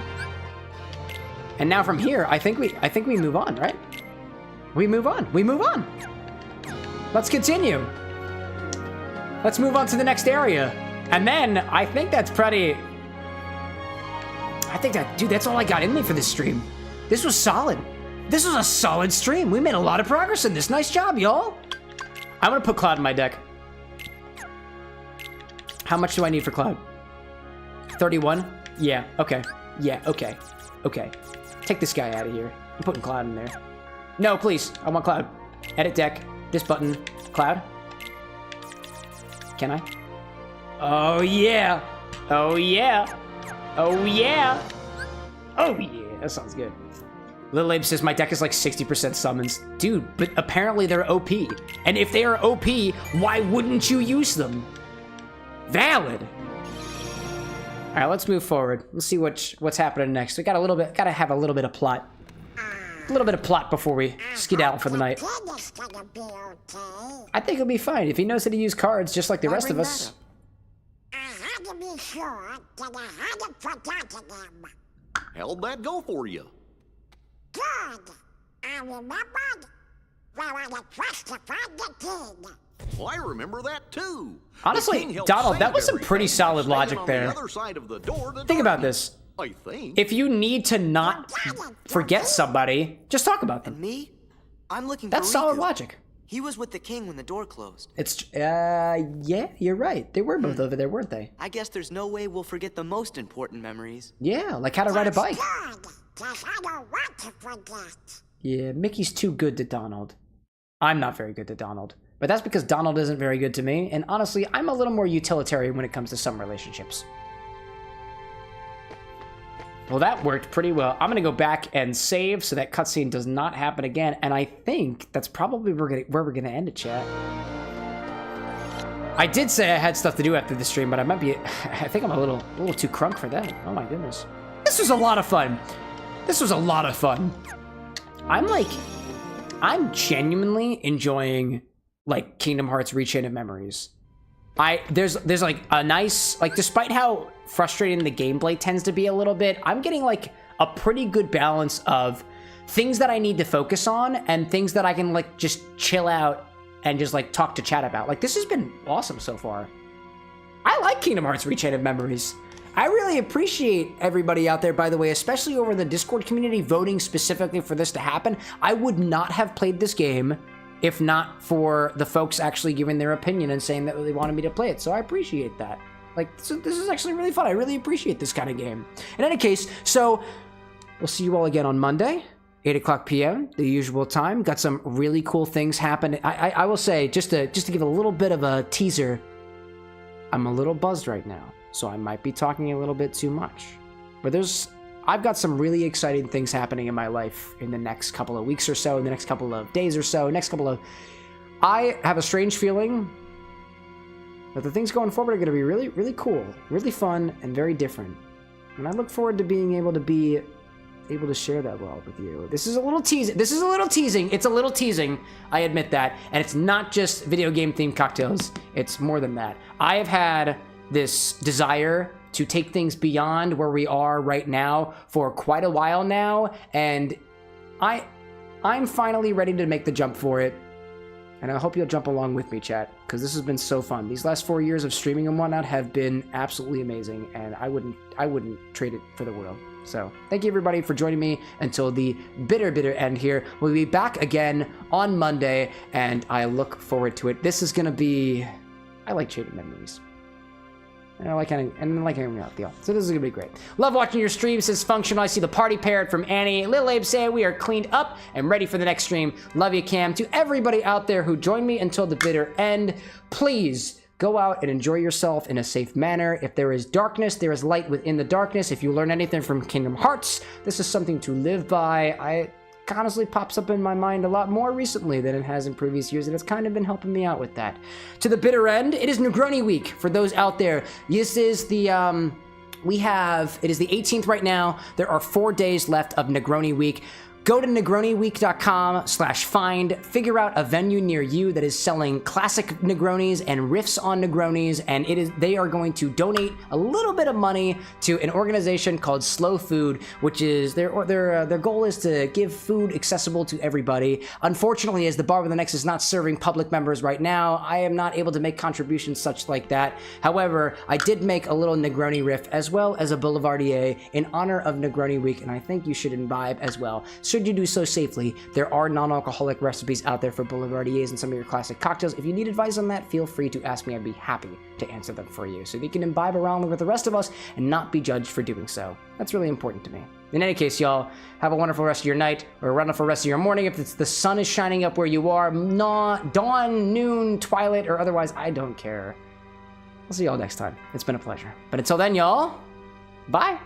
Speaker 1: And now from here, I think we move on, right? We move on. Let's continue. Let's move on to the next area. And then I think that's pretty... dude, that's all I got in me for this stream. This was solid. This was a solid stream. We made a lot of progress in this. Nice job, y'all. I'm gonna put Cloud in my deck. How much do I need for Cloud? 31? Yeah, okay. Yeah, okay. Okay. Take this guy out of here. I'm putting Cloud in there. No, please. I want Cloud. Edit deck. This button. Cloud. Can I? Oh, yeah. Oh, yeah. Oh, yeah. Oh, yeah. That sounds good. Lil Abe says my deck is like 60% summons. Dude, but apparently they're OP. And if they are OP, why wouldn't you use them? Valid. All right, let's move forward. Let's see what's happening next. We gotta have a little bit of plot. A little bit of plot before we skedaddle for the night. I think it'll be fine if he knows how to use cards just like the rest of us.
Speaker 6: I had to be sure that I hadn't forgotten them.
Speaker 3: How'd that go for you?
Speaker 6: Good. I remembered where I had justified the king.
Speaker 3: Well, I remember that too.
Speaker 1: Honestly, Donald, that was some pretty solid logic there. Think about this.
Speaker 3: I think.
Speaker 1: If you need to not forget somebody, just talk about them.
Speaker 4: And me? I'm looking for
Speaker 1: That's solid
Speaker 4: Riku.
Speaker 1: logic.
Speaker 4: He was with the king when the door closed.
Speaker 1: It's, yeah, you're right. They were both over there, weren't they?
Speaker 4: I guess there's no way we'll forget the most important memories.
Speaker 1: Yeah, like how to ride a bike.
Speaker 6: Good, 'cause I don't want to forget.
Speaker 1: Yeah, Mickey's too good to Donald. I'm not very good to Donald. But that's because Donald isn't very good to me, and honestly, I'm a little more utilitarian when it comes to some relationships. Well, that worked pretty well. I'm gonna go back and save so that cutscene does not happen again, and I think that's probably where we're gonna end it, chat. I did say I had stuff to do after the stream, but I might be, I think I'm a little too crunk for that. Oh my goodness. This was a lot of fun. This was a lot of fun. I'm genuinely enjoying like Kingdom Hearts Rechain of Memories. There's like a nice, like despite how frustrating the gameplay tends to be a little bit, I'm getting like a pretty good balance of things that I need to focus on and things that I can like just chill out and just like talk to chat about. Like this has been awesome so far. I like Kingdom Hearts Rechain of Memories. I really appreciate everybody out there, by the way, especially over in the Discord community, voting specifically for this to happen. I would not have played this game if not for the folks actually giving their opinion and saying that they wanted me to play it. So I appreciate that. Like, this is actually really fun. I really appreciate this kind of game. In any case, so we'll see you all again on Monday, 8 o'clock p.m., the usual time. Got some really cool things happening. I will say, just to give a little bit of a teaser, I'm a little buzzed right now, so I might be talking a little bit too much. But I've got some really exciting things happening in my life in the next couple of weeks or so, in the next couple of days or so, I have a strange feeling that the things going forward are going to be really, really cool, really fun, and very different. And I look forward to being able to share that well with you. This is a little teasing. It's a little teasing. I admit that. And it's not just video game themed cocktails. It's more than that. I have had this desire to take things beyond where we are right now for quite a while now, and I'm finally ready to make the jump for it, and I hope you'll jump along with me, chat, because this has been so fun. These last 4 years of streaming and whatnot have been absolutely amazing, and I wouldn't trade it for the world. So thank you everybody for joining me until the bitter end here. We'll be back again on Monday, and I look forward to it. This is gonna be, I like Chain of Memories. And I like hanging out with y'all. So this is gonna be great. Love watching your streams. It's functional. I see the party parrot from Annie. Lil Abe saying we are cleaned up and ready for the next stream. Love you, Cam. To everybody out there who joined me until the bitter end, please go out and enjoy yourself in a safe manner. If there is darkness, there is light within the darkness. If you learn anything from Kingdom Hearts, this is something to live by. Honestly pops up in my mind a lot more recently than it has in previous years, and it's kind of been helping me out with that. To the bitter end, it is Negroni week for those out there. This is the it is the 18th right now. There are 4 days left of Negroni week. Go to negroniweek.com/find, figure out a venue near you that is selling classic Negronis and riffs on Negronis, and they are going to donate a little bit of money to an organization called Slow Food, which is their goal is to give food accessible to everybody. Unfortunately, as the Bar with an X is not serving public members right now, I am not able to make contributions such like that. However, I did make a little Negroni riff as well as a Boulevardier in honor of Negroni week, and I think you should imbibe as well. should you do so safely, there are non-alcoholic recipes out there for boulevardiers and some of your classic cocktails. If you need advice on that, feel free to ask me. I'd be happy to answer them for you so that you can imbibe around with the rest of us and not be judged for doing so. That's really important to me. In any case, y'all, have a wonderful rest of your night or a wonderful rest of your morning. If it's the sun is shining up where you are, dawn, noon, twilight, or otherwise, I don't care. I'll see y'all next time. It's been a pleasure. But until then, y'all, bye.